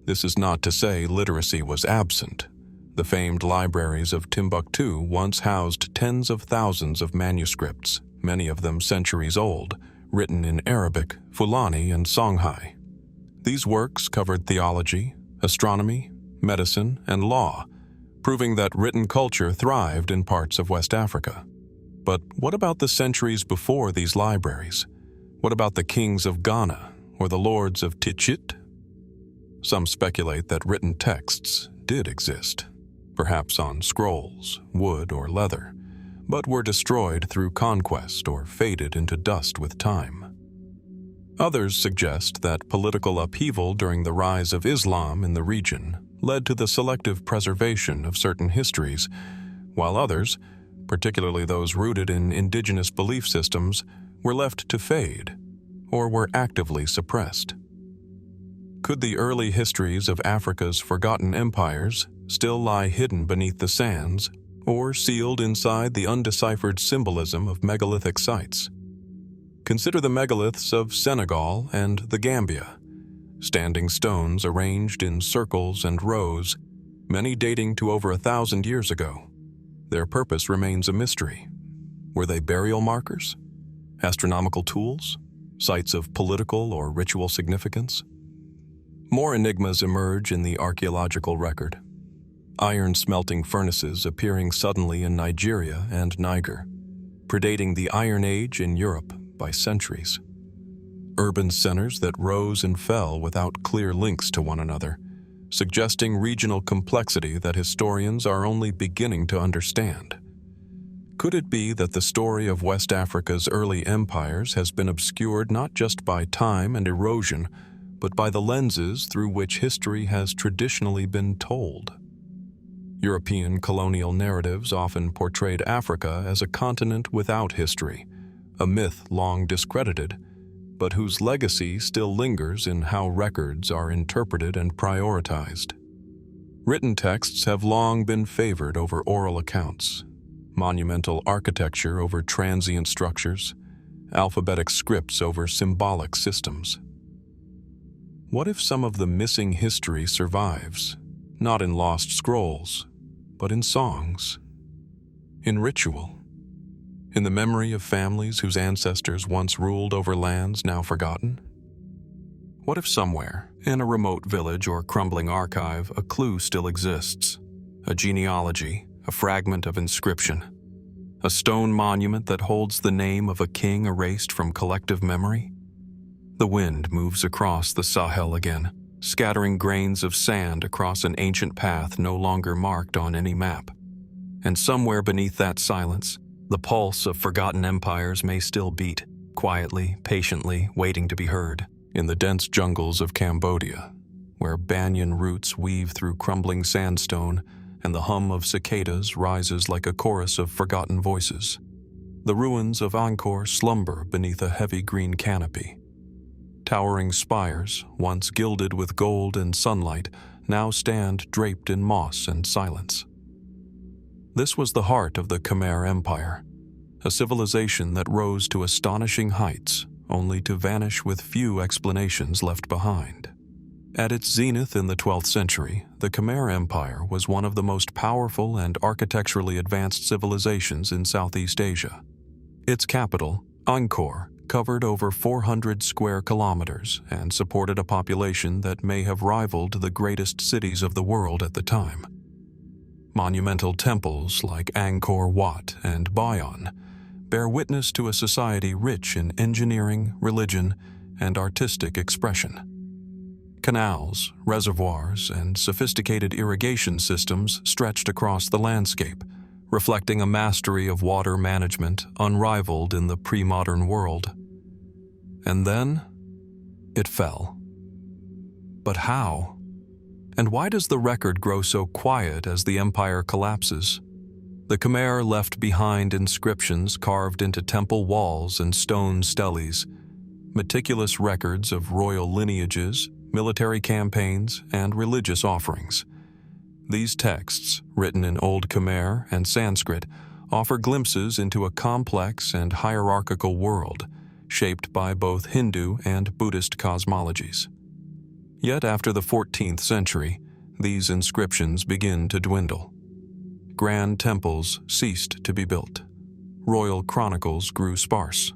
Speaker 1: This is not to say literacy was absent. The famed libraries of Timbuktu once housed tens of thousands of manuscripts, many of them centuries old, written in Arabic, Fulani, and Songhai. These works covered theology, astronomy, medicine, and law, proving that written culture thrived in parts of West Africa. But what about the centuries before these libraries? What about the kings of Ghana or the lords of Tichit? Some speculate that written texts did exist, perhaps on scrolls, wood, or leather, but were destroyed through conquest or faded into dust with time. Others suggest that political upheaval during the rise of Islam in the region led to the selective preservation of certain histories, while others, particularly those rooted in indigenous belief systems, were left to fade or were actively suppressed. Could the early histories of Africa's forgotten empires still lie hidden beneath the sands or sealed inside the undeciphered symbolism of megalithic sites? Consider the megaliths of Senegal and the Gambia, standing stones arranged in circles and rows, many dating to over 1,000 years ago. Their purpose remains a mystery. Were they burial markers? Astronomical tools? Sites of political or ritual significance? More enigmas emerge in the archaeological record. Iron smelting furnaces appearing suddenly in Nigeria and Niger, predating the Iron Age in Europe by centuries. Urban centers that rose and fell without clear links to one another, suggesting regional complexity that historians are only beginning to understand. Could it be that the story of West Africa's early empires has been obscured not just by time and erosion, but by the lenses through which history has traditionally been told? European colonial narratives often portrayed Africa as a continent without history, a myth long discredited, but whose legacy still lingers in how records are interpreted and prioritized. Written texts have long been favored over oral accounts, monumental architecture over transient structures, alphabetic scripts over symbolic systems. What if some of the missing history survives, not in lost scrolls, but in songs, in ritual, in the memory of families whose ancestors once ruled over lands now forgotten? What if somewhere, in a remote village or crumbling archive, a clue still exists? A genealogy, a fragment of inscription, a stone monument that holds the name of a king erased from collective memory? The wind moves across the Sahel again, scattering grains of sand across an ancient path no longer marked on any map. And somewhere beneath that silence, the pulse of forgotten empires may still beat, quietly, patiently, waiting to be heard. In the dense jungles of Cambodia, where banyan roots weave through crumbling sandstone and the hum of cicadas rises like a chorus of forgotten voices, the ruins of Angkor slumber beneath a heavy green canopy. Towering spires, once gilded with gold and sunlight, now stand draped in moss and silence. This was the heart of the Khmer Empire, a civilization that rose to astonishing heights, only to vanish with few explanations left behind. At its zenith in the 12th century, the Khmer Empire was one of the most powerful and architecturally advanced civilizations in Southeast Asia. Its capital, Angkor, covered over 400 square kilometers and supported a population that may have rivaled the greatest cities of the world at the time. Monumental temples like Angkor Wat and Bayon bear witness to a society rich in engineering, religion, and artistic expression. Canals, reservoirs, and sophisticated irrigation systems stretched across the landscape, reflecting a mastery of water management unrivaled in the pre-modern world. And then, it fell. But how? And why does the record grow so quiet as the empire collapses? The Khmer left behind inscriptions carved into temple walls and stone steles, meticulous records of royal lineages, military campaigns, and religious offerings. These texts, written in Old Khmer and Sanskrit, offer glimpses into a complex and hierarchical world, shaped by both Hindu and Buddhist cosmologies. Yet after the 14th century, these inscriptions begin to dwindle. Grand temples ceased to be built. Royal chronicles grew sparse.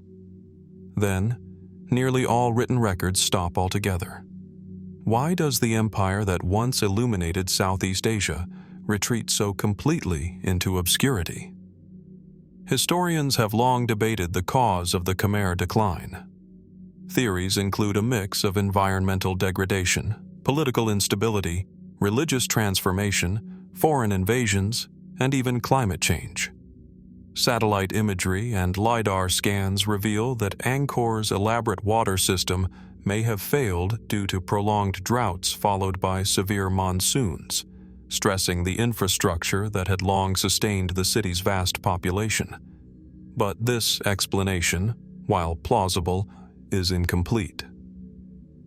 Speaker 1: Then, nearly all written records stop altogether. Why does the empire that once illuminated Southeast Asia retreat so completely into obscurity? Historians have long debated the cause of the Khmer decline. Theories include a mix of environmental degradation, political instability, religious transformation, foreign invasions, and even climate change. Satellite imagery and LiDAR scans reveal that Angkor's elaborate water system may have failed due to prolonged droughts followed by severe monsoons, stressing the infrastructure that had long sustained the city's vast population. But this explanation, while plausible, is incomplete.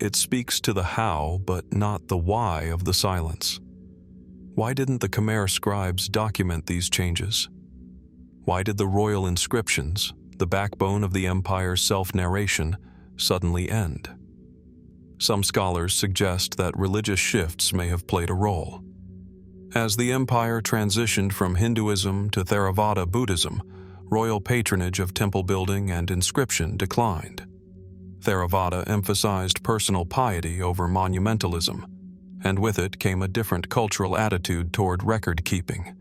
Speaker 1: It speaks to the how, but not the why of the silence. Why didn't the Khmer scribes document these changes? Why did the royal inscriptions, the backbone of the empire's self-narration, suddenly end? Some scholars suggest that religious shifts may have played a role. As the empire transitioned from Hinduism to Theravada Buddhism, royal patronage of temple building and inscription declined. Theravada emphasized personal piety over monumentalism, and with it came a different cultural attitude toward record-keeping.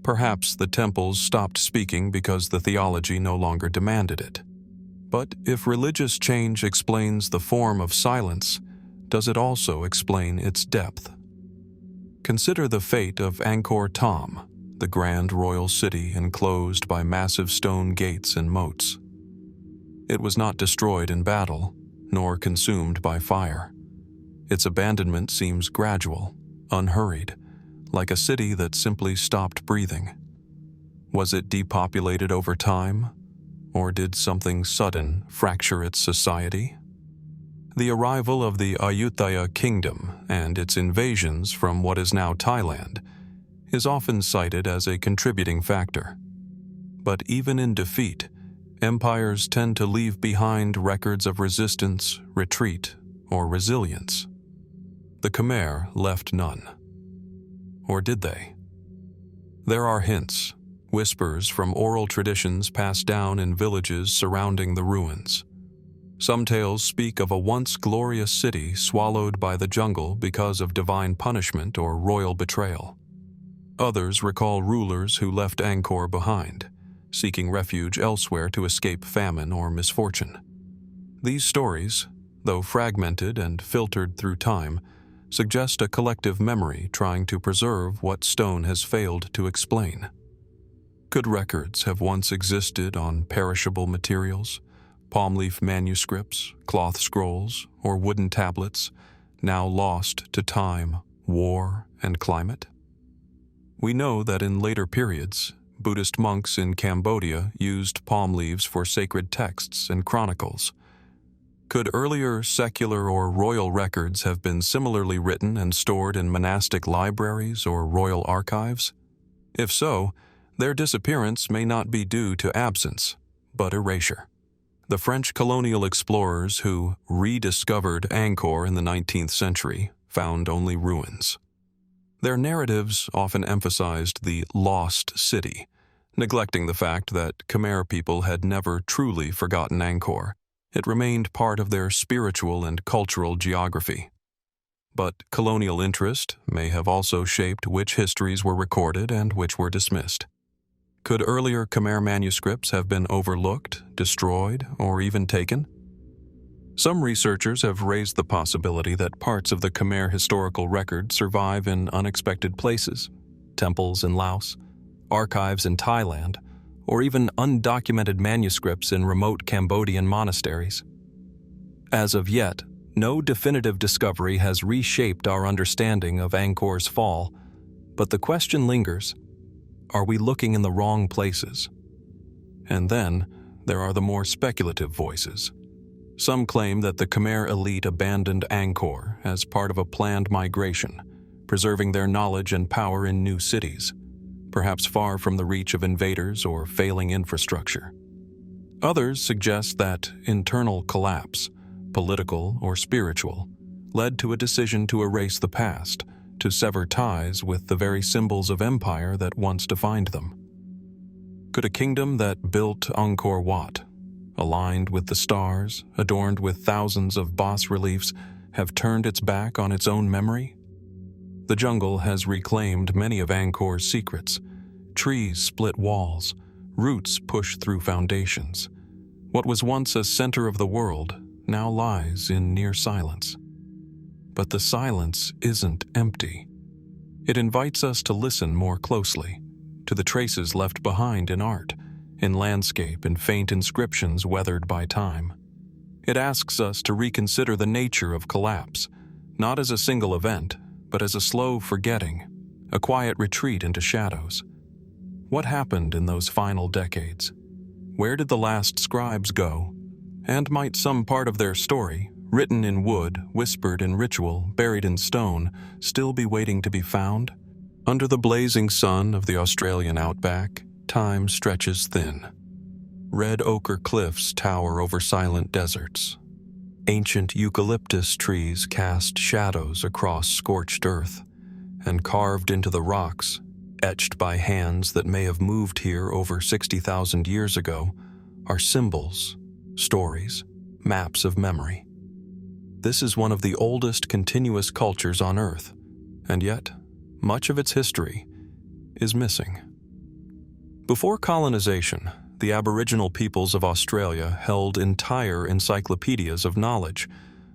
Speaker 1: Perhaps the temples stopped speaking because the theology no longer demanded it. But if religious change explains the form of silence, does it also explain its depth? Consider the fate of Angkor Thom, the grand royal city enclosed by massive stone gates and moats. It was not destroyed in battle, nor consumed by fire. Its abandonment seems gradual, unhurried, like a city that simply stopped breathing. Was it depopulated over time, or did something sudden fracture its society? The arrival of the Ayutthaya Kingdom and its invasions from what is now Thailand is often cited as a contributing factor. But even in defeat, empires tend to leave behind records of resistance, retreat, or resilience. The Khmer left none. Or did they? There are hints, whispers from oral traditions passed down in villages surrounding the ruins. Some tales speak of a once glorious city swallowed by the jungle because of divine punishment or royal betrayal. Others recall rulers who left Angkor behind, seeking refuge elsewhere to escape famine or misfortune. These stories, though fragmented and filtered through time, suggest a collective memory trying to preserve what stone has failed to explain. Could records have once existed on perishable materials, palm leaf manuscripts, cloth scrolls, or wooden tablets, now lost to time, war, and climate? We know that in later periods, Buddhist monks in Cambodia used palm leaves for sacred texts and chronicles. Could earlier secular or royal records have been similarly written and stored in monastic libraries or royal archives? If so, their disappearance may not be due to absence, but erasure. The French colonial explorers who rediscovered Angkor in the 19th century found only ruins. Their narratives often emphasized the lost city, neglecting the fact that Khmer people had never truly forgotten Angkor. It remained part of their spiritual and cultural geography. But colonial interest may have also shaped which histories were recorded and which were dismissed. Could earlier Khmer manuscripts have been overlooked, destroyed, or even taken? Some researchers have raised the possibility that parts of the Khmer historical record survive in unexpected places, temples in Laos, archives in Thailand, or even undocumented manuscripts in remote Cambodian monasteries. As of yet, no definitive discovery has reshaped our understanding of Angkor's fall, but the question lingers: are we looking in the wrong places? And then, there are the more speculative voices. Some claim that the Khmer elite abandoned Angkor as part of a planned migration, preserving their knowledge and power in new cities, perhaps far from the reach of invaders or failing infrastructure. Others suggest that internal collapse, political or spiritual, led to a decision to erase the past, to sever ties with the very symbols of empire that once defined them. Could a kingdom that built Angkor Wat, aligned with the stars, adorned with thousands of bas-reliefs, have turned its back on its own memory? The jungle has reclaimed many of Angkor's secrets. Trees split walls, roots push through foundations. What was once a center of the world now lies in near silence. But the silence isn't empty. It invites us to listen more closely, to the traces left behind in art, in landscape and faint inscriptions weathered by time. It asks us to reconsider the nature of collapse, not as a single event, but as a slow forgetting, a quiet retreat into shadows. What happened in those final decades? Where did the last scribes go? And might some part of their story, written in wood, whispered in ritual, buried in stone, still be waiting to be found? Under the blazing sun of the Australian outback, time stretches thin. Red ochre cliffs tower over silent deserts. Ancient eucalyptus trees cast shadows across scorched earth, and carved into the rocks, etched by hands that may have moved here over 60,000 years ago, are symbols, stories, maps of memory. This is one of the oldest continuous cultures on Earth, and yet, much of its history is missing. Before colonization, the Aboriginal peoples of Australia held entire encyclopedias of knowledge,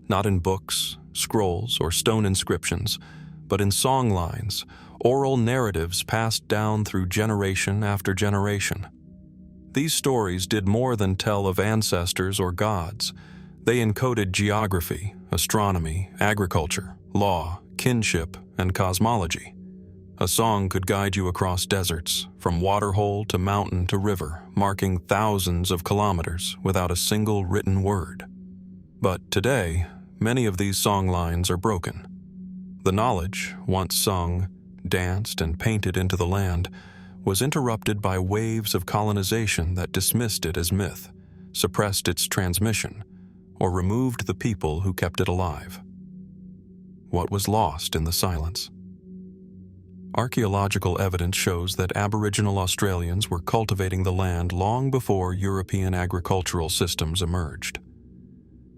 Speaker 1: not in books, scrolls, or stone inscriptions, but in songlines, oral narratives passed down through generation after generation. These stories did more than tell of ancestors or gods. They encoded geography, astronomy, agriculture, law, kinship, and cosmology. A song could guide you across deserts, from waterhole to mountain to river, marking thousands of kilometers without a single written word. But today, many of these songlines are broken. The knowledge, once sung, danced, and painted into the land, was interrupted by waves of colonization that dismissed it as myth, suppressed its transmission, or removed the people who kept it alive. What was lost in the silence? Archaeological evidence shows that Aboriginal Australians were cultivating the land long before European agricultural systems emerged.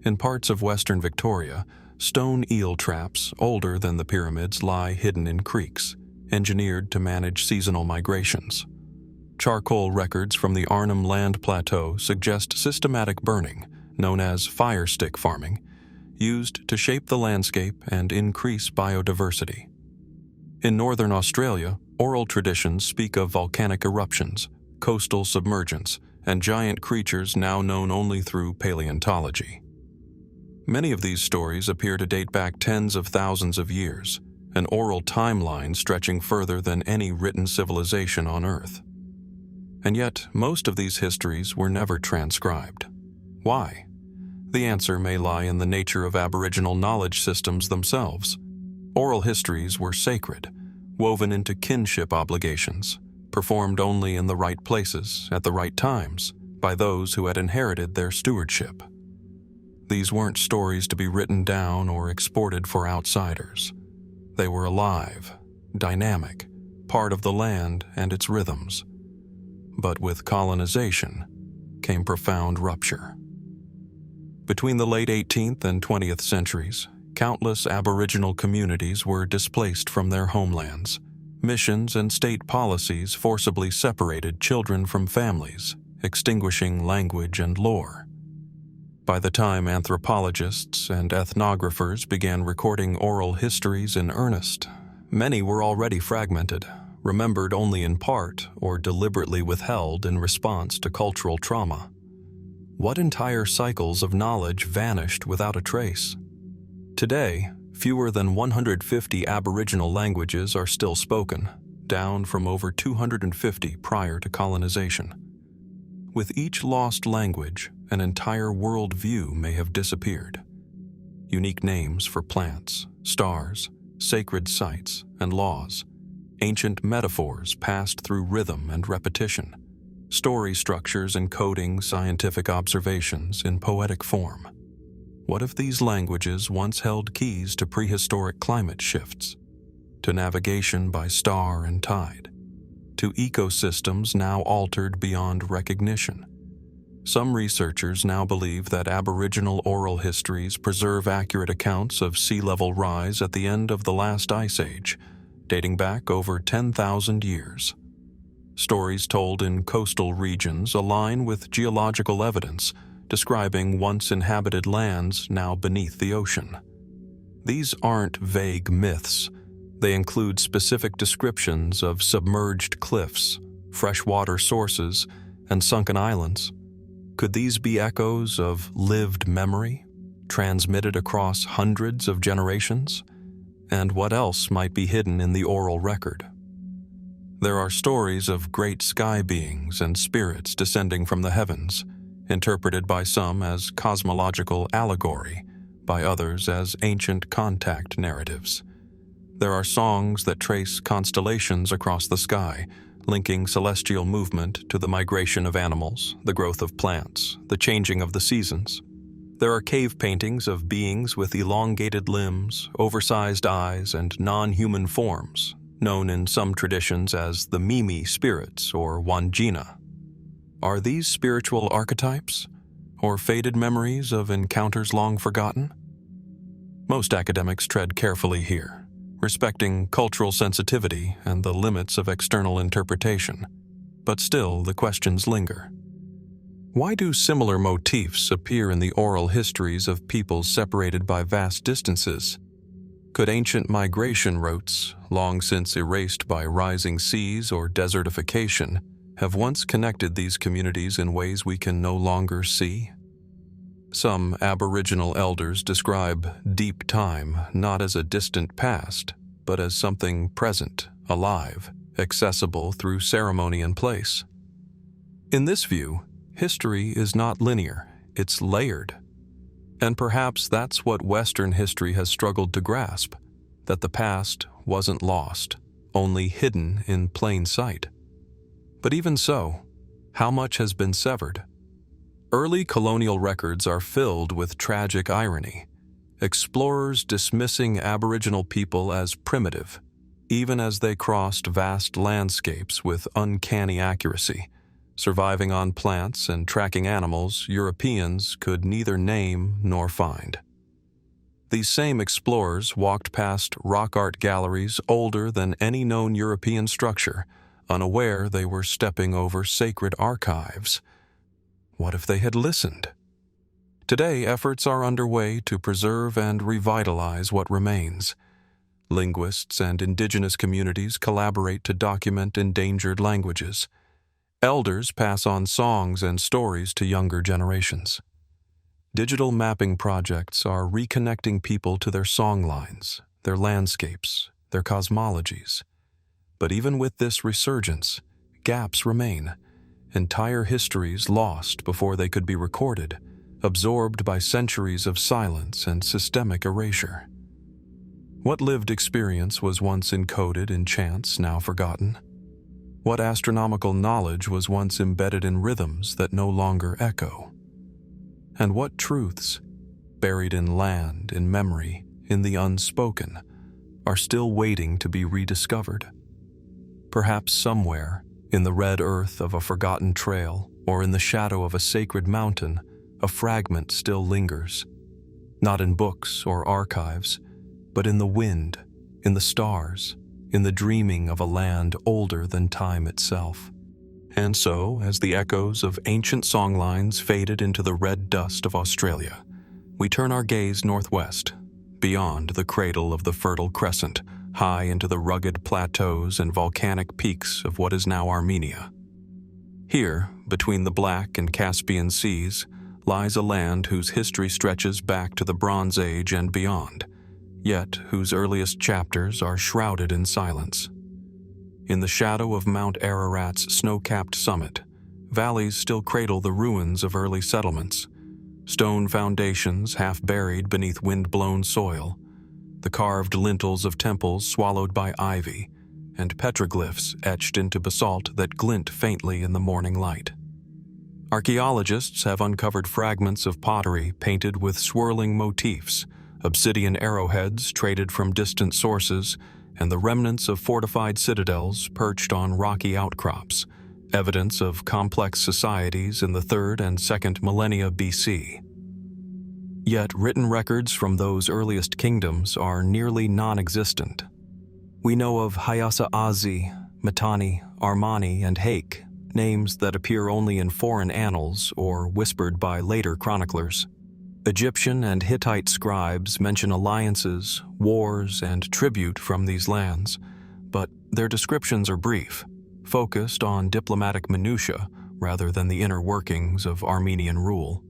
Speaker 1: In parts of western Victoria, stone eel traps older than the pyramids lie hidden in creeks, engineered to manage seasonal migrations. Charcoal records from the Arnhem Land Plateau suggest systematic burning, known as fire stick farming, used to shape the landscape and increase biodiversity. In northern Australia, oral traditions speak of volcanic eruptions, coastal submergence, and giant creatures now known only through paleontology. Many of these stories appear to date back tens of thousands of years, an oral timeline stretching further than any written civilization on Earth. And yet, most of these histories were never transcribed. Why? The answer may lie in the nature of Aboriginal knowledge systems themselves. Oral histories were sacred, woven into kinship obligations, performed only in the right places at the right times by those who had inherited their stewardship. These weren't stories to be written down or exported for outsiders. They were alive, dynamic, part of the land and its rhythms. But with colonization came profound rupture. Between the late 18th and 20th centuries, countless Aboriginal communities were displaced from their homelands. Missions and state policies forcibly separated children from families, extinguishing language and lore. By the time anthropologists and ethnographers began recording oral histories in earnest, many were already fragmented, remembered only in part or deliberately withheld in response to cultural trauma. What entire cycles of knowledge vanished without a trace? Today, fewer than 150 Aboriginal languages are still spoken, down from over 250 prior to colonization. With each lost language, an entire worldview may have disappeared. Unique names for plants, stars, sacred sites, and laws, ancient metaphors passed through rhythm and repetition, story structures encoding scientific observations in poetic form. What if these languages once held keys to prehistoric climate shifts, to navigation by star and tide, to ecosystems now altered beyond recognition? Some researchers now believe that Aboriginal oral histories preserve accurate accounts of sea level rise at the end of the last ice age, dating back over 10,000 years. Stories told in coastal regions align with geological evidence describing once inhabited lands now beneath the ocean. These aren't vague myths. They include specific descriptions of submerged cliffs, freshwater sources, and sunken islands. Could these be echoes of lived memory, transmitted across hundreds of generations? And what else might be hidden in the oral record? There are stories of great sky beings and spirits descending from the heavens, interpreted by some as cosmological allegory, by others as ancient contact narratives. There are songs that trace constellations across the sky, linking celestial movement to the migration of animals, the growth of plants, the changing of the seasons. There are cave paintings of beings with elongated limbs, oversized eyes, and non-human forms, known in some traditions as the Mimi spirits or Wandjina. Are these spiritual archetypes, or faded memories of encounters long forgotten? Most academics tread carefully here, respecting cultural sensitivity and the limits of external interpretation. But still, the questions linger. Why do similar motifs appear in the oral histories of peoples separated by vast distances? Could ancient migration routes, long since erased by rising seas or desertification, have once connected these communities in ways we can no longer see? Some Aboriginal elders describe deep time not as a distant past, but as something present, alive, accessible through ceremony and place. In this view, history is not linear, it's layered. And perhaps that's what Western history has struggled to grasp, that the past wasn't lost, only hidden in plain sight. But even so, how much has been severed? Early colonial records are filled with tragic irony, explorers dismissing Aboriginal people as primitive, even as they crossed vast landscapes with uncanny accuracy, surviving on plants and tracking animals Europeans could neither name nor find. These same explorers walked past rock art galleries older than any known European structure, unaware they were stepping over sacred archives. What if they had listened? Today, efforts are underway to preserve and revitalize what remains. Linguists and indigenous communities collaborate to document endangered languages. Elders pass on songs and stories to younger generations. Digital mapping projects are reconnecting people to their songlines, their landscapes, their cosmologies. But even with this resurgence, gaps remain. Entire histories lost before they could be recorded, absorbed by centuries of silence and systemic erasure. What lived experience was once encoded in chants now forgotten? What astronomical knowledge was once embedded in rhythms that no longer echo? And what truths, buried in land, in memory, in the unspoken, are still waiting to be rediscovered? Perhaps somewhere, in the red earth of a forgotten trail or in the shadow of a sacred mountain, a fragment still lingers, not in books or archives, but in the wind, in the stars, in the dreaming of a land older than time itself. And so, as the echoes of ancient songlines faded into the red dust of Australia, we turn our gaze northwest, beyond the cradle of the Fertile Crescent, high into the rugged plateaus and volcanic peaks of what is now Armenia. Here, between the Black and Caspian Seas, lies a land whose history stretches back to the Bronze Age and beyond, yet whose earliest chapters are shrouded in silence. In the shadow of Mount Ararat's snow-capped summit, valleys still cradle the ruins of early settlements, stone foundations half buried beneath wind-blown soil, the carved lintels of temples swallowed by ivy, and petroglyphs etched into basalt that glint faintly in the morning light. Archaeologists have uncovered fragments of pottery painted with swirling motifs, obsidian arrowheads traded from distant sources, and the remnants of fortified citadels perched on rocky outcrops, evidence of complex societies in the 3rd and 2nd millennia BC. Yet written records from those earliest kingdoms are nearly non-existent. We know of Hyasa Azi, Mitanni, Armani, and Haik, names that appear only in foreign annals or whispered by later chroniclers. Egyptian and Hittite scribes mention alliances, wars, and tribute from these lands, but their descriptions are brief, focused on diplomatic minutiae rather than the inner workings of Armenian rule.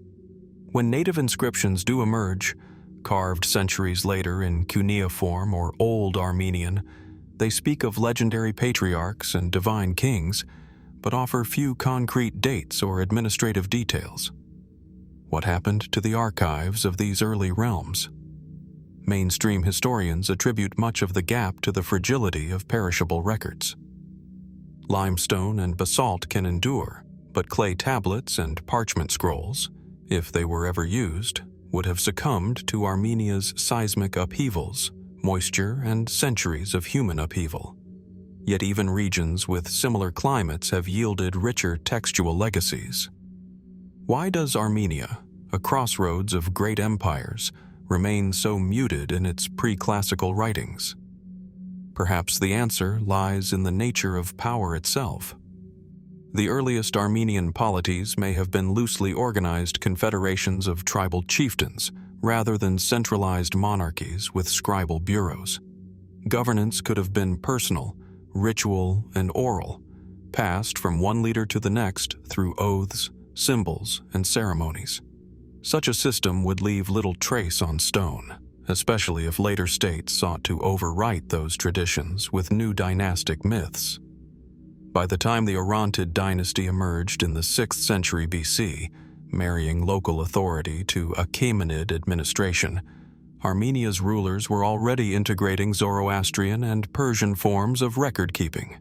Speaker 1: When native inscriptions do emerge, carved centuries later in cuneiform or Old Armenian, they speak of legendary patriarchs and divine kings, but offer few concrete dates or administrative details. What happened to the archives of these early realms? Mainstream historians attribute much of the gap to the fragility of perishable records. Limestone and basalt can endure, but clay tablets and parchment scrolls, if they were ever used, would have succumbed to Armenia's seismic upheavals, moisture, and centuries of human upheaval. Yet even regions with similar climates have yielded richer textual legacies. Why does Armenia, a crossroads of great empires, remain so muted in its pre-classical writings? Perhaps the answer lies in the nature of power itself. The earliest Armenian polities may have been loosely organized confederations of tribal chieftains rather than centralized monarchies with scribal bureaus. Governance could have been personal, ritual, and oral, passed from one leader to the next through oaths, symbols, and ceremonies. Such a system would leave little trace on stone, especially if later states sought to overwrite those traditions with new dynastic myths. By the time the Orontid dynasty emerged in the 6th century BC, marrying local authority to Achaemenid administration, Armenia's rulers were already integrating Zoroastrian and Persian forms of record-keeping.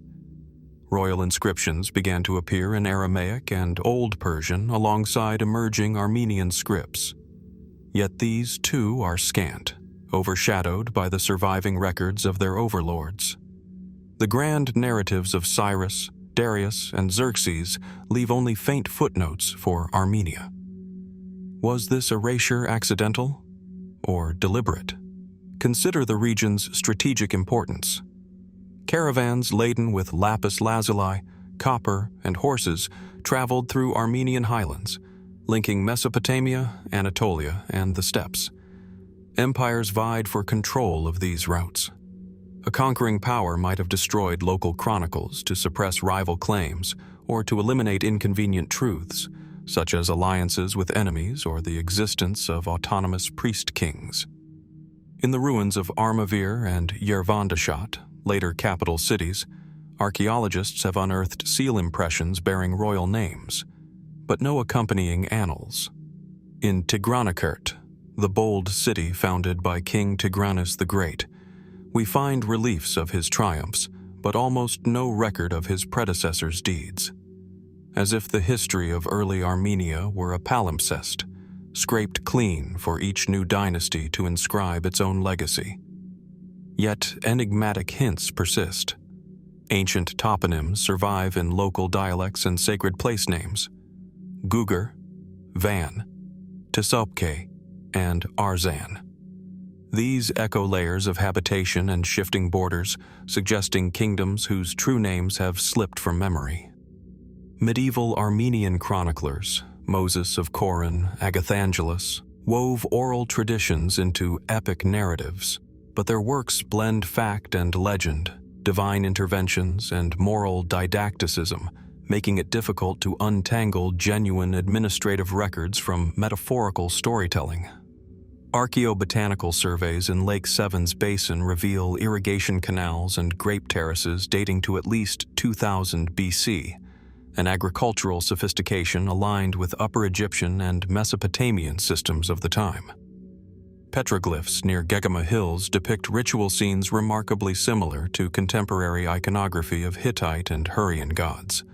Speaker 1: Royal inscriptions began to appear in Aramaic and Old Persian alongside emerging Armenian scripts. Yet these too are scant, overshadowed by the surviving records of their overlords. The grand narratives of Cyrus, Darius, and Xerxes leave only faint footnotes for Armenia. Was this erasure accidental or deliberate? Consider the region's strategic importance. Caravans laden with lapis lazuli, copper, and horses traveled through Armenian highlands, linking Mesopotamia, Anatolia, and the steppes. Empires vied for control of these routes. A conquering power might have destroyed local chronicles to suppress rival claims or to eliminate inconvenient truths, such as alliances with enemies or the existence of autonomous priest-kings. In the ruins of Armavir and Yervandashat, later capital cities, archaeologists have unearthed seal impressions bearing royal names, but no accompanying annals. In Tigranakert, the bold city founded by King Tigranes the Great, we find reliefs of his triumphs, but almost no record of his predecessors' deeds. As if the history of early Armenia were a palimpsest, scraped clean for each new dynasty to inscribe its own legacy. Yet enigmatic hints persist. Ancient toponyms survive in local dialects and sacred place names. Gugur, Van, Tisopke, and Arzan. These echo layers of habitation and shifting borders, suggesting kingdoms whose true names have slipped from memory. Medieval Armenian chroniclers, Moses of Corinth, Agathangelus, wove oral traditions into epic narratives, but their works blend fact and legend, divine interventions, and moral didacticism, making it difficult to untangle genuine administrative records from metaphorical storytelling. Archaeobotanical surveys in Lake Seven's basin reveal irrigation canals and grape terraces dating to at least 2000 BC, an agricultural sophistication aligned with Upper Egyptian and Mesopotamian systems of the time. Petroglyphs near Gegama Hills depict ritual scenes remarkably similar to contemporary iconography of Hittite and Hurrian gods.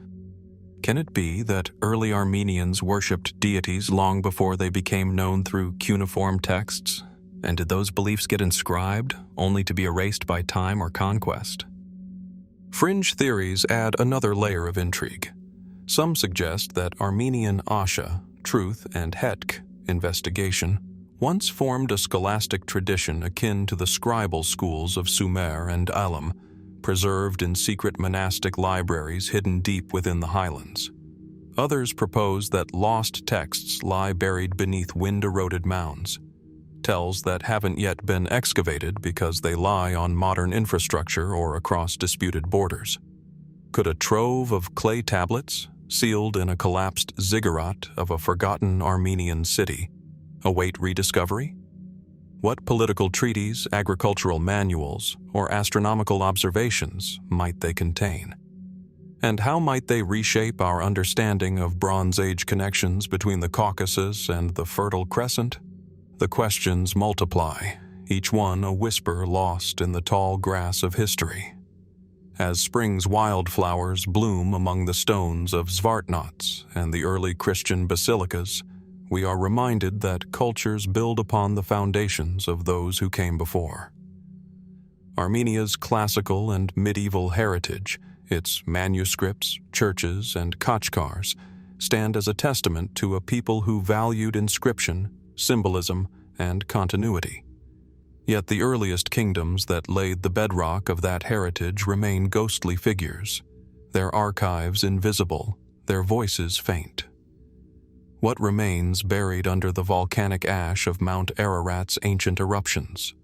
Speaker 1: Can it be that early Armenians worshipped deities long before they became known through cuneiform texts? And did those beliefs get inscribed, only to be erased by time or conquest? Fringe theories add another layer of intrigue. Some suggest that Armenian Asha, truth, and Hetk, investigation, once formed a scholastic tradition akin to the scribal schools of Sumer and Elam, preserved in secret monastic libraries hidden deep within the highlands. Others propose that lost texts lie buried beneath wind-eroded mounds, tells that haven't yet been excavated because they lie on modern infrastructure or across disputed borders. Could a trove of clay tablets, sealed in a collapsed ziggurat of a forgotten Armenian city, await rediscovery? What political treaties, agricultural manuals, or astronomical observations might they contain? And how might they reshape our understanding of Bronze Age connections between the Caucasus and the Fertile Crescent? The questions multiply, each one a whisper lost in the tall grass of history. As spring's wildflowers bloom among the stones of Zvartnots and the early Christian basilicas, we are reminded that cultures build upon the foundations of those who came before. Armenia's classical and medieval heritage, its manuscripts, churches, and khachkars, stand as a testament to a people who valued inscription, symbolism, and continuity. Yet the earliest kingdoms that laid the bedrock of that heritage remain ghostly figures, their archives invisible, their voices faint. What remains buried under the volcanic ash of Mount Ararat's ancient eruptions?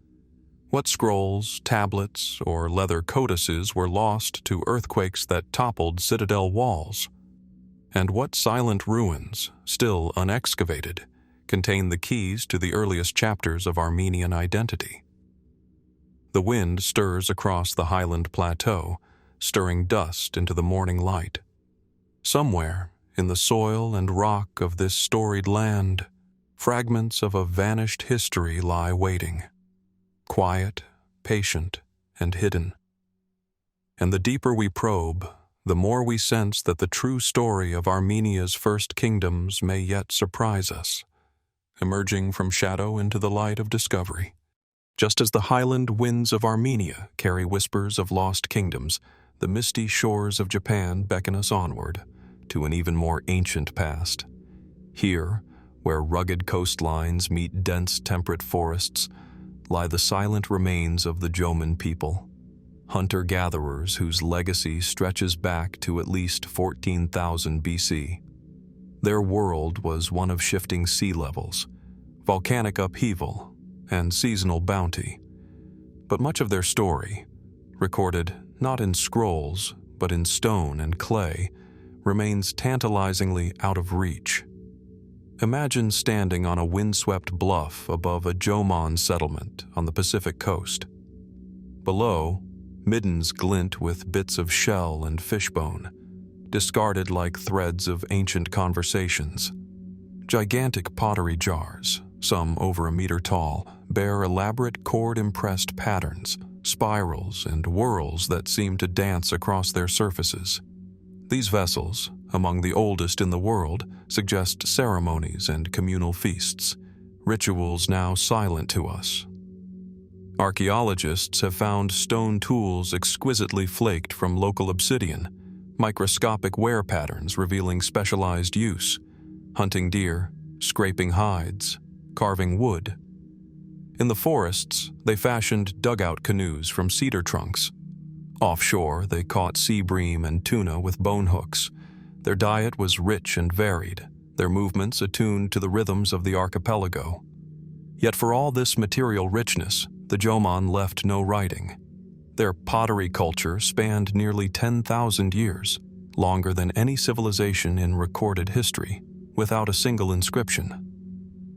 Speaker 1: What scrolls, tablets, or leather codices were lost to earthquakes that toppled citadel walls? And what silent ruins, still unexcavated, contain the keys to the earliest chapters of Armenian identity? The wind stirs across the highland plateau, stirring dust into the morning light. Somewhere, in the soil and rock of this storied land, fragments of a vanished history lie waiting, quiet, patient, and hidden. And the deeper we probe, the more we sense that the true story of Armenia's first kingdoms may yet surprise us, emerging from shadow into the light of discovery. Just as the highland winds of Armenia carry whispers of lost kingdoms, the misty shores of Japan beckon us onward, to an even more ancient past. Here, where rugged coastlines meet dense temperate forests, lie the silent remains of the Jomon people, hunter-gatherers whose legacy stretches back to at least 14,000 BC. Their world was one of shifting sea levels, volcanic upheaval, and seasonal bounty. But much of their story, recorded not in scrolls but in stone and clay, remains tantalizingly out of reach. Imagine standing on a windswept bluff above a Jomon settlement on the Pacific coast. Below, middens glint with bits of shell and fishbone, discarded like threads of ancient conversations. Gigantic pottery jars, some over a meter tall, bear elaborate cord-impressed patterns, spirals, and whorls that seem to dance across their surfaces. These vessels, among the oldest in the world, suggest ceremonies and communal feasts, rituals now silent to us. Archaeologists have found stone tools exquisitely flaked from local obsidian, microscopic wear patterns revealing specialized use, hunting deer, scraping hides, carving wood. In the forests, they fashioned dugout canoes from cedar trunks. Offshore, they caught sea bream and tuna with bone hooks, Their diet was rich and varied, their movements attuned to the rhythms of the archipelago. Yet for all this material richness, the Jomon left no writing. Their pottery culture spanned nearly 10,000 years, longer than any civilization in recorded history, without a single inscription.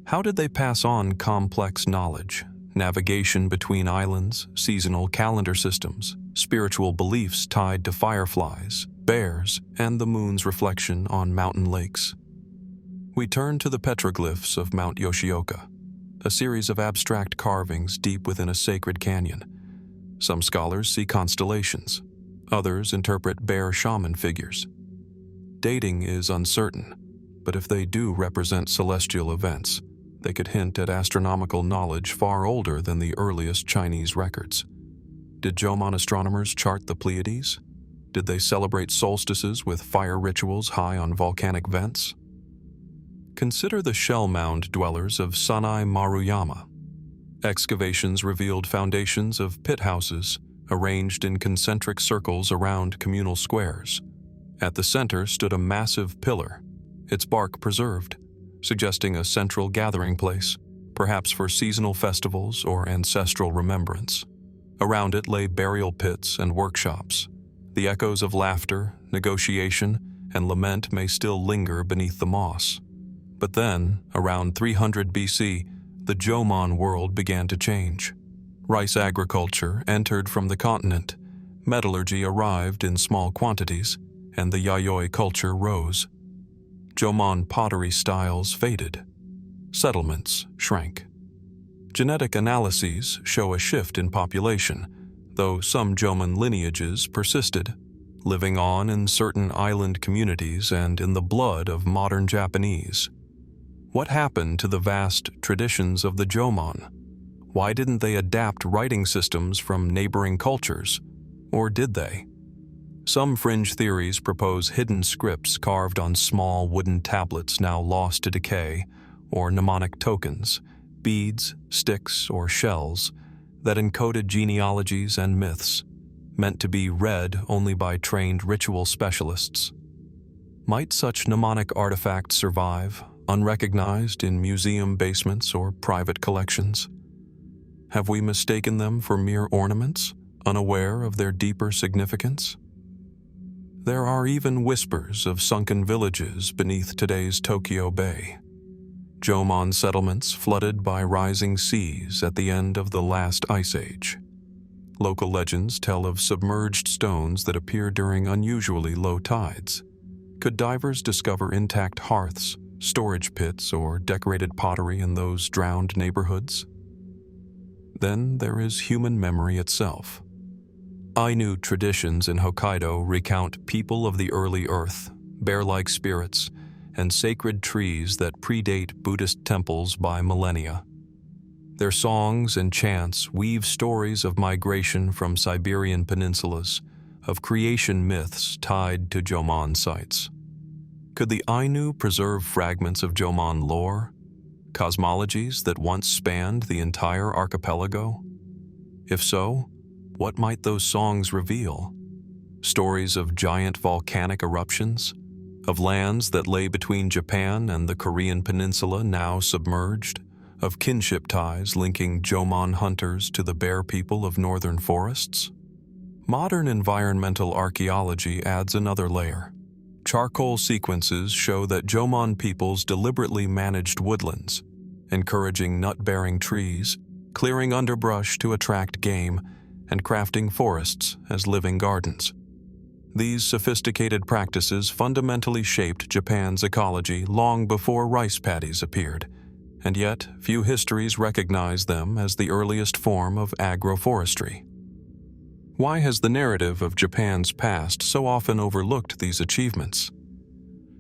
Speaker 1: How did they pass on complex knowledge, navigation between islands, seasonal calendar systems, spiritual beliefs tied to fireflies, bears, and the moon's reflection on mountain lakes? We turn to the petroglyphs of Mount Yoshioka, a series of abstract carvings deep within a sacred canyon. Some scholars see constellations, others interpret bear shaman figures. Dating is uncertain, but if they do represent celestial events, they could hint at astronomical knowledge far older than the earliest Chinese records. Did Jomon astronomers chart the Pleiades? Did they celebrate solstices with fire rituals high on volcanic vents? Consider the shell mound dwellers of Sanai Maruyama. Excavations revealed foundations of pit houses arranged in concentric circles around communal squares. At the center stood a massive pillar, its bark preserved, suggesting a central gathering place, perhaps for seasonal festivals or ancestral remembrance. Around it lay burial pits and workshops. The echoes of laughter, negotiation, and lament may still linger beneath the moss. But then, around 300 BC, the Jomon world began to change. Rice agriculture entered from the continent, metallurgy arrived in small quantities, and the Yayoi culture rose. Jomon pottery styles faded. Settlements shrank. Genetic analyses show a shift in population, though some Jomon lineages persisted, living on in certain island communities and in the blood of modern Japanese. What happened to the vast traditions of the Jomon? Why didn't they adapt writing systems from neighboring cultures? Or did they? Some fringe theories propose hidden scripts carved on small wooden tablets now lost to decay, or mnemonic tokens, beads, sticks, or shells that encoded genealogies and myths, meant to be read only by trained ritual specialists. Might such mnemonic artifacts survive, unrecognized in museum basements or private collections? Have we mistaken them for mere ornaments, unaware of their deeper significance? There are even whispers of sunken villages beneath today's Tokyo Bay. Jomon settlements flooded by rising seas at the end of the last ice age. Local legends tell of submerged stones that appear during unusually low tides. Could divers discover intact hearths, storage pits, or decorated pottery in those drowned neighborhoods? Then there is human memory itself. Ainu traditions in Hokkaido recount people of the early earth, bear-like spirits, and sacred trees that predate Buddhist temples by millennia. Their songs and chants weave stories of migration from Siberian peninsulas, of creation myths tied to Jomon sites. Could the Ainu preserve fragments of Jomon lore, cosmologies that once spanned the entire archipelago? If so, what might those songs reveal? Stories of giant volcanic eruptions? Of lands that lay between Japan and the Korean peninsula now submerged? Of kinship ties linking Jomon hunters to the bear people of northern forests? Modern environmental archaeology adds another layer. Charcoal sequences show that Jomon peoples deliberately managed woodlands, encouraging nut-bearing trees, clearing underbrush to attract game, and crafting forests as living gardens. These sophisticated practices fundamentally shaped Japan's ecology long before rice paddies appeared, and yet few histories recognize them as the earliest form of agroforestry. Why has the narrative of Japan's past so often overlooked these achievements?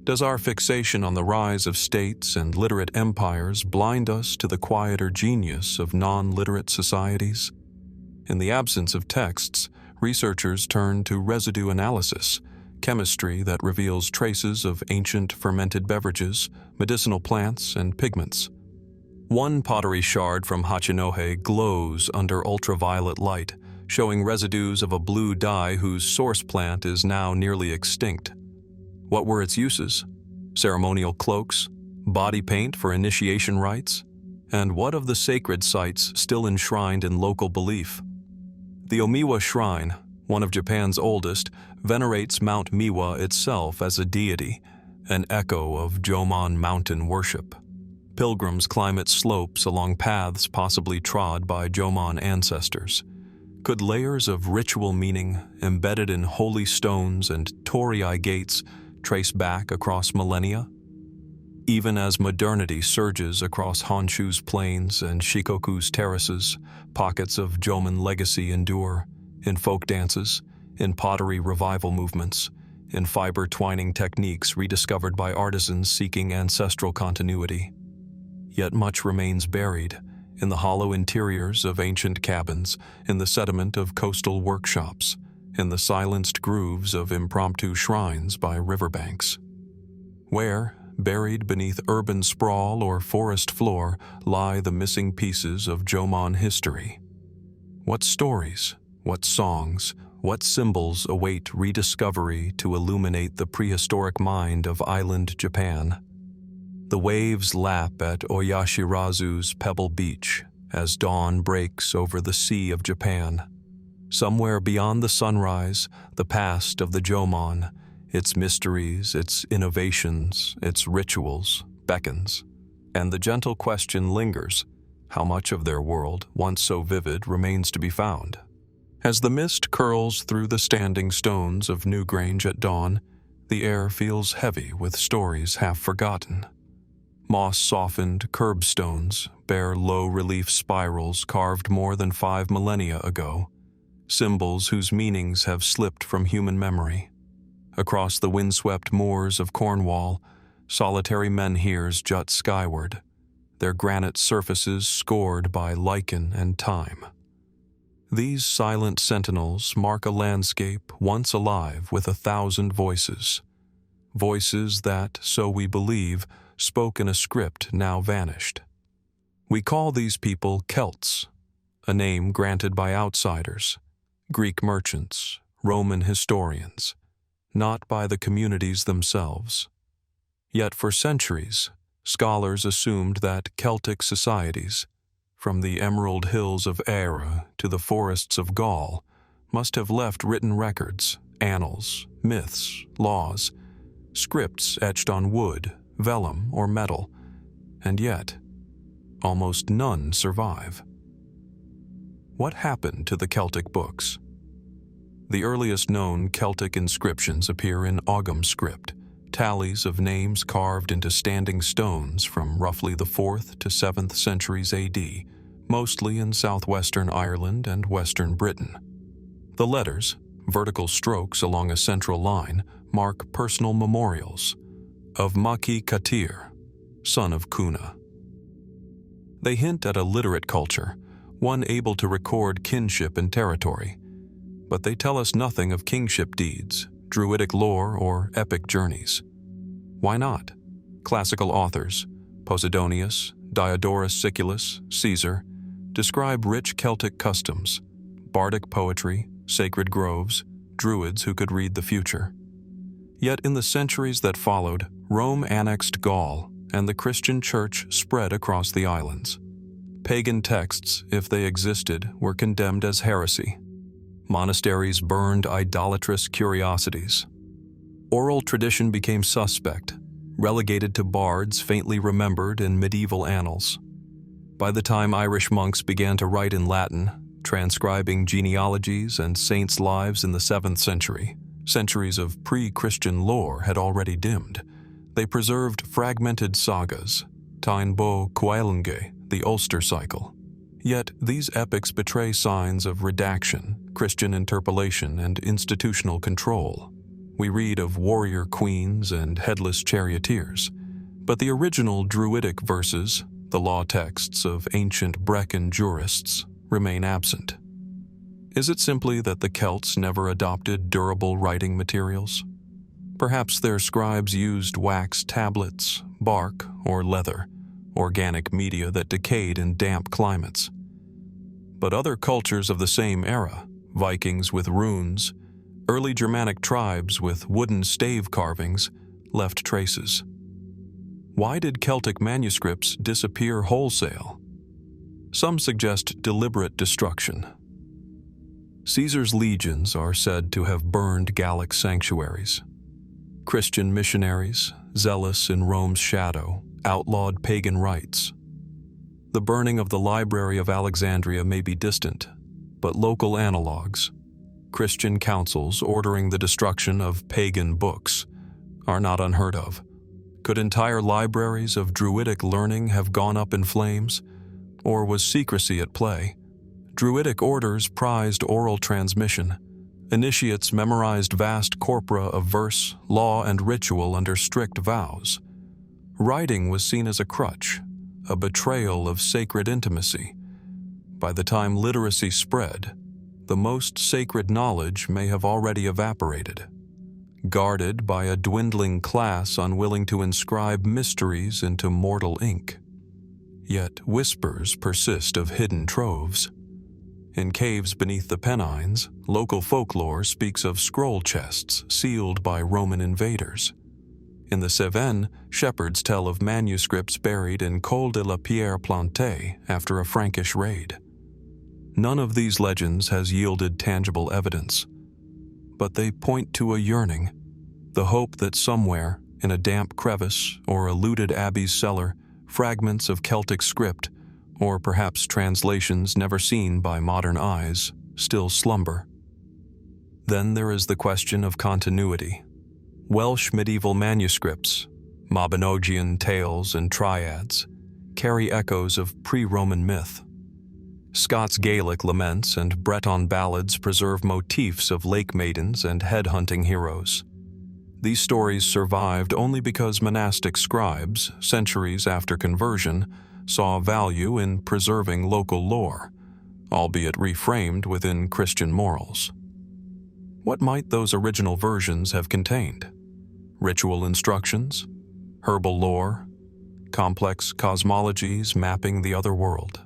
Speaker 1: Does our fixation on the rise of states and literate empires blind us to the quieter genius of non-literate societies? In the absence of texts, researchers turn to residue analysis, chemistry that reveals traces of ancient fermented beverages, medicinal plants, and pigments. One pottery shard from Hachinohe glows under ultraviolet light, showing residues of a blue dye whose source plant is now nearly extinct. What were its uses? Ceremonial cloaks? Body paint for initiation rites? And what of the sacred sites still enshrined in local belief? The Omiwa Shrine, one of Japan's oldest, venerates Mount Miwa itself as a deity, an echo of Jomon mountain worship. Pilgrims climb its slopes along paths possibly trod by Jomon ancestors. Could layers of ritual meaning, embedded in holy stones and torii gates, trace back across millennia? Even as modernity surges across Honshu's plains and Shikoku's terraces, pockets of Jomon legacy endure, in folk dances, in pottery revival movements, in fiber twining techniques rediscovered by artisans seeking ancestral continuity. Yet much remains buried, in the hollow interiors of ancient cabins, in the sediment of coastal workshops, in the silenced grooves of impromptu shrines by riverbanks. Where, buried beneath urban sprawl or forest floor, lie the missing pieces of Jomon history. What stories, what songs, what symbols await rediscovery to illuminate the prehistoric mind of island Japan? The waves lap at Oyashirazu's Pebble Beach as dawn breaks over the Sea of Japan. Somewhere beyond the sunrise, the past of the Jomon, its mysteries, its innovations, its rituals, beckons. And the gentle question lingers, how much of their world, once so vivid, remains to be found? As the mist curls through the standing stones of Newgrange at dawn, the air feels heavy with stories half forgotten. Moss-softened curbstones bear low-relief spirals carved more than 5 millennia ago, symbols whose meanings have slipped from human memory. Across the windswept moors of Cornwall, solitary menhirs jut skyward, their granite surfaces scored by lichen and time. These silent sentinels mark a landscape once alive with 1,000 voices. Voices that, so we believe, spoke in a script now vanished. We call these people Celts, a name granted by outsiders, Greek merchants, Roman historians, not by the communities themselves. Yet for centuries, scholars assumed that Celtic societies, from the emerald hills of Eire to the forests of Gaul, must have left written records, annals, myths, laws, scripts etched on wood, vellum, or metal, and yet, almost none survive. What happened to the Celtic books? The earliest known Celtic inscriptions appear in Ogham script, tallies of names carved into standing stones from roughly the 4th to 7th centuries AD, mostly in southwestern Ireland and western Britain. The letters, vertical strokes along a central line, mark personal memorials of Maki Katir, son of Kuna. They hint at a literate culture, one able to record kinship and territory, but they tell us nothing of kingship deeds, druidic lore, or epic journeys. Why not? Classical authors, Posidonius, Diodorus Siculus, Caesar, describe rich Celtic customs, bardic poetry, sacred groves, druids who could read the future. Yet in the centuries that followed, Rome annexed Gaul, and the Christian church spread across the islands. Pagan texts, if they existed, were condemned as heresy. Monasteries burned idolatrous curiosities. Oral tradition became suspect, relegated to bards faintly remembered in medieval annals. By the time Irish monks began to write in Latin, transcribing genealogies and saints' lives in the 7th century, centuries of pre-Christian lore had already dimmed. They preserved fragmented sagas, Tain Bo Cuailnge, the Ulster cycle. Yet these epics betray signs of redaction, Christian interpolation, and institutional control. We read of warrior queens and headless charioteers, but the original Druidic verses, the law texts of ancient Brecon jurists, remain absent. Is it simply that the Celts never adopted durable writing materials? Perhaps their scribes used wax tablets, bark, or leather, organic media that decayed in damp climates. But other cultures of the same era, Vikings with runes, early Germanic tribes with wooden stave carvings left traces. Why did Celtic manuscripts disappear wholesale? Some suggest deliberate destruction. Caesar's legions are said to have burned Gallic sanctuaries. Christian missionaries, zealous in Rome's shadow, outlawed pagan rites. The burning of the Library of Alexandria may be distant, but local analogues, Christian councils ordering the destruction of pagan books, are not unheard of. Could entire libraries of Druidic learning have gone up in flames? Or was secrecy at play? Druidic orders prized oral transmission. Initiates memorized vast corpora of verse, law, and ritual under strict vows. Writing was seen as a crutch, a betrayal of sacred intimacy. By the time literacy spread, the most sacred knowledge may have already evaporated, guarded by a dwindling class unwilling to inscribe mysteries into mortal ink. Yet whispers persist of hidden troves. In caves beneath the Pennines, local folklore speaks of scroll chests sealed by Roman invaders. In the Cevennes, shepherds tell of manuscripts buried in Col de la Pierre Plantée after a Frankish raid. None of these legends has yielded tangible evidence, but they point to a yearning, the hope that somewhere, in a damp crevice or a looted abbey's cellar, fragments of Celtic script, or perhaps translations never seen by modern eyes, still slumber. Then there is the question of continuity. Welsh medieval manuscripts, Mabinogian tales and triads, carry echoes of pre-Roman myth. Scots Gaelic laments and Breton ballads preserve motifs of lake maidens and head-hunting heroes. These stories survived only because monastic scribes, centuries after conversion, saw value in preserving local lore, albeit reframed within Christian morals. What might those original versions have contained? Ritual instructions, herbal lore, complex cosmologies mapping the other world.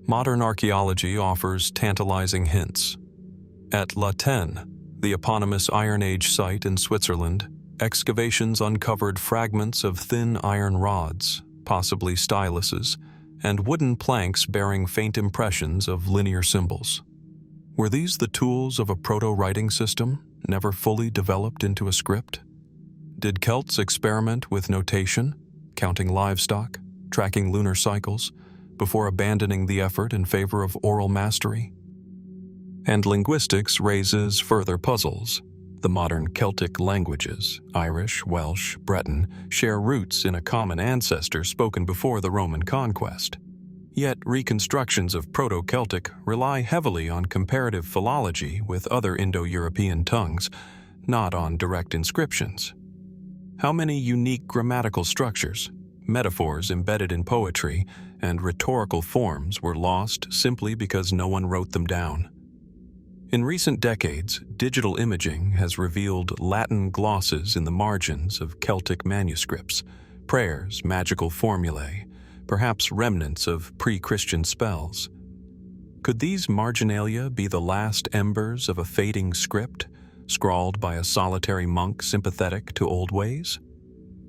Speaker 1: Modern archaeology offers tantalizing hints. At La Tène, the eponymous Iron Age site in Switzerland, excavations uncovered fragments of thin iron rods, possibly styluses, and wooden planks bearing faint impressions of linear symbols. Were these the tools of a proto-writing system, never fully developed into a script? Did Celts experiment with notation, counting livestock, tracking lunar cycles, before abandoning the effort in favor of oral mastery? And linguistics raises further puzzles. The modern Celtic languages, Irish, Welsh, Breton, share roots in a common ancestor spoken before the Roman conquest. Yet reconstructions of Proto-Celtic rely heavily on comparative philology with other Indo-European tongues, not on direct inscriptions. How many unique grammatical structures, metaphors embedded in poetry, and rhetorical forms were lost simply because no one wrote them down? In recent decades, digital imaging has revealed Latin glosses in the margins of Celtic manuscripts, prayers, magical formulae, perhaps remnants of pre-Christian spells. Could these marginalia be the last embers of a fading script, scrawled by a solitary monk sympathetic to old ways?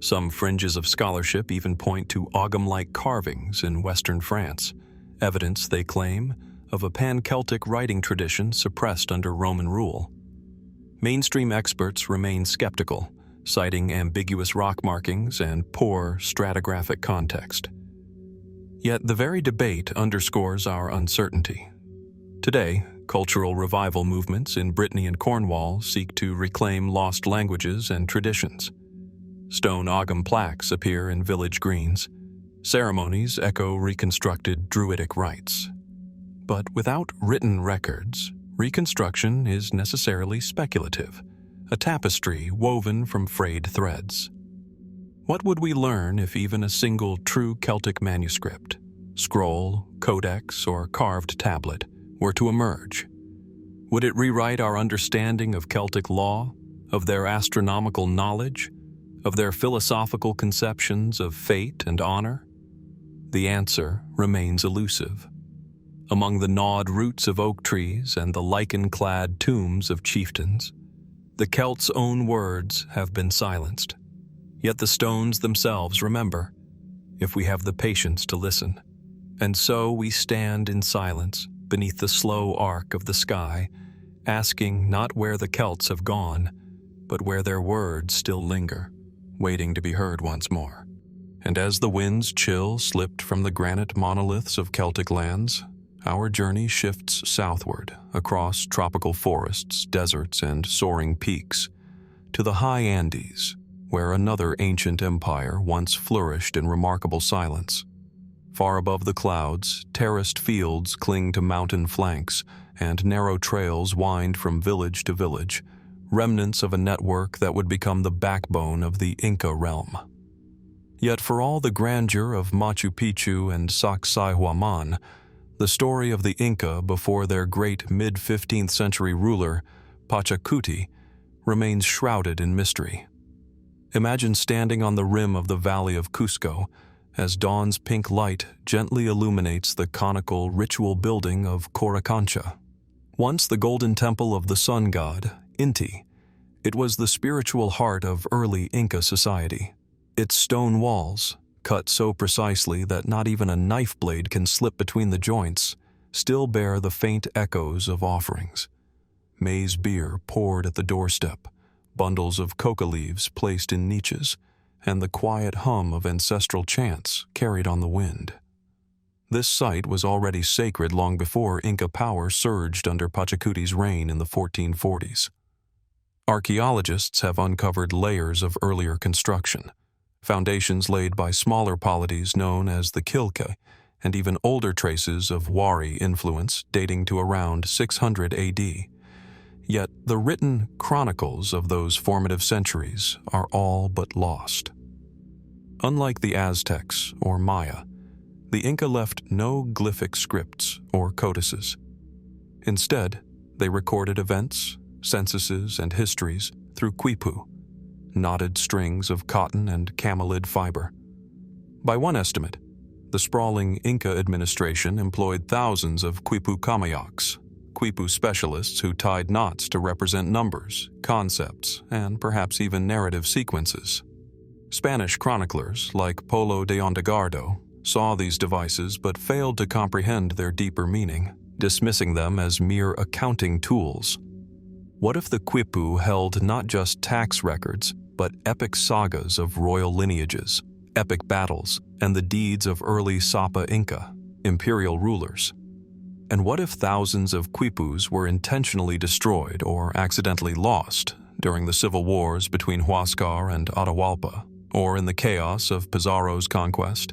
Speaker 1: Some fringes of scholarship even point to Ogham-like carvings in Western France, evidence, they claim, of a pan-Celtic writing tradition suppressed under Roman rule. Mainstream experts remain skeptical, citing ambiguous rock markings and poor stratigraphic context. Yet the very debate underscores our uncertainty. Today, cultural revival movements in Brittany and Cornwall seek to reclaim lost languages and traditions. Stone Ogham plaques appear in village greens. Ceremonies echo reconstructed Druidic rites. But without written records, reconstruction is necessarily speculative, a tapestry woven from frayed threads. What would we learn if even a single true Celtic manuscript, scroll, codex, or carved tablet, were to emerge? Would it rewrite our understanding of Celtic law, of their astronomical knowledge, of their philosophical conceptions of fate and honor? The answer remains elusive. among the gnawed roots of oak trees and the lichen-clad tombs of chieftains. The Celts' own words have been silenced, yet the stones themselves remember, if we have the patience to listen. And so we stand in silence beneath the slow arc of the sky, asking not where the Celts have gone, but where their words still linger, waiting to be heard once more. And as the wind's chill slipped from the granite monoliths of Celtic lands, our journey shifts southward across tropical forests, deserts, and soaring peaks to the high Andes, where another ancient empire once flourished in remarkable silence. Far above the clouds, terraced fields cling to mountain flanks, and narrow trails wind from village to village, remnants of a network that would become the backbone of the Inca realm. Yet for all the grandeur of Machu Picchu and Sacsayhuaman, the story of the Inca before their great mid-15th century ruler, Pachacuti, remains shrouded in mystery. Imagine standing on the rim of the Valley of Cusco as dawn's pink light gently illuminates the conical ritual building of Coricancha. Once the golden temple of the sun god, Inti, it was the spiritual heart of early Inca society. Its stone walls, cut so precisely that not even a knife blade can slip between the joints, still bear the faint echoes of offerings. Maize beer poured at the doorstep, bundles of coca leaves placed in niches, and the quiet hum of ancestral chants carried on the wind. This site was already sacred long before Inca power surged under Pachacuti's reign in the 1440s. Archaeologists have uncovered layers of earlier construction, foundations laid by smaller polities known as the Quilca, and even older traces of Wari influence dating to around 600 AD. Yet the written chronicles of those formative centuries are all but lost. Unlike the Aztecs or Maya, the Inca left no glyphic scripts or codices. Instead, they recorded events, censuses, and histories through quipu, knotted strings of cotton and camelid fiber. By one estimate, the sprawling Inca administration employed thousands of quipu kamayaks, quipu specialists who tied knots to represent numbers, concepts, and perhaps even narrative sequences. Spanish chroniclers like Polo de Ondegardo saw these devices but failed to comprehend their deeper meaning, dismissing them as mere accounting tools. What if the quipu held not just tax records, but epic sagas of royal lineages, epic battles, and the deeds of early Sapa Inca, imperial rulers? And what if thousands of quipus were intentionally destroyed or accidentally lost during the civil wars between Huascar and Atahualpa, or in the chaos of Pizarro's conquest?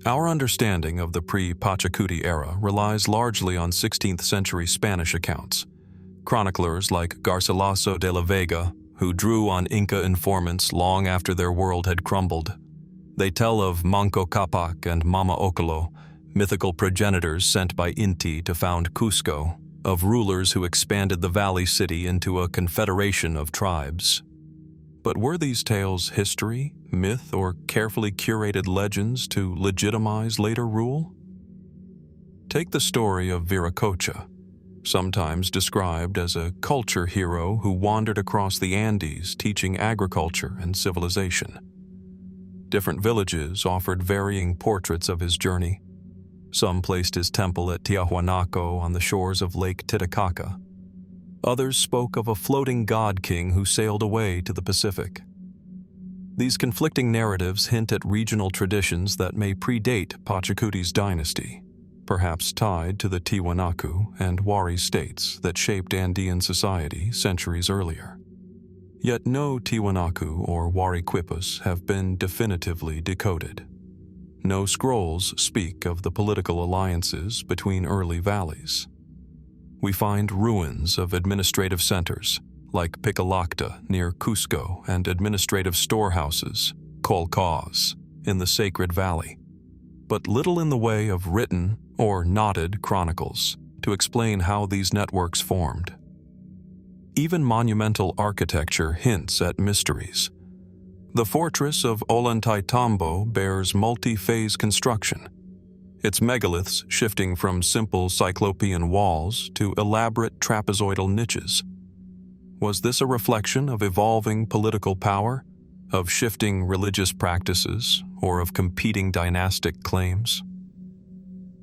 Speaker 1: Our understanding of the pre-Pachacuti era relies largely on 16th century Spanish accounts. Chroniclers like Garcilaso de la Vega, who drew on Inca informants long after their world had crumbled. They tell of Manco Capac and Mama Ocolo, mythical progenitors sent by Inti to found Cusco, of rulers who expanded the valley city into a confederation of tribes. But were these tales history, myth, or carefully curated legends to legitimize later rule? Take the story of Viracocha, sometimes described as a culture hero who wandered across the Andes teaching agriculture and civilization. Different villages offered varying portraits of his journey. Some placed his temple at Tiahuanaco on the shores of Lake Titicaca. Others spoke of a floating god king who sailed away to the Pacific. These conflicting narratives hint at regional traditions that may predate Pachacuti's dynasty, perhaps tied to the Tiwanaku and Wari states that shaped Andean society centuries earlier. Yet no Tiwanaku or Wari quipus have been definitively decoded. No scrolls speak of the political alliances between early valleys. We find ruins of administrative centers, like Picalacta near Cusco, and administrative storehouses, Colcos, in the Sacred Valley, but little in the way of written or knotted chronicles to explain how these networks formed. Even monumental architecture hints at mysteries. The fortress of Ollantaytambo bears multi-phase construction. its megaliths shifting from simple cyclopean walls to elaborate trapezoidal niches. Was this a reflection of evolving political power, of shifting religious practices, or of competing dynastic claims?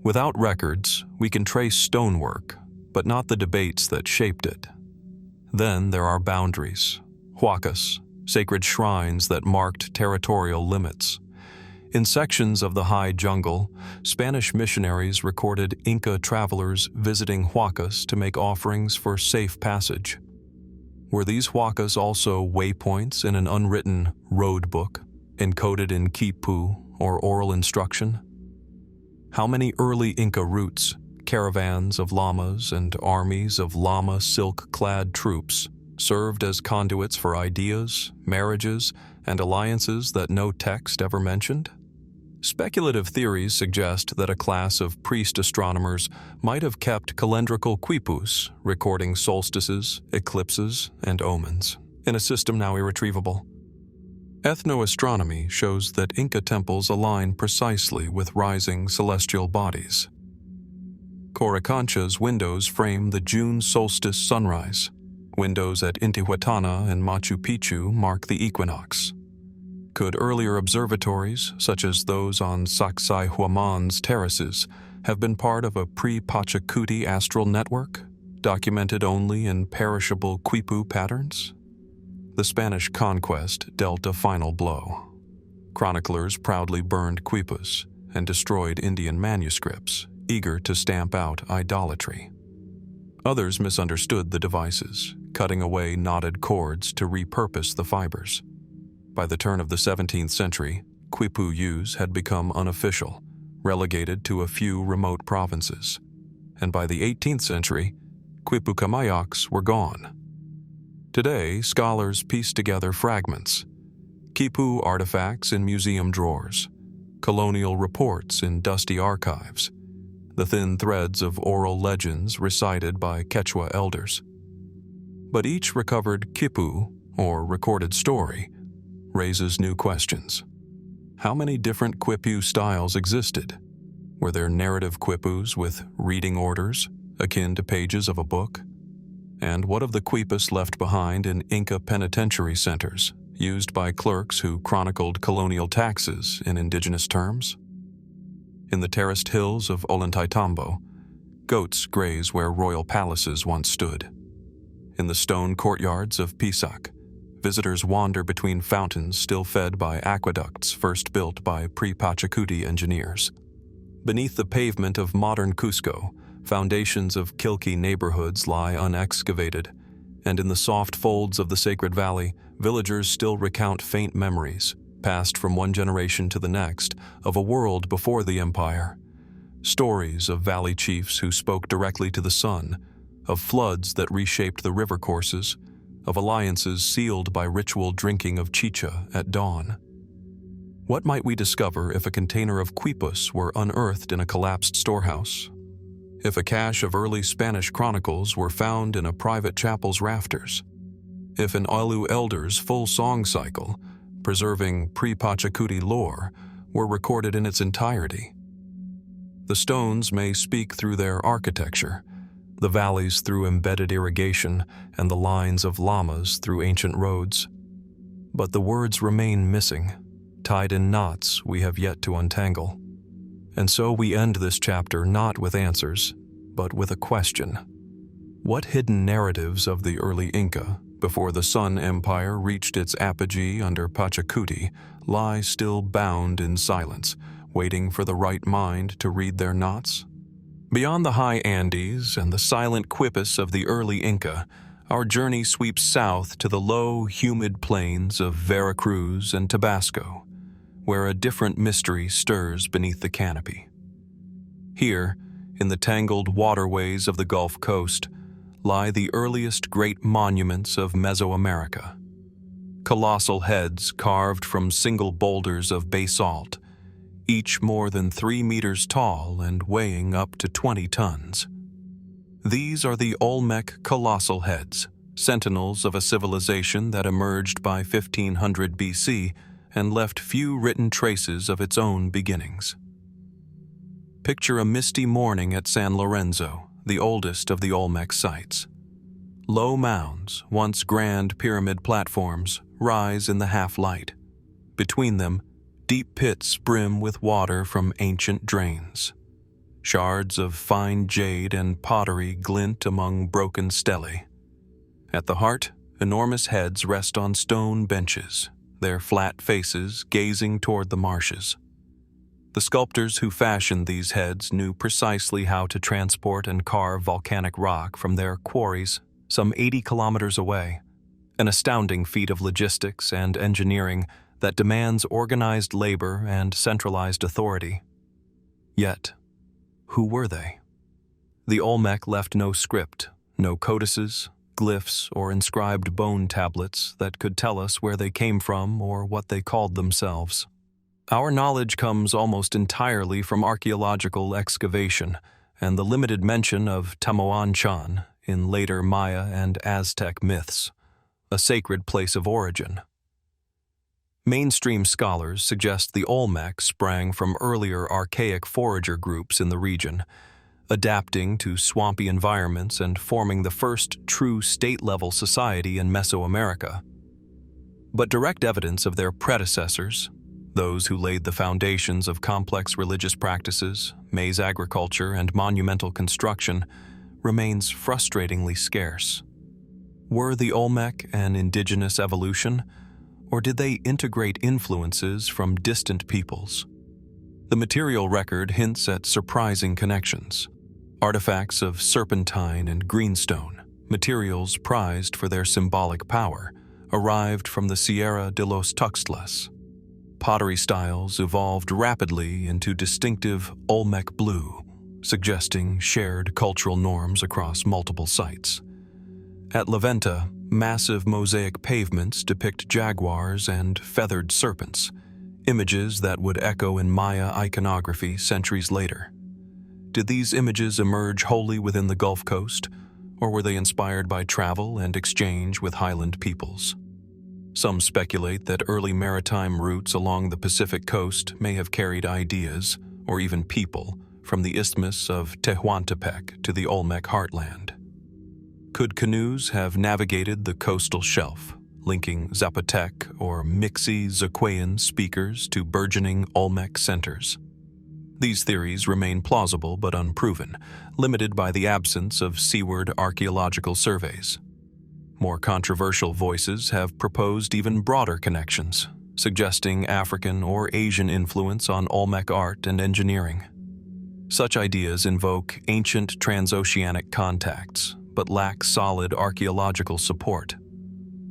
Speaker 1: Without records, we can trace stonework, but not the debates that shaped it. Then there are boundaries, huacas, sacred shrines that marked territorial limits. In sections of the high jungle, Spanish missionaries recorded Inca travelers visiting huacas to make offerings for safe passage. Were these huacas also waypoints in an unwritten road book, encoded in quipu or oral instruction? How many early Inca routes, caravans of llamas and armies of llama silk-clad troops, served as conduits for ideas, marriages, and alliances that no text ever mentioned? Speculative theories suggest that a class of priest astronomers might have kept calendrical quipus, recording solstices, eclipses, and omens, in a system now irretrievable. Ethnoastronomy shows that Inca temples align precisely with rising celestial bodies. Coricancha's windows frame the June solstice sunrise. Windows at Intihuatana and Machu Picchu mark the equinox. Could earlier observatories, such as those on Sacsayhuaman's terraces, have been part of a pre-Pachacuti astral network, documented only in perishable quipu patterns? The Spanish conquest dealt a final blow. Chroniclers proudly burned quipus and destroyed Indian manuscripts, eager to stamp out idolatry. Others misunderstood the devices, cutting away knotted cords to repurpose the fibers. By the turn of the 17th century, quipu use had become unofficial, relegated to a few remote provinces. And by the 18th century, quipu kamayaks were gone. Today, scholars piece together fragments, quipu artifacts in museum drawers, colonial reports in dusty archives, the thin threads of oral legends recited by Quechua elders. But each recovered quipu, or recorded story, raises new questions. How many different quipu styles existed? Were there narrative quipus with reading orders, akin to pages of a book? And what of the quipus left behind in Inca penitentiary centers, used by clerks who chronicled colonial taxes in indigenous terms? In the terraced hills of Ollantaytambo, goats graze where royal palaces once stood. In the stone courtyards of Pisac, visitors wander between fountains still fed by aqueducts first built by pre-Pachacuti engineers. Beneath the pavement of modern Cusco, foundations of Quilque neighborhoods lie unexcavated, and in the soft folds of the Sacred Valley, villagers still recount faint memories, passed from one generation to the next, of a world before the empire. Stories of valley chiefs who spoke directly to the sun, of floods that reshaped the river courses, of alliances sealed by ritual drinking of chicha at dawn. What might we discover if a container of quipus were unearthed in a collapsed storehouse? If a cache of early Spanish chronicles were found in a private chapel's rafters? If an Alu elder's full song cycle, preserving pre-Pachacuti lore, were recorded in its entirety? The stones may speak through their architecture, the valleys through embedded irrigation, and the lines of llamas through ancient roads. But the words remain missing, tied in knots we have yet to untangle. And so we end this chapter not with answers, but with a question. What hidden narratives of the early Inca, before the Sun Empire reached its apogee under Pachacuti, lie still bound in silence, waiting for the right mind to read their knots? Beyond the high Andes and the silent quipus of the early Inca, our journey sweeps south to the low, humid plains of Veracruz and Tabasco, where a different mystery stirs beneath the canopy. Here, in the tangled waterways of the Gulf Coast, lie the earliest great monuments of Mesoamerica. Colossal heads carved from single boulders of basalt, each more than 3 meters tall and weighing up to 20 tons. These are the Olmec colossal heads, sentinels of a civilization that emerged by 1500 BC and left few written traces of its own beginnings. Picture a misty morning at San Lorenzo, the oldest of the Olmec sites. Low mounds, once grand pyramid platforms, rise in the half-light. Between them, deep pits brim with water from ancient drains. Shards of fine jade and pottery glint among broken stelae. At the heart, enormous heads rest on stone benches, their flat faces gazing toward the marshes. The sculptors who fashioned these heads knew precisely how to transport and carve volcanic rock from their quarries some 80 kilometers away, an astounding feat of logistics and engineering that demands organized labor and centralized authority. Yet, who were they? The Olmec left no script, no codices, glyphs, or inscribed bone tablets that could tell us where they came from or what they called themselves. Our knowledge comes almost entirely from archaeological excavation and the limited mention of Tamoanchan in later Maya and Aztec myths, a sacred place of origin. Mainstream scholars suggest the Olmec sprang from earlier archaic forager groups in the region, adapting to swampy environments and forming the first true state-level society in Mesoamerica. But direct evidence of their predecessors, those who laid the foundations of complex religious practices, maize agriculture, and monumental construction, remains frustratingly scarce. Were the Olmec an indigenous evolution, or did they integrate influences from distant peoples? The material record hints at surprising connections. Artifacts of serpentine and greenstone, materials prized for their symbolic power, arrived from the Sierra de los Tuxtlas. Pottery styles evolved rapidly into distinctive Olmec blue, suggesting shared cultural norms across multiple sites. At La Venta, massive mosaic pavements depict jaguars and feathered serpents, images that would echo in Maya iconography centuries later. Did these images emerge wholly within the Gulf Coast, or were they inspired by travel and exchange with highland peoples? Some speculate that early maritime routes along the Pacific coast may have carried ideas, or even people, from the isthmus of Tehuantepec to the Olmec heartland. Could canoes have navigated the coastal shelf, linking Zapotec or Mixi-Zaquayan speakers to burgeoning Olmec centers? These theories remain plausible but unproven, limited by the absence of seaward archaeological surveys. More controversial voices have proposed even broader connections, suggesting African or Asian influence on Olmec art and engineering. Such ideas invoke ancient transoceanic contacts, but lack solid archaeological support.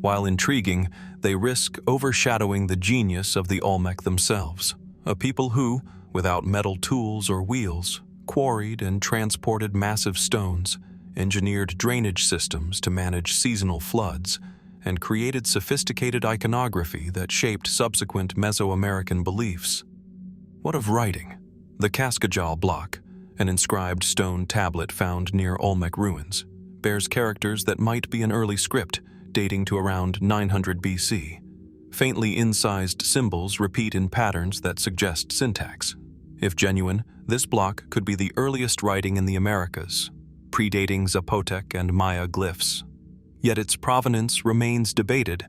Speaker 1: While intriguing, they risk overshadowing the genius of the Olmec themselves, a people who, without metal tools or wheels, quarried and transported massive stones, engineered drainage systems to manage seasonal floods, and created sophisticated iconography that shaped subsequent Mesoamerican beliefs. What of writing? The Cascajal block, an inscribed stone tablet found near Olmec ruins, bears characters that might be an early script dating to around 900 BC. Faintly incised symbols repeat in patterns that suggest syntax. If genuine, this block could be the earliest writing in the Americas, predating Zapotec and Maya glyphs. Yet its provenance remains debated,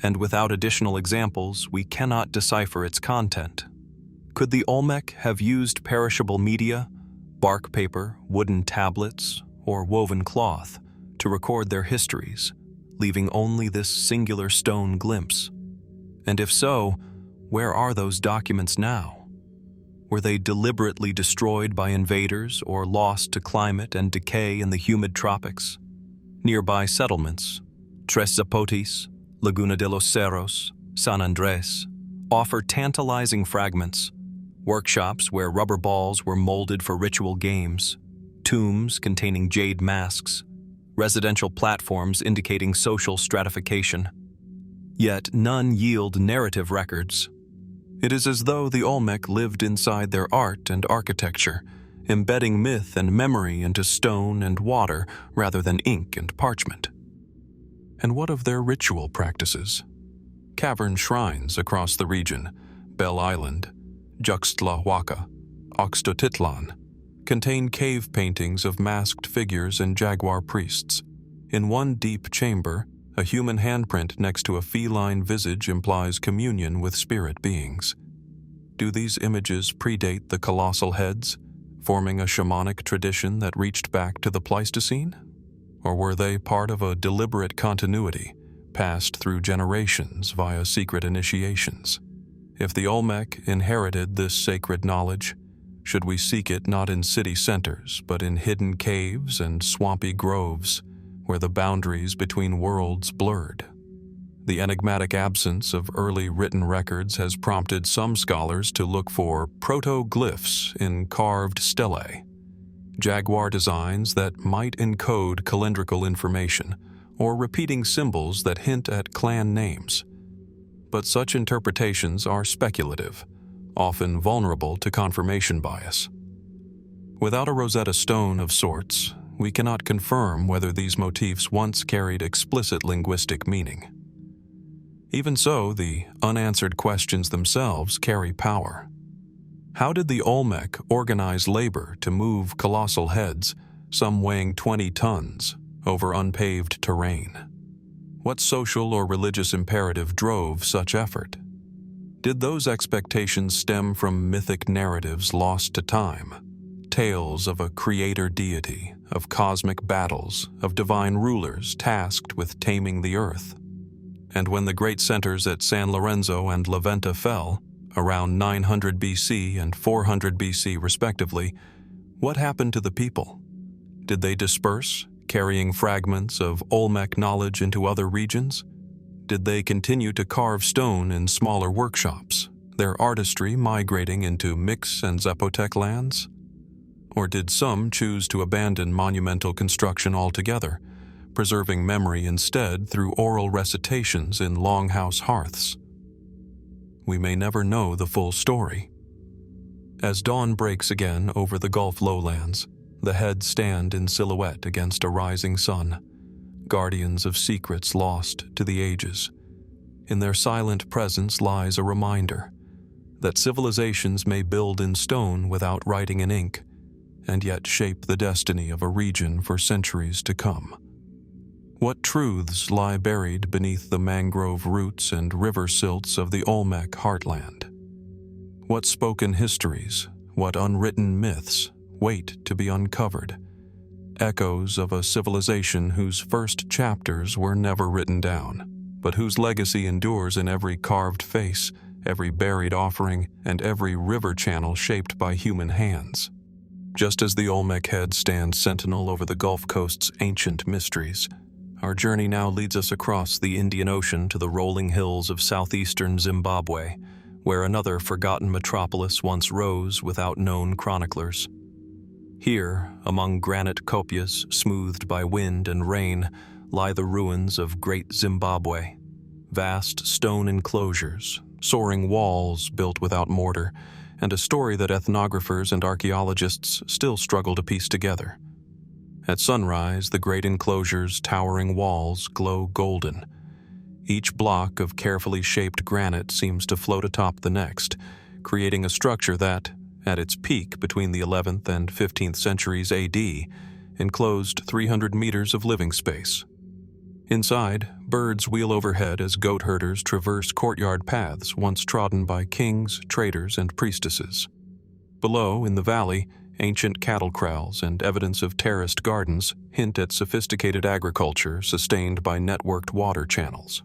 Speaker 1: and without additional examples, we cannot decipher its content. Could the Olmec have used perishable media, bark paper, wooden tablets, or woven cloth, to record their histories, leaving only this singular stone glimpse? And if so, where are those documents now? Were they deliberately destroyed by invaders or lost to climate and decay in the humid tropics? Nearby settlements, Tres Zapotes, Laguna de los Cerros, San Andres, offer tantalizing fragments, workshops where rubber balls were molded for ritual games, tombs containing jade masks, residential platforms indicating social stratification. Yet none yield narrative records. It is as though the Olmec lived inside their art and architecture, embedding myth and memory into stone and water rather than ink and parchment. And what of their ritual practices? Cavern shrines across the region, Bell Island, Juxtlahuaca, Oxtotitlan, contain cave paintings of masked figures and jaguar priests. In one deep chamber, a human handprint next to a feline visage implies communion with spirit beings. Do these images predate the colossal heads, forming a shamanic tradition that reached back to the Pleistocene? Or were they part of a deliberate continuity, passed through generations via secret initiations? If the Olmec inherited this sacred knowledge, should we seek it not in city centers, but in hidden caves and swampy groves, where the boundaries between worlds blurred? The enigmatic absence of early written records has prompted some scholars to look for proto-glyphs in carved stelae, jaguar designs that might encode calendrical information, or repeating symbols that hint at clan names. But such interpretations are speculative, often vulnerable to confirmation bias. Without a Rosetta Stone of sorts, we cannot confirm whether these motifs once carried explicit linguistic meaning. Even so, the unanswered questions themselves carry power. How did the Olmec organize labor to move colossal heads, some weighing 20 tons, over unpaved terrain? What social or religious imperative drove such effort? Did those expectations stem from mythic narratives lost to time? Tales of a creator deity, of cosmic battles, of divine rulers tasked with taming the earth? And when the great centers at San Lorenzo and La Venta fell, around 900 BC and 400 BC respectively, what happened to the people? Did they disperse, carrying fragments of Olmec knowledge into other regions? Did they continue to carve stone in smaller workshops, their artistry migrating into Mix and Zapotec lands? Or did some choose to abandon monumental construction altogether, preserving memory instead through oral recitations in longhouse hearths? We may never know the full story. As dawn breaks again over the Gulf lowlands, the heads stand in silhouette against a rising sun, guardians of secrets lost to the ages. In their silent presence lies a reminder that civilizations may build in stone without writing in ink, and yet shape the destiny of a region for centuries to come. What truths lie buried beneath the mangrove roots and river silts of the Olmec heartland? What spoken histories, what unwritten myths wait to be uncovered? Echoes of a civilization whose first chapters were never written down, but whose legacy endures in every carved face, every buried offering, and every river channel shaped by human hands. Just as the Olmec head stands sentinel over the Gulf Coast's ancient mysteries, our journey now leads us across the Indian Ocean to the rolling hills of southeastern Zimbabwe, where another forgotten metropolis once rose without known chroniclers. Here, among granite kopjes smoothed by wind and rain, lie the ruins of Great Zimbabwe, vast stone enclosures, soaring walls built without mortar, and a story that ethnographers and archaeologists still struggle to piece together. At sunrise, the great enclosure's towering walls glow golden. Each block of carefully shaped granite seems to float atop the next, creating a structure that, at its peak between the 11th and 15th centuries AD, enclosed 300 meters of living space. Inside, birds wheel overhead as goat herders traverse courtyard paths once trodden by kings, traders, and priestesses. Below, in the valley, ancient cattle kraals and evidence of terraced gardens hint at sophisticated agriculture sustained by networked water channels.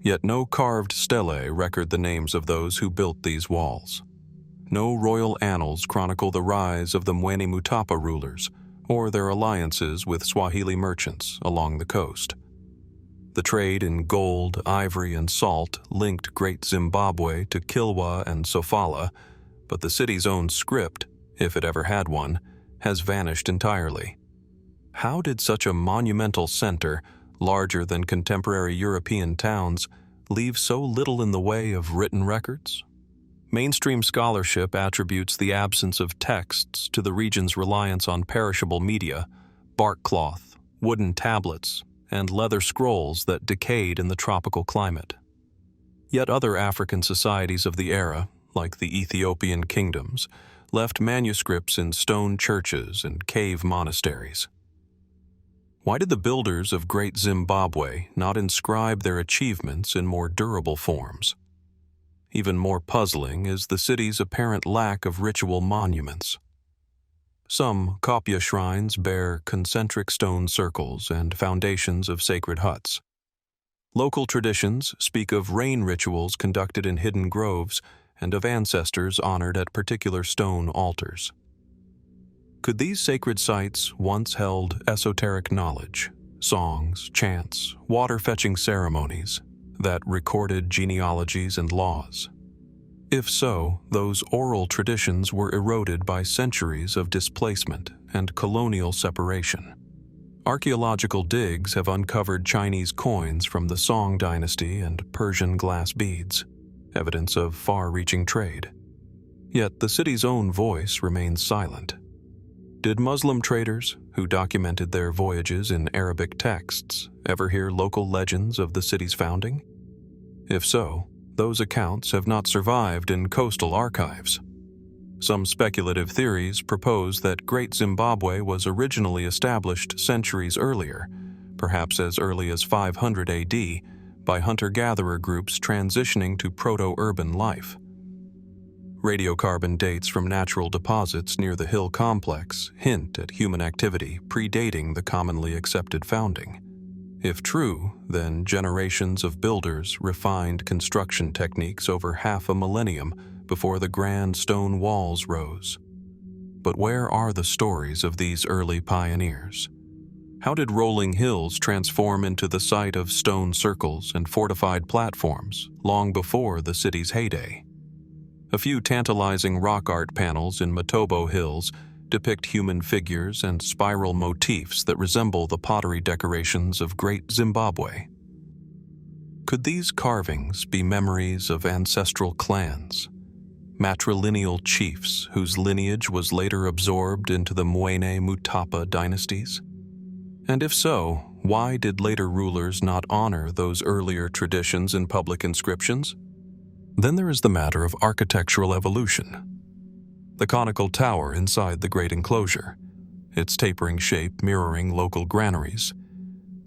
Speaker 1: Yet no carved stelae record the names of those who built these walls. No royal annals chronicle the rise of the Mwene Mutapa rulers or their alliances with Swahili merchants along the coast. The trade in gold, ivory, and salt linked Great Zimbabwe to Kilwa and Sofala, but the city's own script, if it ever had one, has vanished entirely. How did such a monumental center, larger than contemporary European towns, leave so little in the way of written records? Mainstream scholarship attributes the absence of texts to the region's reliance on perishable media, bark cloth, wooden tablets, and leather scrolls that decayed in the tropical climate. Yet other African societies of the era, like the Ethiopian kingdoms, left manuscripts in stone churches and cave monasteries. Why did the builders of Great Zimbabwe not inscribe their achievements in more durable forms? Even more puzzling is the city's apparent lack of ritual monuments. Some kopje shrines bear concentric stone circles and foundations of sacred huts. Local traditions speak of rain rituals conducted in hidden groves and of ancestors honored at particular stone altars. Could these sacred sites once held esoteric knowledge, songs, chants, water-fetching ceremonies that recorded genealogies and laws? If so, those oral traditions were eroded by centuries of displacement and colonial separation. Archaeological digs have uncovered Chinese coins from the Shang Dynasty and Persian glass beads, evidence of far-reaching trade. Yet the city's own voice remains silent. Did Muslim traders, who documented their voyages in Arabic texts, ever hear local legends of the city's founding? If so, those accounts have not survived in coastal archives. Some speculative theories propose that Great Zimbabwe was originally established centuries earlier, perhaps as early as 500 AD, by hunter-gatherer groups transitioning to proto-urban life. Radiocarbon dates from natural deposits near the hill complex hint at human activity predating the commonly accepted founding. If true, then generations of builders refined construction techniques over half a millennium before the grand stone walls rose. But where are the stories of these early pioneers? How did rolling hills transform into the site of stone circles and fortified platforms long before the city's heyday? A few tantalizing rock art panels in Matobo Hills depict human figures and spiral motifs that resemble the pottery decorations of Great Zimbabwe. Could these carvings be memories of ancestral clans, matrilineal chiefs whose lineage was later absorbed into the Mwene Mutapa dynasties? And if so, why did later rulers not honor those earlier traditions in public inscriptions? Then there is the matter of architectural evolution. The conical tower inside the great enclosure, its tapering shape mirroring local granaries,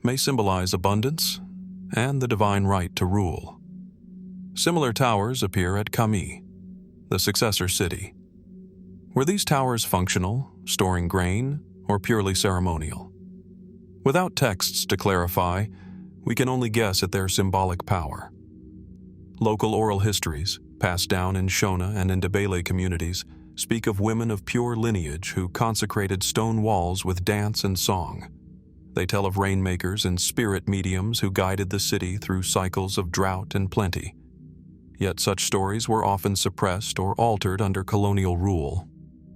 Speaker 1: may symbolize abundance and the divine right to rule. Similar towers appear at Khmer, the successor city. Were these towers functional, storing grain, or purely ceremonial? Without texts to clarify, we can only guess at their symbolic power. Local oral histories, passed down in Shona and Ndebele communities, speak of women of pure lineage who consecrated stone walls with dance and song. They tell of rainmakers and spirit mediums who guided the city through cycles of drought and plenty. Yet such stories were often suppressed or altered under colonial rule,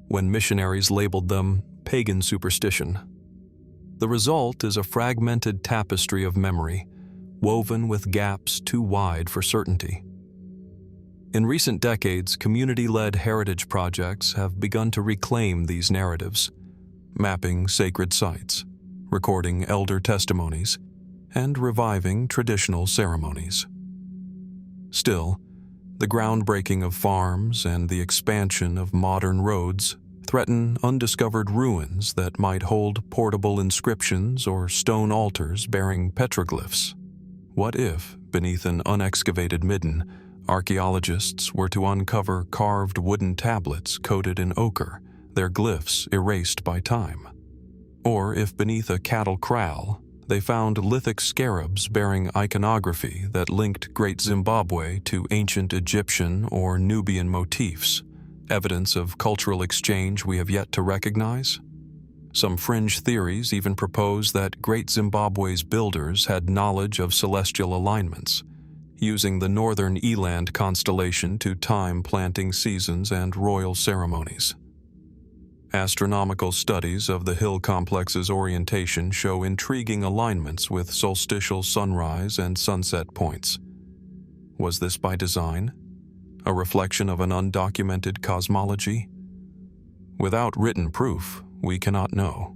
Speaker 1: when missionaries labeled them pagan superstition. The result is a fragmented tapestry of memory, woven with gaps too wide for certainty. In recent decades, community-led heritage projects have begun to reclaim these narratives, mapping sacred sites, recording elder testimonies, and reviving traditional ceremonies. Still, the groundbreaking of farms and the expansion of modern roads threaten undiscovered ruins that might hold portable inscriptions or stone altars bearing petroglyphs. What if, beneath an unexcavated midden, archaeologists were to uncover carved wooden tablets coated in ochre, their glyphs erased by time? Or if beneath a cattle kraal, they found lithic scarabs bearing iconography that linked Great Zimbabwe to ancient Egyptian or Nubian motifs, evidence of cultural exchange we have yet to recognize? Some fringe theories even propose that Great Zimbabwe's builders had knowledge of celestial alignments, using the northern Eland constellation to time planting seasons and royal ceremonies. Astronomical studies of the hill complex's orientation show intriguing alignments with solstitial sunrise and sunset points. Was this by design? A reflection of an undocumented cosmology? Without written proof, we cannot know.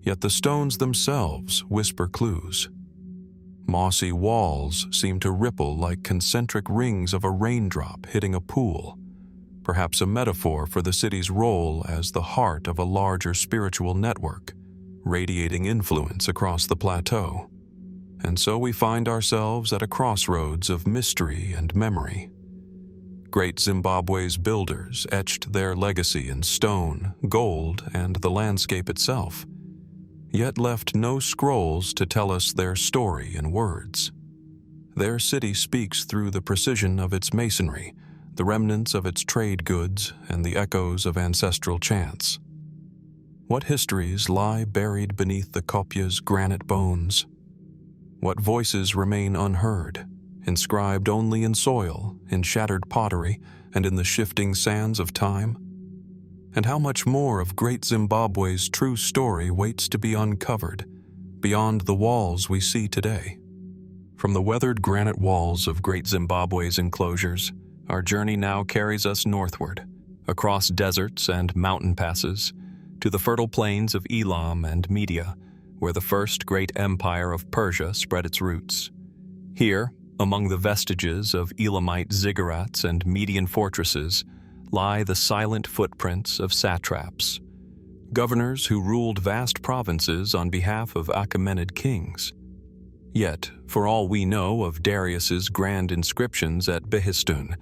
Speaker 1: Yet the stones themselves whisper clues. Mossy walls seem to ripple like concentric rings of a raindrop hitting a pool, perhaps a metaphor for the city's role as the heart of a larger spiritual network, radiating influence across the plateau. And so we find ourselves at a crossroads of mystery and memory. Great Zimbabwe's builders etched their legacy in stone, gold, and the landscape itself, yet left no scrolls to tell us their story in words. Their city speaks through the precision of its masonry, the remnants of its trade goods, and the echoes of ancestral chants. What histories lie buried beneath the kopje's granite bones? What voices remain unheard, inscribed only in soil, in shattered pottery, and in the shifting sands of time? And how much more of Great Zimbabwe's true story waits to be uncovered, beyond the walls we see today? From the weathered granite walls of Great Zimbabwe's enclosures, our journey now carries us northward, across deserts and mountain passes, to the fertile plains of Elam and Media, where the first great empire of Persia spread its roots. Here, among the vestiges of Elamite ziggurats and Median fortresses, lie the silent footprints of satraps, governors who ruled vast provinces on behalf of Achaemenid kings. Yet, for all we know of Darius's grand inscriptions at Behistun,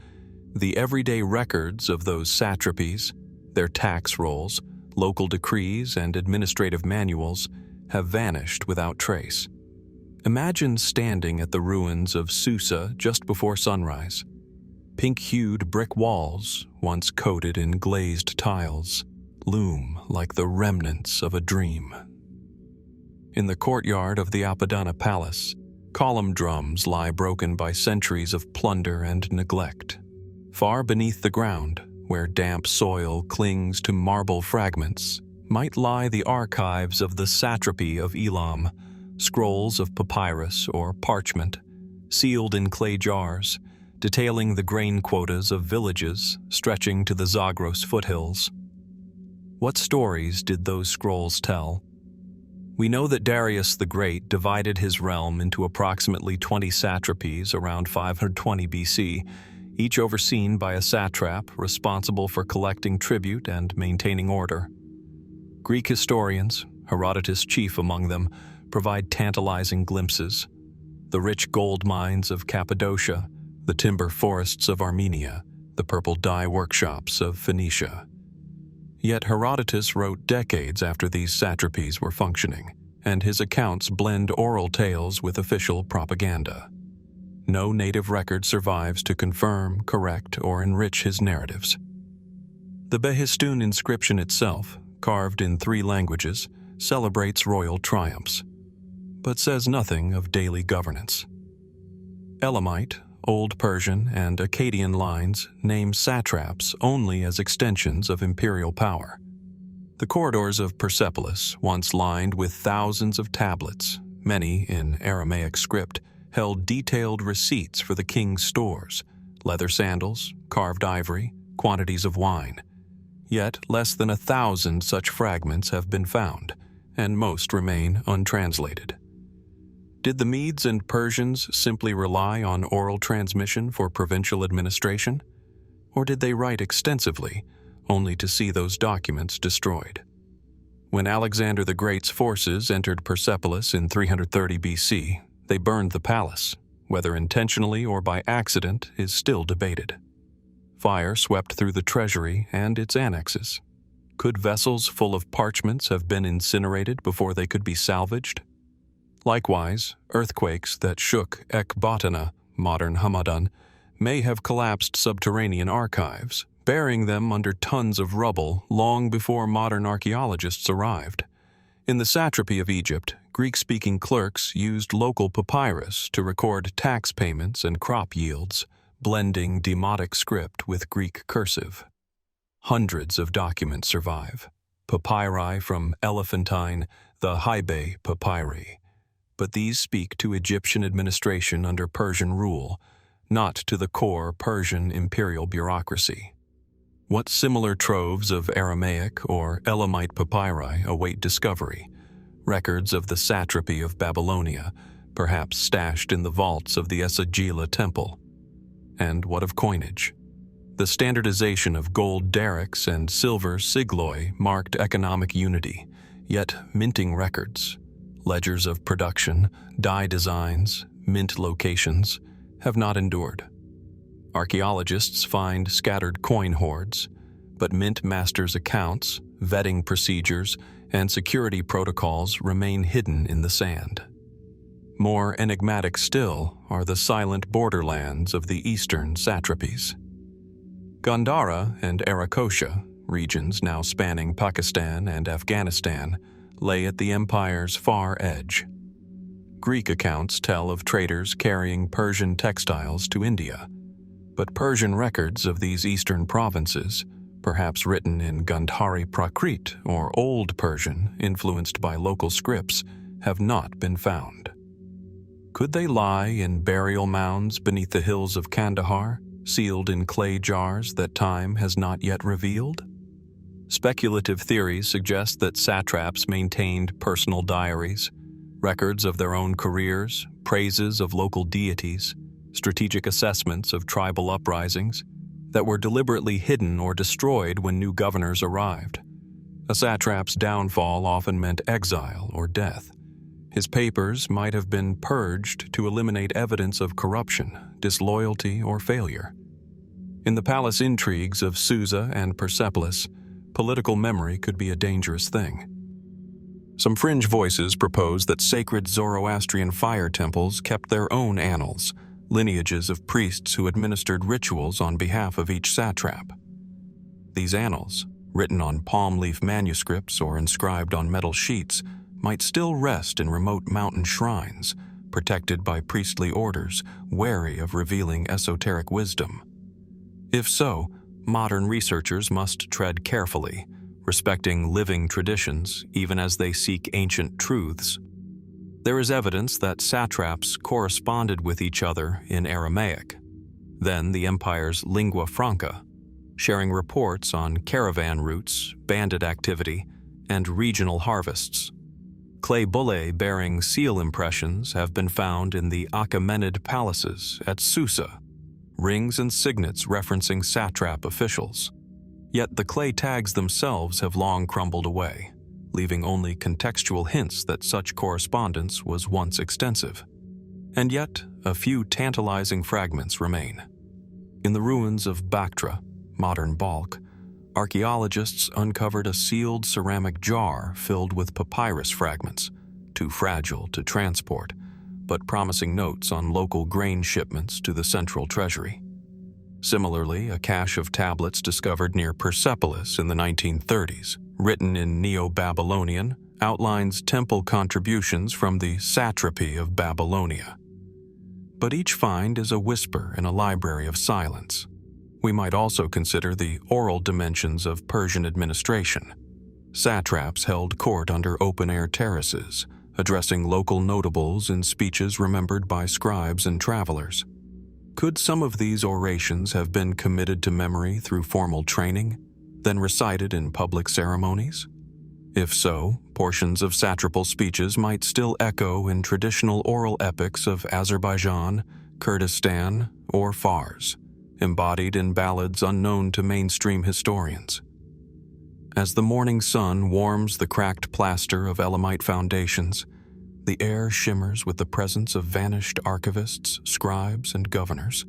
Speaker 1: the everyday records of those satrapies, their tax rolls, local decrees, and administrative manuals have vanished without trace. Imagine standing at the ruins of Susa just before sunrise. Pink-hued brick walls, once coated in glazed tiles, loom like the remnants of a dream. In the courtyard of the Apadana Palace, column drums lie broken by centuries of plunder and neglect. Far beneath the ground, where damp soil clings to marble fragments, might lie the archives of the satrapy of Elam, scrolls of papyrus or parchment, sealed in clay jars, detailing the grain quotas of villages stretching to the Zagros foothills. What stories did those scrolls tell? We know that Darius the Great divided his realm into approximately 20 satrapies around 520 BC, each overseen by a satrap responsible for collecting tribute and maintaining order. Greek historians, Herodotus chief among them, provide tantalizing glimpses. The rich gold mines of Cappadocia, the timber forests of Armenia, the purple dye workshops of Phoenicia. Yet Herodotus wrote decades after these satrapies were functioning, and his accounts blend oral tales with official propaganda. No native record survives to confirm, correct, or enrich his narratives. The Behistun inscription itself, carved in 3 languages, celebrates royal triumphs, but says nothing of daily governance. Elamite, Old Persian, and Akkadian lines name satraps only as extensions of imperial power. The corridors of Persepolis, once lined with thousands of tablets, many in Aramaic script, held detailed receipts for the king's stores, leather sandals, carved ivory, quantities of wine. Yet less than 1,000 such fragments have been found, and most remain untranslated. Did the Medes and Persians simply rely on oral transmission for provincial administration? Or did they write extensively, only to see those documents destroyed? When Alexander the Great's forces entered Persepolis in 330 BC, they burned the palace. Whether intentionally or by accident is still debated. Fire swept through the treasury and its annexes. Could vessels full of parchments have been incinerated before they could be salvaged? Likewise, earthquakes that shook Ekbatana, modern Hamadan, may have collapsed subterranean archives, burying them under tons of rubble long before modern archaeologists arrived. In the satrapy of Egypt, Greek-speaking clerks used local papyrus to record tax payments and crop yields, blending Demotic script with Greek cursive. Hundreds of documents survive, papyri from Elephantine, the Hybe papyri. But these speak to Egyptian administration under Persian rule, not to the core Persian imperial bureaucracy. What similar troves of Aramaic or Elamite papyri await discovery? Records of the satrapy of Babylonia, perhaps stashed in the vaults of the Esagila temple. And what of coinage? The standardization of gold derricks and silver sigloi marked economic unity, yet minting records, ledgers of production, die designs, mint locations, have not endured. Archaeologists find scattered coin hoards, but mint masters' accounts, vetting procedures, and security protocols remain hidden in the sand. More enigmatic still are the silent borderlands of the eastern satrapies. Gandhara and Arakosha, regions now spanning Pakistan and Afghanistan, lay at the empire's far edge. Greek accounts tell of traders carrying Persian textiles to India, but Persian records of these eastern provinces, perhaps written in Gandhari Prakrit or Old Persian influenced by local scripts, have not been found. Could they lie in burial mounds beneath the hills of Kandahar, sealed in clay jars that time has not yet revealed? Speculative theories suggest that satraps maintained personal diaries, records of their own careers, praises of local deities, strategic assessments of tribal uprisings that were deliberately hidden or destroyed when new governors arrived. A satrap's downfall often meant exile or death. His papers might have been purged to eliminate evidence of corruption, disloyalty, or failure. In the palace intrigues of Susa and Persepolis, political memory could be a dangerous thing. Some fringe voices propose that sacred Zoroastrian fire temples kept their own annals, lineages of priests who administered rituals on behalf of each satrap. These annals, written on palm leaf manuscripts or inscribed on metal sheets, might still rest in remote mountain shrines, protected by priestly orders, wary of revealing esoteric wisdom. If so, modern researchers must tread carefully, respecting living traditions even as they seek ancient truths. There is evidence that satraps corresponded with each other in Aramaic, then the empire's lingua franca, sharing reports on caravan routes, bandit activity, and regional harvests. Clay bullae bearing seal impressions have been found in the Achaemenid palaces at Susa, rings and signets referencing satrap officials. Yet the clay tags themselves have long crumbled away, leaving only contextual hints that such correspondence was once extensive. And yet, a few tantalizing fragments remain. In the ruins of Bactra, modern Balkh, archaeologists uncovered a sealed ceramic jar filled with papyrus fragments, too fragile to transport, but promising notes on local grain shipments to the central treasury. Similarly, a cache of tablets discovered near Persepolis in the 1930s, written in Neo-Babylonian, outlines temple contributions from the satrapy of Babylonia. But each find is a whisper in a library of silence. We might also consider the oral dimensions of Persian administration. Satraps held court under open-air terraces, addressing local notables in speeches remembered by scribes and travelers. Could some of these orations have been committed to memory through formal training, then recited in public ceremonies? If so, portions of satrapal speeches might still echo in traditional oral epics of Azerbaijan, Kurdistan, or Fars, embodied in ballads unknown to mainstream historians. As the morning sun warms the cracked plaster of Elamite foundations, the air shimmers with the presence of vanished archivists, scribes, and governors.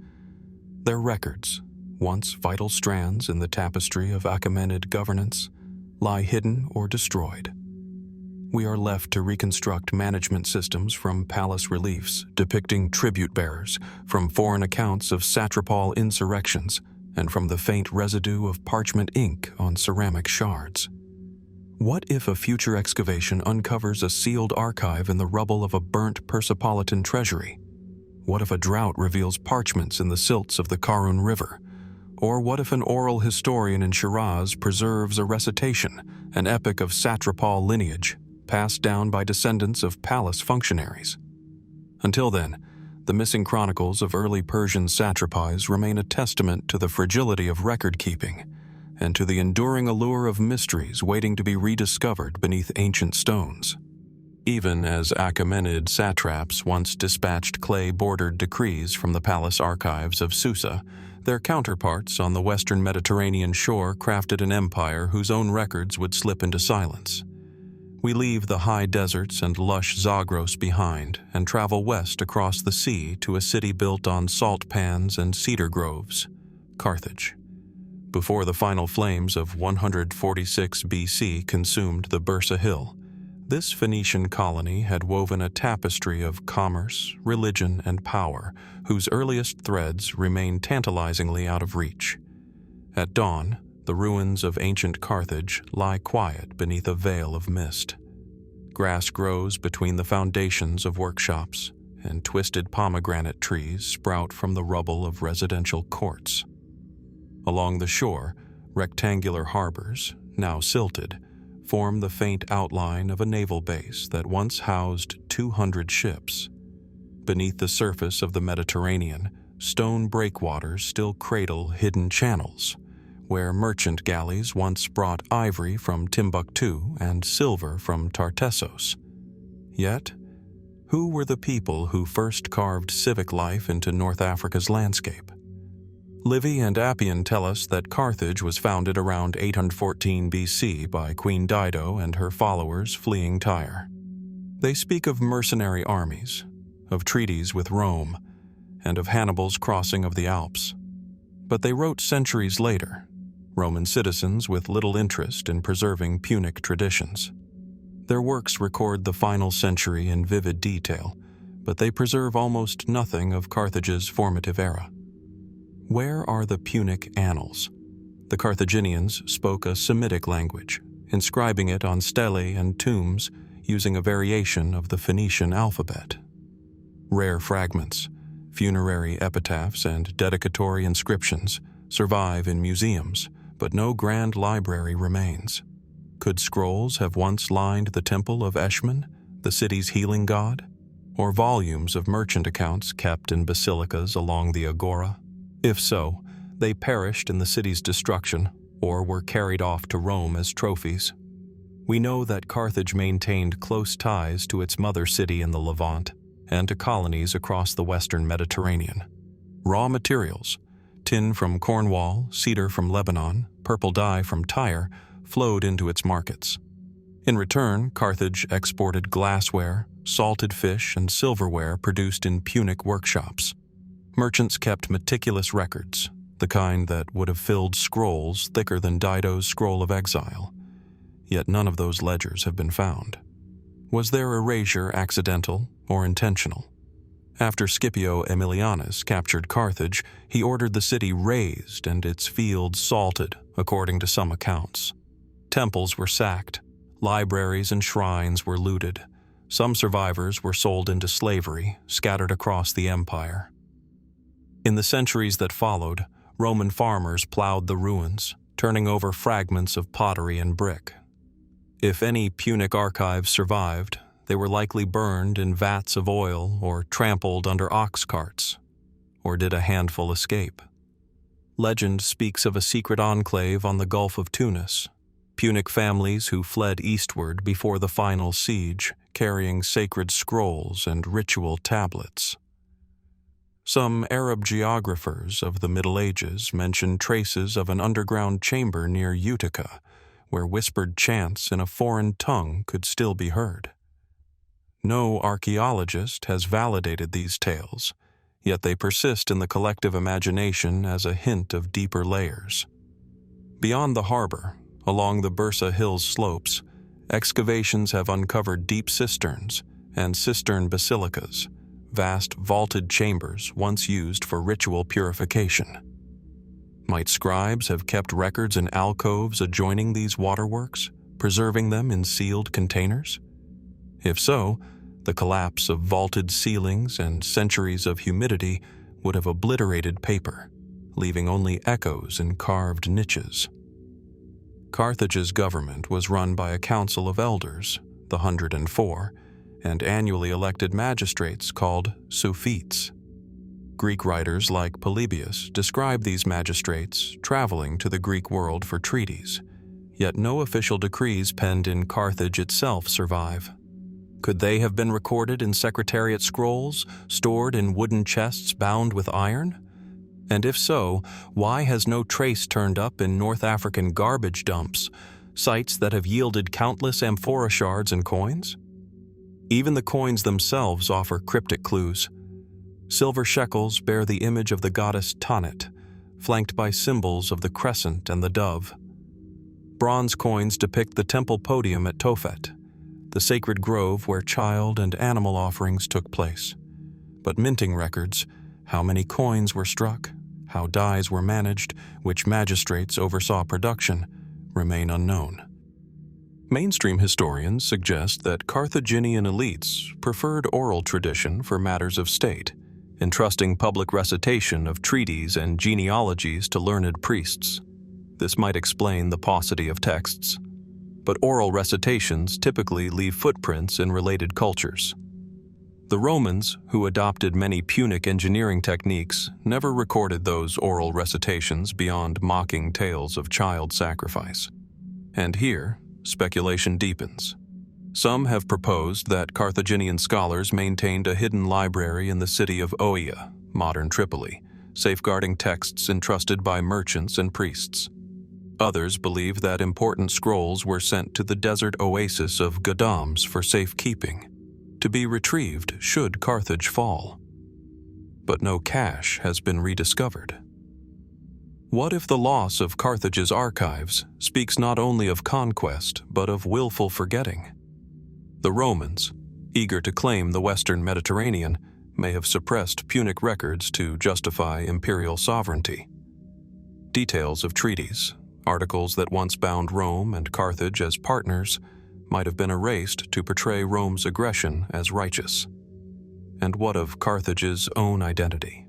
Speaker 1: Their records, once vital strands in the tapestry of Achaemenid governance, lie hidden or destroyed. We are left to reconstruct management systems from palace reliefs depicting tribute bearers, from foreign accounts of satrapal insurrections, and from the faint residue of parchment ink on ceramic shards. What if a future excavation uncovers a sealed archive in the rubble of a burnt Persepolitan treasury? What if a drought reveals parchments in the silts of the Karun River? Or what if an oral historian in Shiraz preserves a recitation, an epic of satrapal lineage, passed down by descendants of palace functionaries? Until then, the missing chronicles of early Persian satrapies remain a testament to the fragility of record-keeping and to the enduring allure of mysteries waiting to be rediscovered beneath ancient stones. Even as Achaemenid satraps once dispatched clay-bordered decrees from the palace archives of Susa, Their counterparts on the western Mediterranean shore crafted an empire whose own records would slip into silence. We leave the high deserts and lush Zagros behind and travel west across the sea to a city built on salt pans and cedar groves, Carthage. Before the final flames of 146 BC consumed the Bursa Hill, this Phoenician colony had woven a tapestry of commerce, religion, and power whose earliest threads remain tantalizingly out of reach. At dawn, the ruins of ancient Carthage lie quiet beneath a veil of mist. Grass grows between the foundations of workshops, and twisted pomegranate trees sprout from the rubble of residential courts. Along the shore, rectangular harbors, now silted, form the faint outline of a naval base that once housed 200 ships. Beneath the surface of the Mediterranean, stone breakwaters still cradle hidden channels, where merchant galleys once brought ivory from Timbuktu and silver from Tartessos. Yet, who were the people who first carved civic life into North Africa's landscape? Livy and Appian tell us that Carthage was founded around 814 BC by Queen Dido and her followers fleeing Tyre. They speak of mercenary armies, of treaties with Rome, and of Hannibal's crossing of the Alps. But they wrote centuries later, Roman citizens with little interest in preserving Punic traditions. Their works record the final century in vivid detail, but they preserve almost nothing of Carthage's formative era. Where are the Punic annals? The Carthaginians spoke a Semitic language, inscribing it on stelae and tombs using a variation of the Phoenician alphabet. Rare fragments, funerary epitaphs, and dedicatory inscriptions survive in museums, but no grand library remains. Could scrolls have once lined the temple of Eshmun, the city's healing god? Or volumes of merchant accounts kept in basilicas along the agora? If so, they perished in the city's destruction or were carried off to Rome as trophies. We know that Carthage maintained close ties to its mother city in the Levant and to colonies across the western Mediterranean. Raw materials, tin from Cornwall, cedar from Lebanon, purple dye from Tyre, flowed into its markets. In return, Carthage exported glassware, salted fish, and silverware produced in Punic workshops. Merchants kept meticulous records, the kind that would have filled scrolls thicker than Dido's scroll of exile. Yet none of those ledgers have been found. Was their erasure accidental or intentional? After Scipio Aemilianus captured Carthage, he ordered the city razed and its fields salted, according to some accounts. Temples were sacked, libraries and shrines were looted. Some survivors were sold into slavery, scattered across the empire. In the centuries that followed, Roman farmers plowed the ruins, turning over fragments of pottery and brick. If any Punic archives survived, they were likely burned in vats of oil or trampled under ox carts. Or did a handful escape? Legend speaks of a secret enclave on the Gulf of Tunis, Punic families who fled eastward before the final siege, carrying sacred scrolls and ritual tablets. Some Arab geographers of the Middle Ages mention traces of an underground chamber near Utica, where whispered chants in a foreign tongue could still be heard. No archaeologist has validated these tales, yet they persist in the collective imagination as a hint of deeper layers. Beyond the harbor, along the Bursa Hills slopes, excavations have uncovered deep cisterns and cistern basilicas, vast vaulted chambers once used for ritual purification. Might scribes have kept records in alcoves adjoining these waterworks, preserving them in sealed containers? If so, the collapse of vaulted ceilings and centuries of humidity would have obliterated paper, leaving only echoes in carved niches. Carthage's government was run by a council of elders, the 104, and annually elected magistrates called Sufites. Greek writers like Polybius describe these magistrates traveling to the Greek world for treaties, yet no official decrees penned in Carthage itself survive. Could they have been recorded in secretariat scrolls, stored in wooden chests bound with iron? And if so, why has no trace turned up in North African garbage dumps, sites that have yielded countless amphora shards and coins? Even the coins themselves offer cryptic clues. Silver shekels bear the image of the goddess Tanit, flanked by symbols of the crescent and the dove. Bronze coins depict the temple podium at Tophet, the sacred grove where child and animal offerings took place. But minting records, how many coins were struck, how dies were managed, which magistrates oversaw production, remain unknown. Mainstream historians suggest that Carthaginian elites preferred oral tradition for matters of state, entrusting public recitation of treaties and genealogies to learned priests. This might explain the paucity of texts, but oral recitations typically leave footprints in related cultures. The Romans, who adopted many Punic engineering techniques, never recorded those oral recitations beyond mocking tales of child sacrifice. And here, speculation deepens. Some have proposed that Carthaginian scholars maintained a hidden library in the city of Oia, modern Tripoli, safeguarding texts entrusted by merchants and priests. Others believe that important scrolls were sent to the desert oasis of Ghadams for safekeeping, to be retrieved should Carthage fall. But no cache has been rediscovered. What if the loss of Carthage's archives speaks not only of conquest, but of willful forgetting? The Romans, eager to claim the Western Mediterranean, may have suppressed Punic records to justify imperial sovereignty. Details of treaties, articles that once bound Rome and Carthage as partners, might have been erased to portray Rome's aggression as righteous. And what of Carthage's own identity?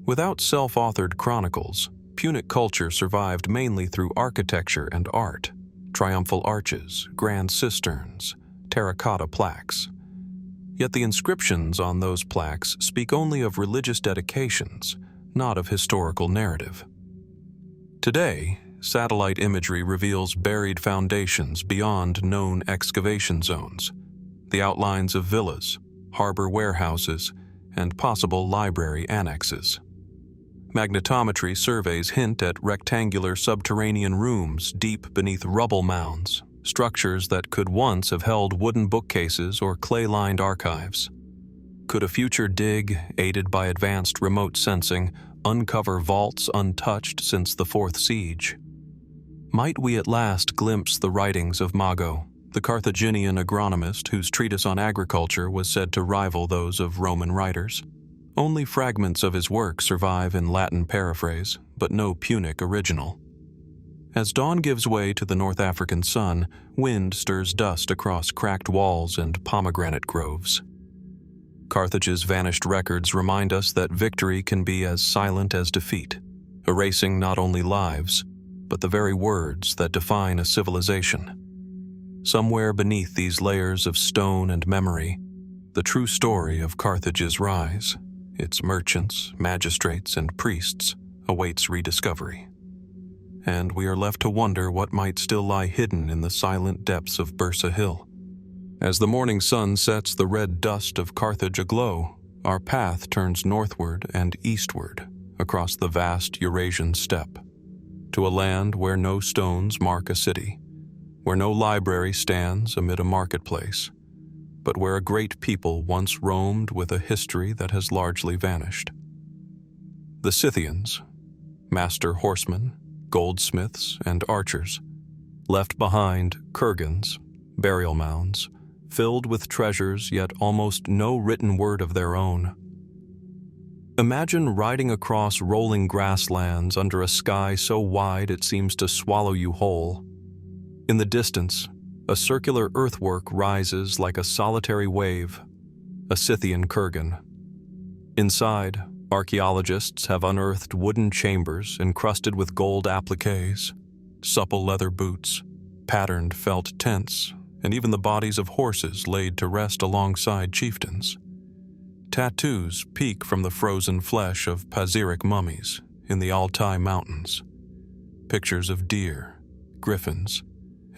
Speaker 1: Without self-authored chronicles, Punic culture survived mainly through architecture and art, triumphal arches, grand cisterns, terracotta plaques. Yet the inscriptions on those plaques speak only of religious dedications, not of historical narrative. Today, satellite imagery reveals buried foundations beyond known excavation zones, the outlines of villas, harbor warehouses, and possible library annexes. Magnetometry surveys hint at rectangular subterranean rooms deep beneath rubble mounds, structures that could once have held wooden bookcases or clay-lined archives. Could a future dig, aided by advanced remote sensing, uncover vaults untouched since the Fourth Siege? Might we at last glimpse the writings of Mago, the Carthaginian agronomist whose treatise on agriculture was said to rival those of Roman writers? Only fragments of his work survive in Latin paraphrase, but no Punic original. As dawn gives way to the North African sun, wind stirs dust across cracked walls and pomegranate groves. Carthage's vanished records remind us that victory can be as silent as defeat, erasing not only lives, but the very words that define a civilization. Somewhere beneath these layers of stone and memory, the true story of Carthage's rise, its merchants, magistrates, and priests, awaits rediscovery. And we are left to wonder what might still lie hidden in the silent depths of Bursa Hill. As the morning sun sets the red dust of Carthage aglow, our path turns northward and eastward across the vast Eurasian steppe, to a land where no stones mark a city, where no library stands amid a marketplace, but where a great people once roamed with a history that has largely vanished. The Scythians, master horsemen, goldsmiths, and archers, left behind kurgans, burial mounds, filled with treasures yet almost no written word of their own. Imagine riding across rolling grasslands under a sky so wide it seems to swallow you whole. In the distance, a circular earthwork rises like a solitary wave, a Scythian kurgan. Inside, archaeologists have unearthed wooden chambers encrusted with gold appliques, supple leather boots, patterned felt tents, and even the bodies of horses laid to rest alongside chieftains. Tattoos peek from the frozen flesh of Paziric mummies in the Altai Mountains. Pictures of deer, griffins,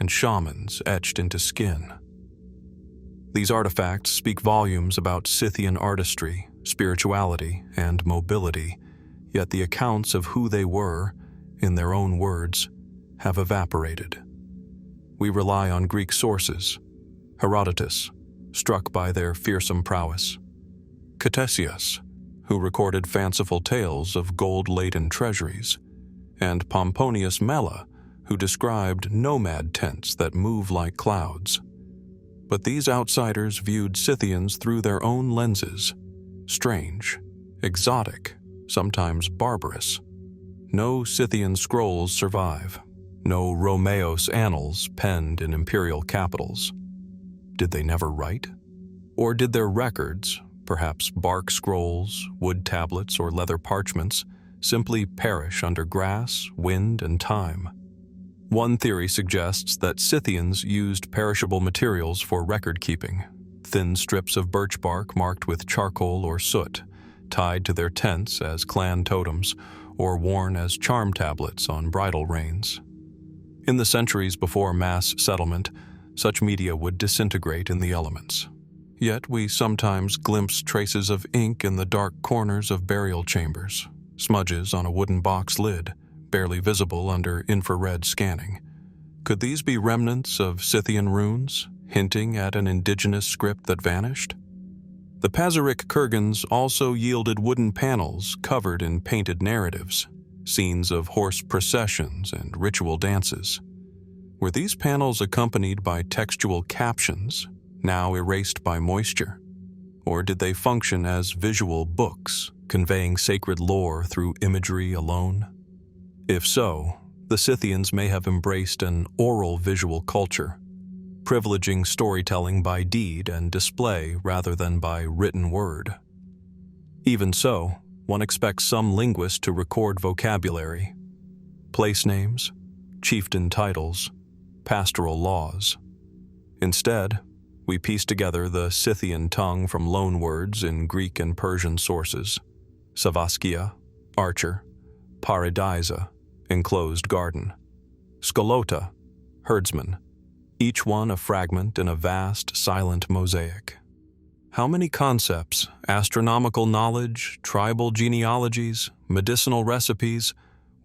Speaker 1: and shamans etched into skin. These artifacts speak volumes about Scythian artistry, spirituality, and mobility, yet the accounts of who they were, in their own words, have evaporated. We rely on Greek sources, Herodotus, struck by their fearsome prowess, Ctesias, who recorded fanciful tales of gold-laden treasuries, and Pomponius Mela, who described nomad tents that move like clouds. But these outsiders viewed Scythians through their own lenses, strange, exotic, sometimes barbarous. No Scythian scrolls survive, no Romeos annals penned in imperial capitals. Did they never write? Or did their records, perhaps bark scrolls, wood tablets, or leather parchments, simply perish under grass, wind, and time? One theory suggests that Scythians used perishable materials for record-keeping, thin strips of birch bark marked with charcoal or soot, tied to their tents as clan totems, or worn as charm tablets on bridle reins. In the centuries before mass settlement, such media would disintegrate in the elements. Yet we sometimes glimpse traces of ink in the dark corners of burial chambers, smudges on a wooden box lid, barely visible under infrared scanning. Could these be remnants of Scythian runes, hinting at an indigenous script that vanished? The Pazyryk kurgans also yielded wooden panels covered in painted narratives, scenes of horse processions and ritual dances. Were these panels accompanied by textual captions, now erased by moisture? Or did they function as visual books, conveying sacred lore through imagery alone? If so, the Scythians may have embraced an oral visual culture, privileging storytelling by deed and display rather than by written word. Even so, one expects some linguists to record vocabulary, place names, chieftain titles, pastoral laws. Instead, we piece together the Scythian tongue from loanwords in Greek and Persian sources: Savaskia, archer; Paradisa, enclosed garden; Skolota, herdsman, each one a fragment in a vast, silent mosaic. How many concepts, astronomical knowledge, tribal genealogies, medicinal recipes,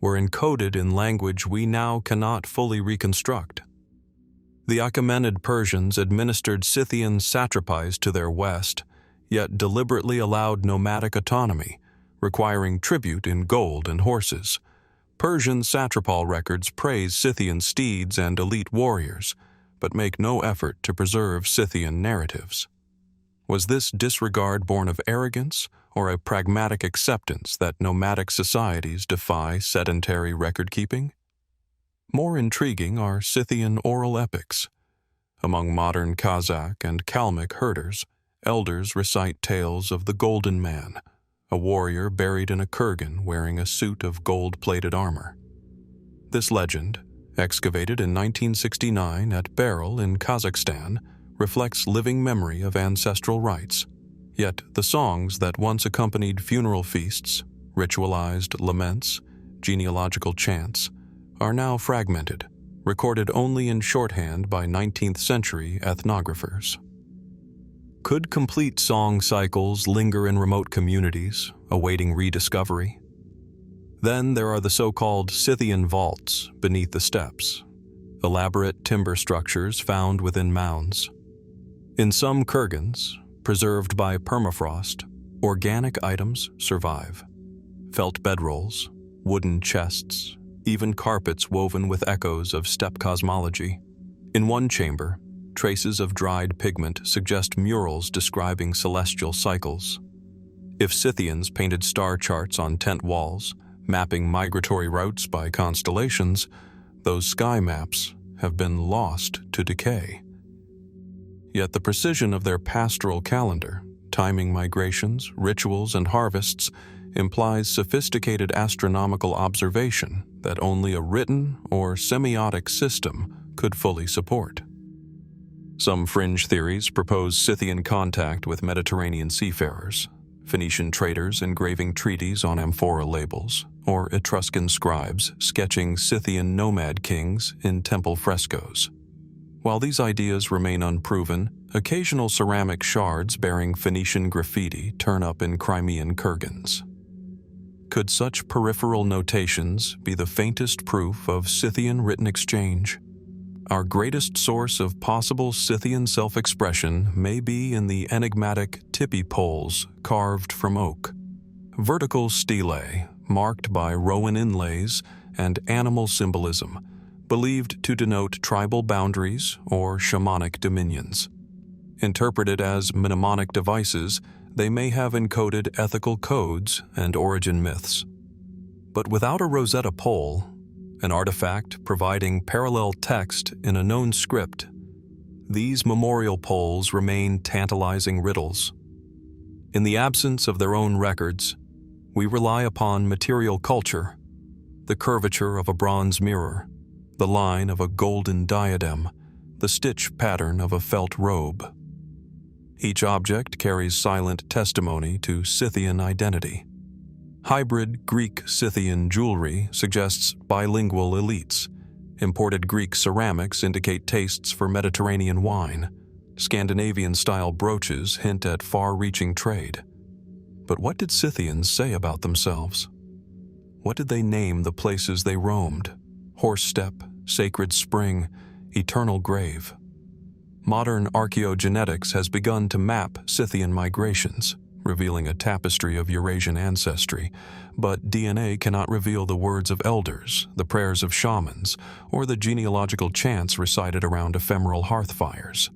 Speaker 1: were encoded in language we now cannot fully reconstruct? The Achaemenid Persians administered Scythian satrapies to their west, yet deliberately allowed nomadic autonomy, requiring tribute in gold and horses. Persian satrapal records praise Scythian steeds and elite warriors, but make no effort to preserve Scythian narratives. Was this disregard born of arrogance or a pragmatic acceptance that nomadic societies defy sedentary record-keeping? More intriguing are Scythian oral epics. Among modern Kazakh and Kalmyk herders, elders recite tales of the Golden Man, a warrior buried in a kurgan wearing a suit of gold-plated armor. This legend, excavated in 1969 at Beryl in Kazakhstan, reflects living memory of ancestral rites. Yet the songs that once accompanied funeral feasts, ritualized laments, genealogical chants, are now fragmented, recorded only in shorthand by 19th century ethnographers. Could complete song cycles linger in remote communities, awaiting rediscovery? Then there are the so-called Scythian vaults beneath the steppes, elaborate timber structures found within mounds. In some kurgans, preserved by permafrost, organic items survive. Felt bedrolls, wooden chests, even carpets woven with echoes of steppe cosmology. In one chamber, traces of dried pigment suggest murals describing celestial cycles. If Scythians painted star charts on tent walls, mapping migratory routes by constellations, those sky maps have been lost to decay. Yet the precision of their pastoral calendar, timing migrations, rituals, and harvests, implies sophisticated astronomical observation that only a written or semiotic system could fully support. Some fringe theories propose Scythian contact with Mediterranean seafarers, Phoenician traders engraving treaties on amphora labels, or Etruscan scribes sketching Scythian nomad kings in temple frescoes. While these ideas remain unproven, occasional ceramic shards bearing Phoenician graffiti turn up in Crimean kurgans. Could such peripheral notations be the faintest proof of Scythian written exchange? Our greatest source of possible Scythian self-expression may be in the enigmatic tipi poles carved from oak. Vertical stelae, marked by Rowan inlays and animal symbolism, believed to denote tribal boundaries or shamanic dominions. Interpreted as mnemonic devices, they may have encoded ethical codes and origin myths. But without a Rosetta pole, an artifact providing parallel text in a known script, these memorial poles remain tantalizing riddles. In the absence of their own records, we rely upon material culture, the curvature of a bronze mirror, the line of a golden diadem, the stitch pattern of a felt robe. Each object carries silent testimony to Scythian identity. Hybrid Greek-Scythian jewelry suggests bilingual elites. Imported Greek ceramics indicate tastes for Mediterranean wine. Scandinavian-style brooches hint at far-reaching trade. But what did Scythians say about themselves? What did they name the places they roamed? Horse step, sacred spring, eternal grave. Modern archaeogenetics has begun to map Scythian migrations, revealing a tapestry of Eurasian ancestry, but DNA cannot reveal the words of elders, the prayers of shamans, or the genealogical chants recited around ephemeral hearth fires.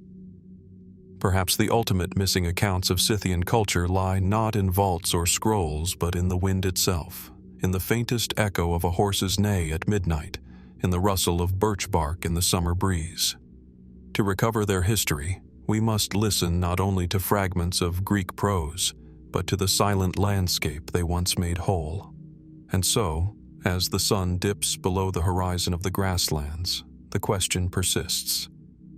Speaker 1: Perhaps the ultimate missing accounts of Scythian culture lie not in vaults or scrolls, but in the wind itself, in the faintest echo of a horse's neigh at midnight, in the rustle of birch bark in the summer breeze. To recover their history, we must listen not only to fragments of Greek prose, but to the silent landscape they once made whole. And so, as the sun dips below the horizon of the grasslands, the question persists.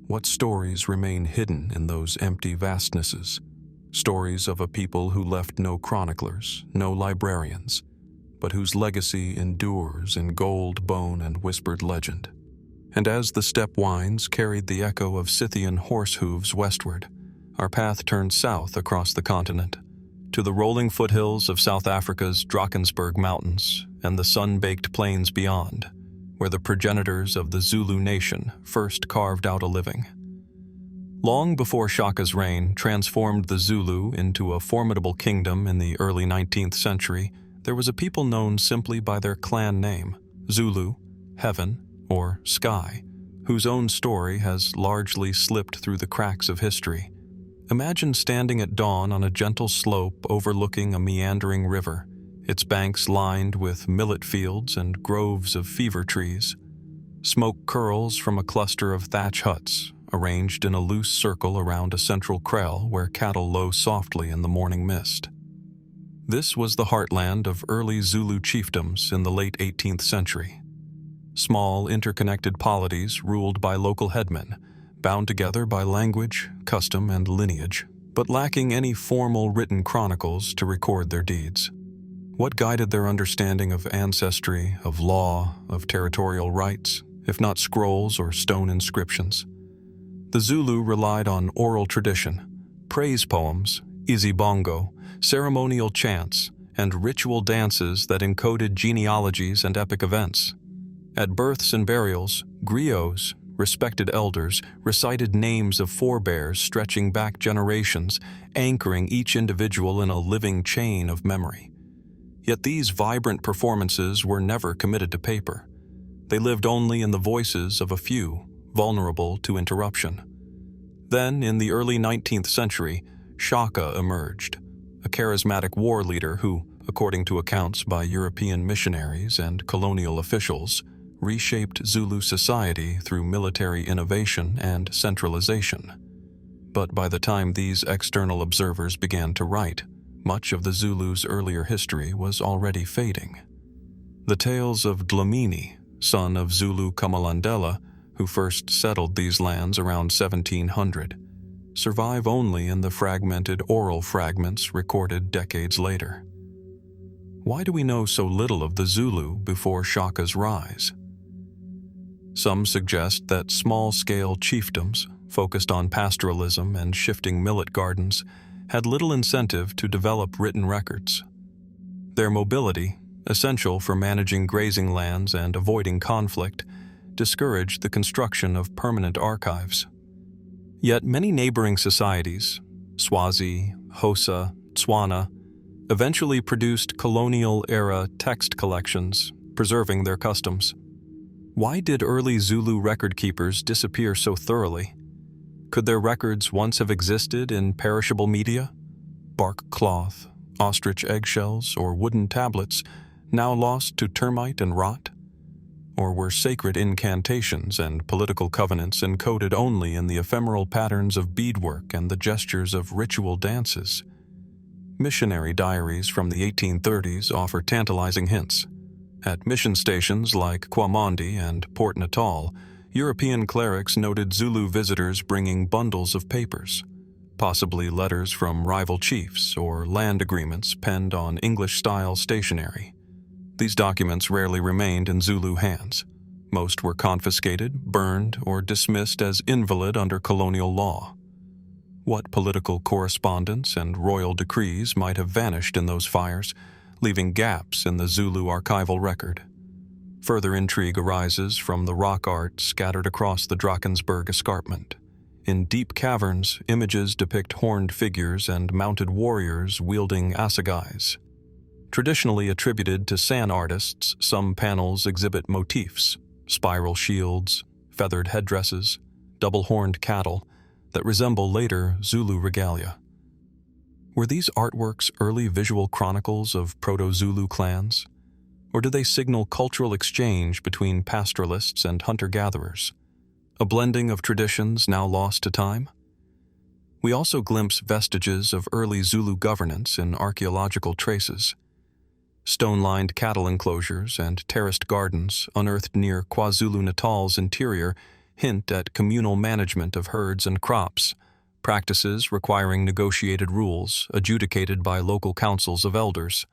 Speaker 1: What stories remain hidden in those empty vastnesses? Stories of a people who left no chroniclers, no librarians, but whose legacy endures in gold, bone, and whispered legend. And as the steppe winds carried the echo of Scythian horse hooves westward, our path turned south across the continent, to the rolling foothills of South Africa's Drakensberg Mountains and the sun-baked plains beyond, where the progenitors of the Zulu nation first carved out a living. Long before Shaka's reign transformed the Zulu into a formidable kingdom in the early 19th century, there was a people known simply by their clan name, Zulu, Heaven, or Sky, whose own story has largely slipped through the cracks of history. Imagine standing at dawn on a gentle slope overlooking a meandering river, its banks lined with millet fields and groves of fever trees. Smoke curls from a cluster of thatch huts, arranged in a loose circle around a central kraal where cattle low softly in the morning mist. This was the heartland of early Zulu chiefdoms in the late 18th century. Small, interconnected polities ruled by local headmen, bound together by language, custom, and lineage, but lacking any formal written chronicles to record their deeds. What guided their understanding of ancestry, of law, of territorial rights, if not scrolls or stone inscriptions? The Zulu relied on oral tradition, praise poems, izibongo, ceremonial chants, and ritual dances that encoded genealogies and epic events. At births and burials, griots, respected elders, recited names of forebears stretching back generations, anchoring each individual in a living chain of memory. Yet these vibrant performances were never committed to paper. They lived only in the voices of a few, vulnerable to interruption. Then, in the early 19th century, Shaka emerged, a charismatic war leader who, according to accounts by European missionaries and colonial officials, reshaped Zulu society through military innovation and centralization. But by the time these external observers began to write, much of the Zulu's earlier history was already fading. The tales of Dlamini, son of Zulu Kamalandela, who first settled these lands around 1700, survive only in the fragmented oral fragments recorded decades later. Why do we know so little of the Zulu before Shaka's rise? Some suggest that small-scale chiefdoms, focused on pastoralism and shifting millet gardens, had little incentive to develop written records. Their mobility, essential for managing grazing lands and avoiding conflict, discouraged the construction of permanent archives. Yet many neighboring societies, Swazi, Xhosa, Tswana, eventually produced colonial-era text collections, preserving their customs. Why did early Zulu record keepers disappear so thoroughly? Could their records once have existed in perishable media? Bark cloth, ostrich eggshells, or wooden tablets, now lost to termite and rot? Or were sacred incantations and political covenants encoded only in the ephemeral patterns of beadwork and the gestures of ritual dances? Missionary diaries from the 1830s offer tantalizing hints. At mission stations like Kwamondi and Port Natal, European clerics noted Zulu visitors bringing bundles of papers, possibly letters from rival chiefs or land agreements penned on English-style stationery. These documents rarely remained in Zulu hands. Most were confiscated, burned, or dismissed as invalid under colonial law. What political correspondence and royal decrees might have vanished in those fires, leaving gaps in the Zulu archival record? Further intrigue arises from the rock art scattered across the Drakensberg escarpment. In deep caverns, images depict horned figures and mounted warriors wielding assegais. Traditionally attributed to San artists, some panels exhibit motifs, spiral shields, feathered headdresses, double-horned cattle that resemble later Zulu regalia. Were these artworks early visual chronicles of Proto-Zulu clans? Or do they signal cultural exchange between pastoralists and hunter-gatherers, a blending of traditions now lost to time? We also glimpse vestiges of early Zulu governance in archaeological traces. Stone-lined cattle enclosures and terraced gardens unearthed near KwaZulu-Natal's interior hint at communal management of herds and crops, practices requiring negotiated rules adjudicated by local councils of elders.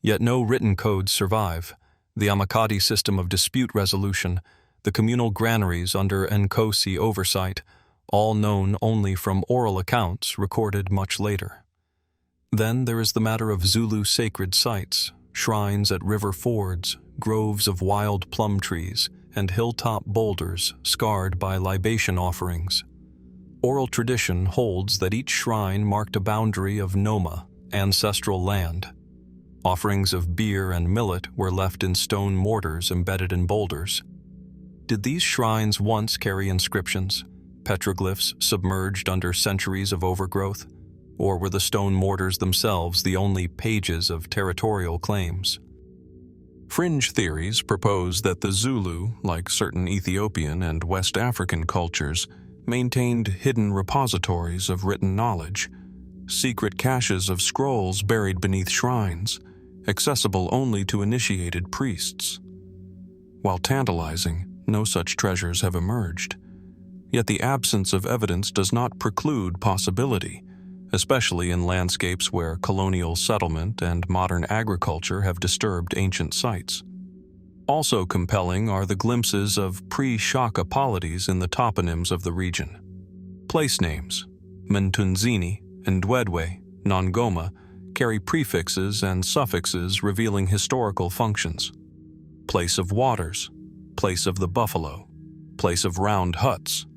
Speaker 1: Yet no written codes survive. The Amakati system of dispute resolution, the communal granaries under Nkosi oversight, all known only from oral accounts recorded much later. Then there is the matter of Zulu sacred sites, shrines at river fords, groves of wild plum trees, and hilltop boulders scarred by libation offerings. Oral tradition holds that each shrine marked a boundary of Noma, ancestral land. Offerings of beer and millet were left in stone mortars embedded in boulders. Did these shrines once carry inscriptions, petroglyphs submerged under centuries of overgrowth? Or were the stone mortars themselves the only pages of territorial claims? Fringe theories propose that the Zulu, like certain Ethiopian and West African cultures, maintained hidden repositories of written knowledge, secret caches of scrolls buried beneath shrines, accessible only to initiated priests. While tantalizing, no such treasures have emerged. Yet the absence of evidence does not preclude possibility, especially in landscapes where colonial settlement and modern agriculture have disturbed ancient sites. Also compelling are the glimpses of pre-Shaka polities in the toponyms of the region. Place names, Mtunzini, Ndwedwe, Nongoma, carry prefixes and suffixes revealing historical functions. Place of waters, place of the buffalo, place of round huts.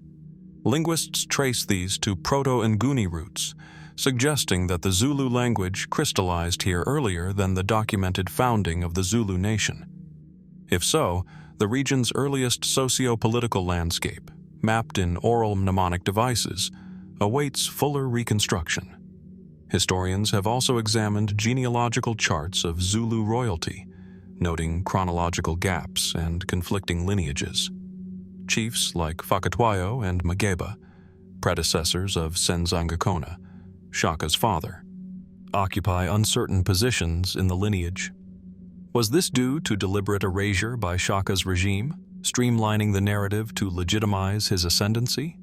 Speaker 1: Linguists trace these to Proto-Nguni roots, suggesting that the Zulu language crystallized here earlier than the documented founding of the Zulu nation. If so, the region's earliest socio-political landscape, mapped in oral mnemonic devices, awaits fuller reconstruction. Historians have also examined genealogical charts of Zulu royalty, noting chronological gaps and conflicting lineages. Chiefs like Fakatwayo and Mageba, predecessors of Senzangakona, Shaka's father, occupy uncertain positions in the lineage. Was this due to deliberate erasure by Shaka's regime, streamlining the narrative to legitimize his ascendancy?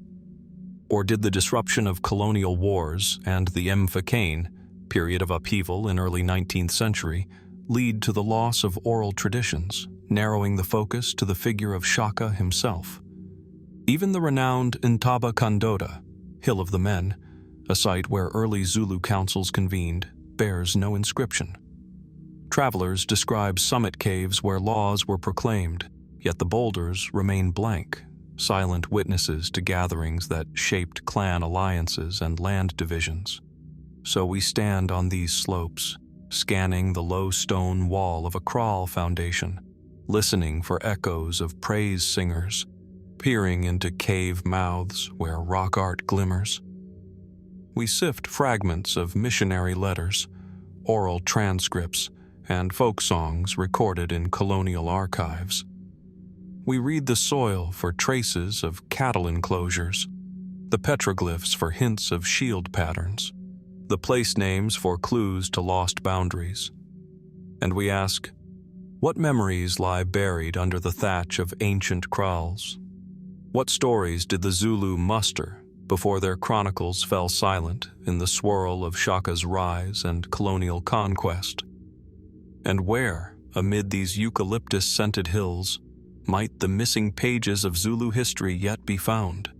Speaker 1: Or did the disruption of colonial wars and the Mfecane, period of upheaval in early 19th century, lead to the loss of oral traditions, narrowing the focus to the figure of Shaka himself? Even the renowned Ntaba Kandota, Hill of the Men, a site where early Zulu councils convened, bears no inscription. Travelers describe summit caves where laws were proclaimed, yet the boulders remain blank, silent witnesses to gatherings that shaped clan alliances and land divisions. So we stand on these slopes, scanning the low stone wall of a kraal foundation, listening for echoes of praise singers, peering into cave mouths where rock art glimmers. We sift fragments of missionary letters, oral transcripts, and folk songs recorded in colonial archives. We read the soil for traces of cattle enclosures, the petroglyphs for hints of shield patterns, the place names for clues to lost boundaries. And we ask, what memories lie buried under the thatch of ancient kraals? What stories did the Zulu muster before their chronicles fell silent in the swirl of Shaka's rise and colonial conquest? And where, amid these eucalyptus-scented hills, might the missing pages of Zulu history yet be found,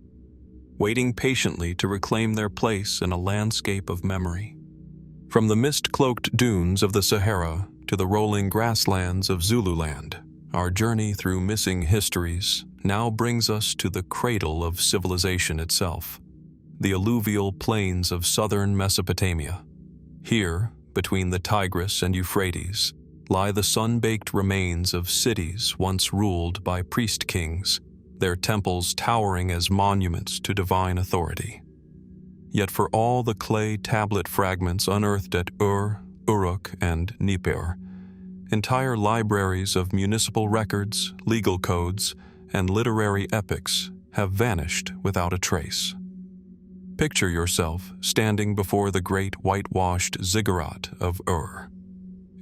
Speaker 1: waiting patiently to reclaim their place in a landscape of memory? From the mist-cloaked dunes of the Sahara to the rolling grasslands of Zululand, our journey through missing histories now brings us to the cradle of civilization itself, the alluvial plains of southern Mesopotamia. Here, between the Tigris and Euphrates, lie the sun-baked remains of cities once ruled by priest-kings, their temples towering as monuments to divine authority. Yet for all the clay tablet fragments unearthed at Ur, Uruk, and Nippur, entire libraries of municipal records, legal codes, and literary epics have vanished without a trace. Picture yourself standing before the great whitewashed ziggurat of Ur.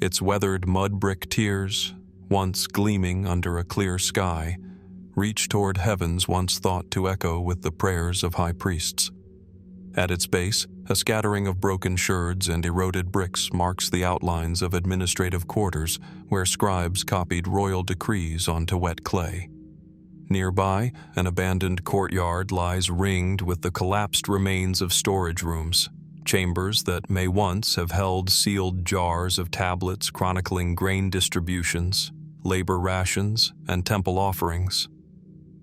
Speaker 1: Its weathered mud brick tiers, once gleaming under a clear sky, reach toward heavens once thought to echo with the prayers of high priests. At its base, a scattering of broken sherds and eroded bricks marks the outlines of administrative quarters where scribes copied royal decrees onto wet clay. Nearby, an abandoned courtyard lies ringed with the collapsed remains of storage rooms, chambers that may once have held sealed jars of tablets chronicling grain distributions, labor rations, and temple offerings.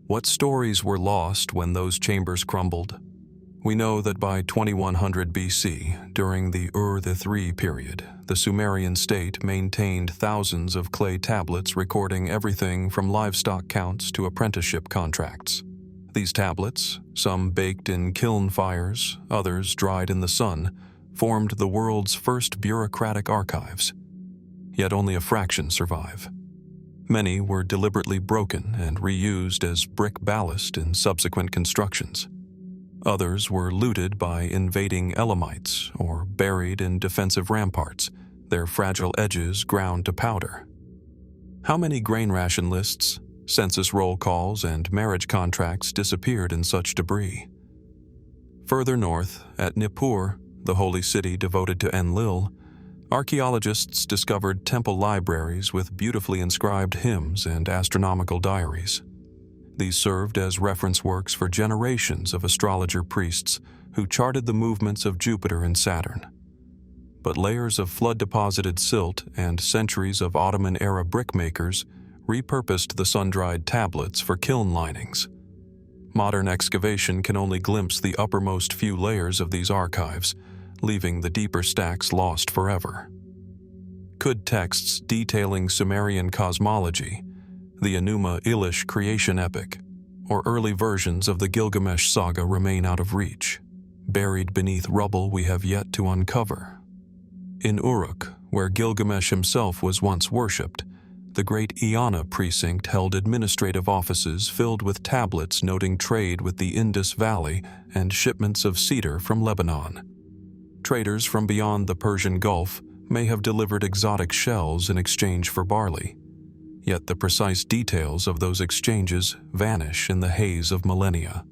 Speaker 1: What stories were lost when those chambers crumbled? We know that by 2100 BC, during the Ur III period, the Sumerian state maintained thousands of clay tablets recording everything from livestock counts to apprenticeship contracts. These tablets, some baked in kiln fires, others dried in the sun, formed the world's first bureaucratic archives. Yet only a fraction survive. Many were deliberately broken and reused as brick ballast in subsequent constructions. Others were looted by invading Elamites or buried in defensive ramparts, their fragile edges ground to powder. How many grain ration lists, census roll calls, and marriage contracts disappeared in such debris? Further north, at Nippur, the holy city devoted to Enlil, archaeologists discovered temple libraries with beautifully inscribed hymns and astronomical diaries. These served as reference works for generations of astrologer priests who charted the movements of Jupiter and Saturn. But layers of flood-deposited silt and centuries of Ottoman-era brickmakers repurposed the sun-dried tablets for kiln linings. Modern excavation can only glimpse the uppermost few layers of these archives, leaving the deeper stacks lost forever. Could texts detailing Sumerian cosmology, the Enuma Elish creation epic, or early versions of the Gilgamesh saga remain out of reach, buried beneath rubble we have yet to uncover? In Uruk, where Gilgamesh himself was once worshipped, the great Eanna precinct held administrative offices filled with tablets noting trade with the Indus Valley and shipments of cedar from Lebanon. Traders from beyond the Persian Gulf may have delivered exotic shells in exchange for barley. Yet the precise details of those exchanges vanish in the haze of millennia.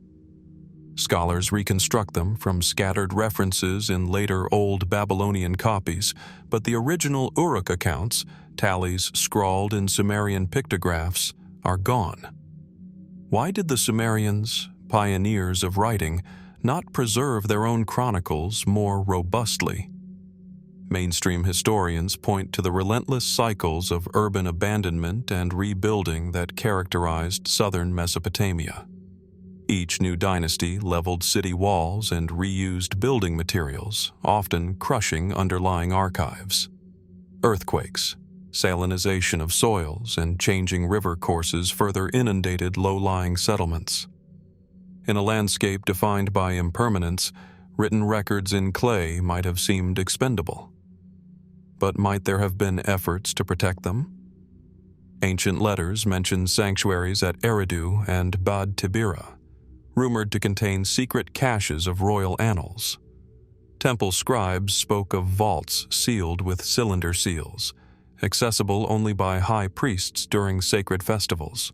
Speaker 1: Scholars reconstruct them from scattered references in later Old Babylonian copies, but the original Uruk accounts, tallies scrawled in Sumerian pictographs, are gone. Why did the Sumerians, pioneers of writing, not preserve their own chronicles more robustly? Mainstream historians point to the relentless cycles of urban abandonment and rebuilding that characterized southern Mesopotamia. Each new dynasty leveled city walls and reused building materials, often crushing underlying archives. Earthquakes, salinization of soils, and changing river courses further inundated low-lying settlements. In a landscape defined by impermanence, written records in clay might have seemed expendable. But might there have been efforts to protect them? Ancient letters mention sanctuaries at Eridu and Bad Tibira, rumored to contain secret caches of royal annals. Temple scribes spoke of vaults sealed with cylinder seals, accessible only by high priests during sacred festivals.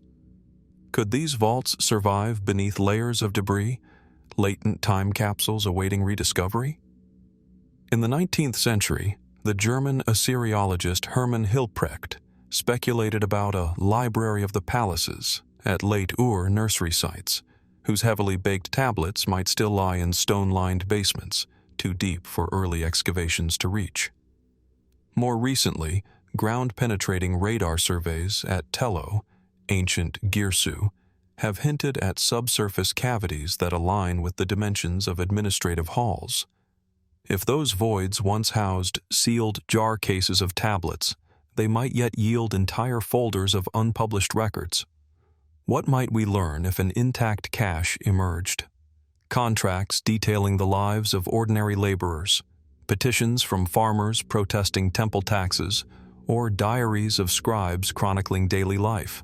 Speaker 1: Could these vaults survive beneath layers of debris, latent time capsules awaiting rediscovery? In the 19th century, the German Assyriologist Hermann Hilprecht speculated about a library of the palaces at Late Ur nursery sites, whose heavily baked tablets might still lie in stone-lined basements, too deep for early excavations to reach. More recently, ground-penetrating radar surveys at Tello, ancient Girsu, have hinted at subsurface cavities that align with the dimensions of administrative halls. If those voids once housed sealed jar cases of tablets, they might yet yield entire folders of unpublished records. What might we learn if an intact cache emerged? Contracts detailing the lives of ordinary laborers, petitions from farmers protesting temple taxes, or diaries of scribes chronicling daily life.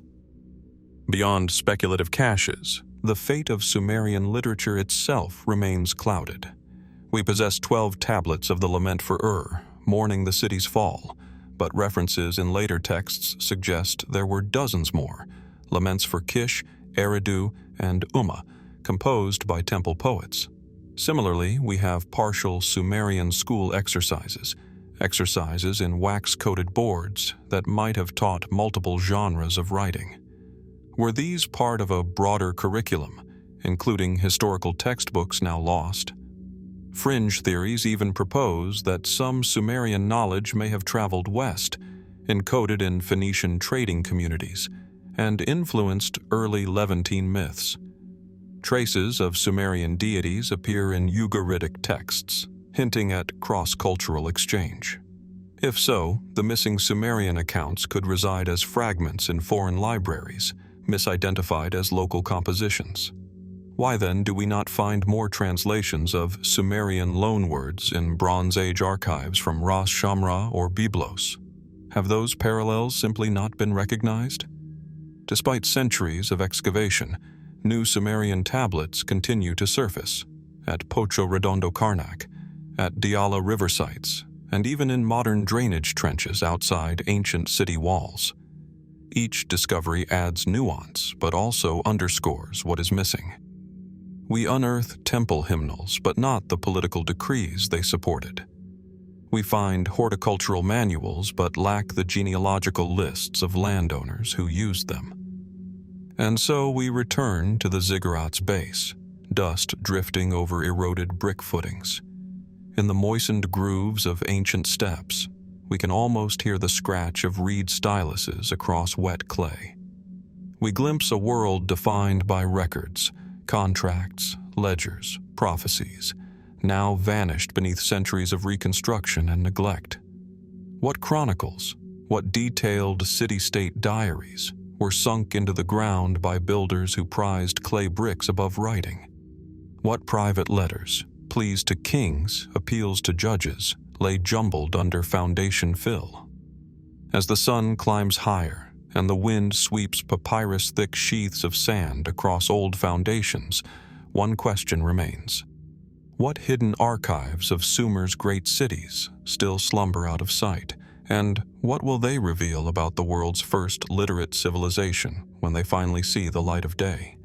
Speaker 1: Beyond speculative caches, the fate of Sumerian literature itself remains clouded. We possess 12 tablets of the Lament for Ur, mourning the city's fall, but references in later texts suggest there were dozens more, laments for Kish, Eridu, and Umma, composed by temple poets. Similarly, we have partial Sumerian school exercises in wax-coated boards that might have taught multiple genres of writing. Were these part of a broader curriculum, including historical textbooks now lost? Fringe theories even propose that some Sumerian knowledge may have traveled west, encoded in Phoenician trading communities, and influenced early Levantine myths. Traces of Sumerian deities appear in Ugaritic texts, hinting at cross-cultural exchange. If so, the missing Sumerian accounts could reside as fragments in foreign libraries, misidentified as local compositions. Why then do we not find more translations of Sumerian loanwords in Bronze Age archives from Ras Shamra or Byblos? Have those parallels simply not been recognized? Despite centuries of excavation, new Sumerian tablets continue to surface at Pocho Redondo Karnak, at Diyala river sites, and even in modern drainage trenches outside ancient city walls. Each discovery adds nuance, but also underscores what is missing. We unearth temple hymnals, but not the political decrees they supported. We find horticultural manuals, but lack the genealogical lists of landowners who used them. And so we return to the ziggurat's base, dust drifting over eroded brick footings. In the moistened grooves of ancient steps, we can almost hear the scratch of reed styluses across wet clay. We glimpse a world defined by records, contracts, ledgers, prophecies, now vanished beneath centuries of reconstruction and neglect. What chronicles, what detailed city-state diaries were sunk into the ground by builders who prized clay bricks above writing? What private letters, pleas to kings, appeals to judges, lay jumbled under foundation fill? As the sun climbs higher, and the wind sweeps papyrus-thick sheaths of sand across old foundations, one question remains. What hidden archives of Sumer's great cities still slumber out of sight, and what will they reveal about the world's first literate civilization when they finally see the light of day?